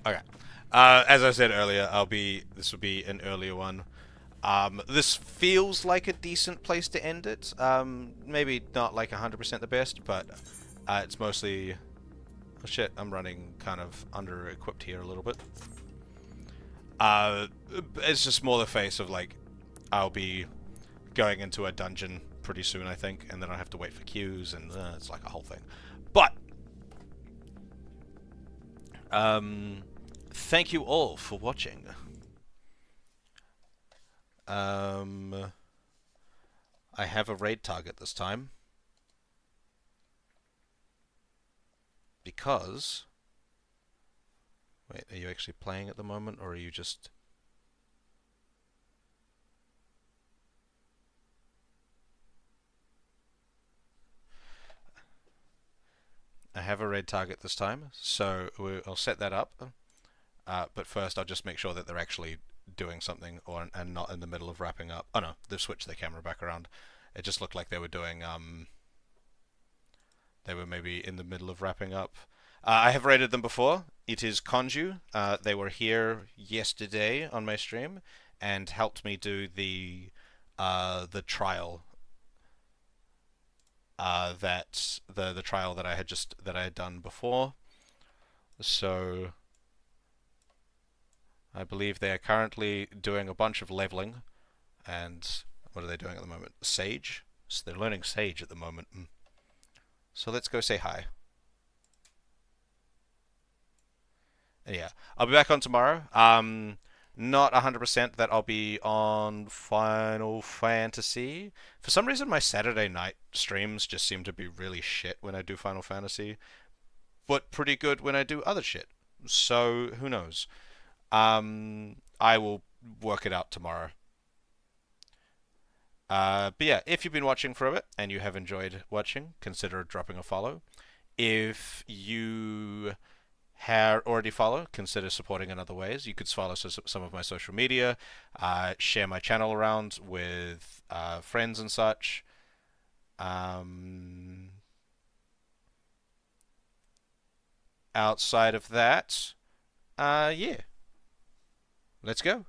Okay. As I said earlier, this will be an earlier one. This feels like a decent place to end it. Maybe not like 100% the best, but it's mostly... Oh shit, I'm running kind of under-equipped here a little bit. It's just more the face of, like, I'll be going into a dungeon pretty soon, I think, and then I have to wait for queues, and it's like a whole thing. But... thank you all for watching. I have a raid target this time. Because... Wait, are you actually playing at the moment, or are you just... I have a raid target this time, so I'll set that up. But first I'll just make sure that they're actually doing something and not in the middle of wrapping up. Oh no, they've switched their camera back around. It just looked like they were doing, they were maybe in the middle of wrapping up. I have raided them before. It is Konju. They were here yesterday on my stream and helped me do the trial. The trial that I had done before. So I believe they are currently doing a bunch of leveling, and what are they doing at the moment? Sage? So they're learning Sage at the moment. So let's go say hi. Yeah, I'll be back on tomorrow. Not 100% that I'll be on Final Fantasy. For some reason, my Saturday night streams just seem to be really shit when I do Final Fantasy, but pretty good when I do other shit. So, who knows? I will work it out tomorrow. But yeah, if you've been watching for a bit and you have enjoyed watching, consider dropping a follow. If you already follow, consider supporting in other ways. You could follow some of my social media, share my channel around with friends and such. Outside of that, yeah. Let's go.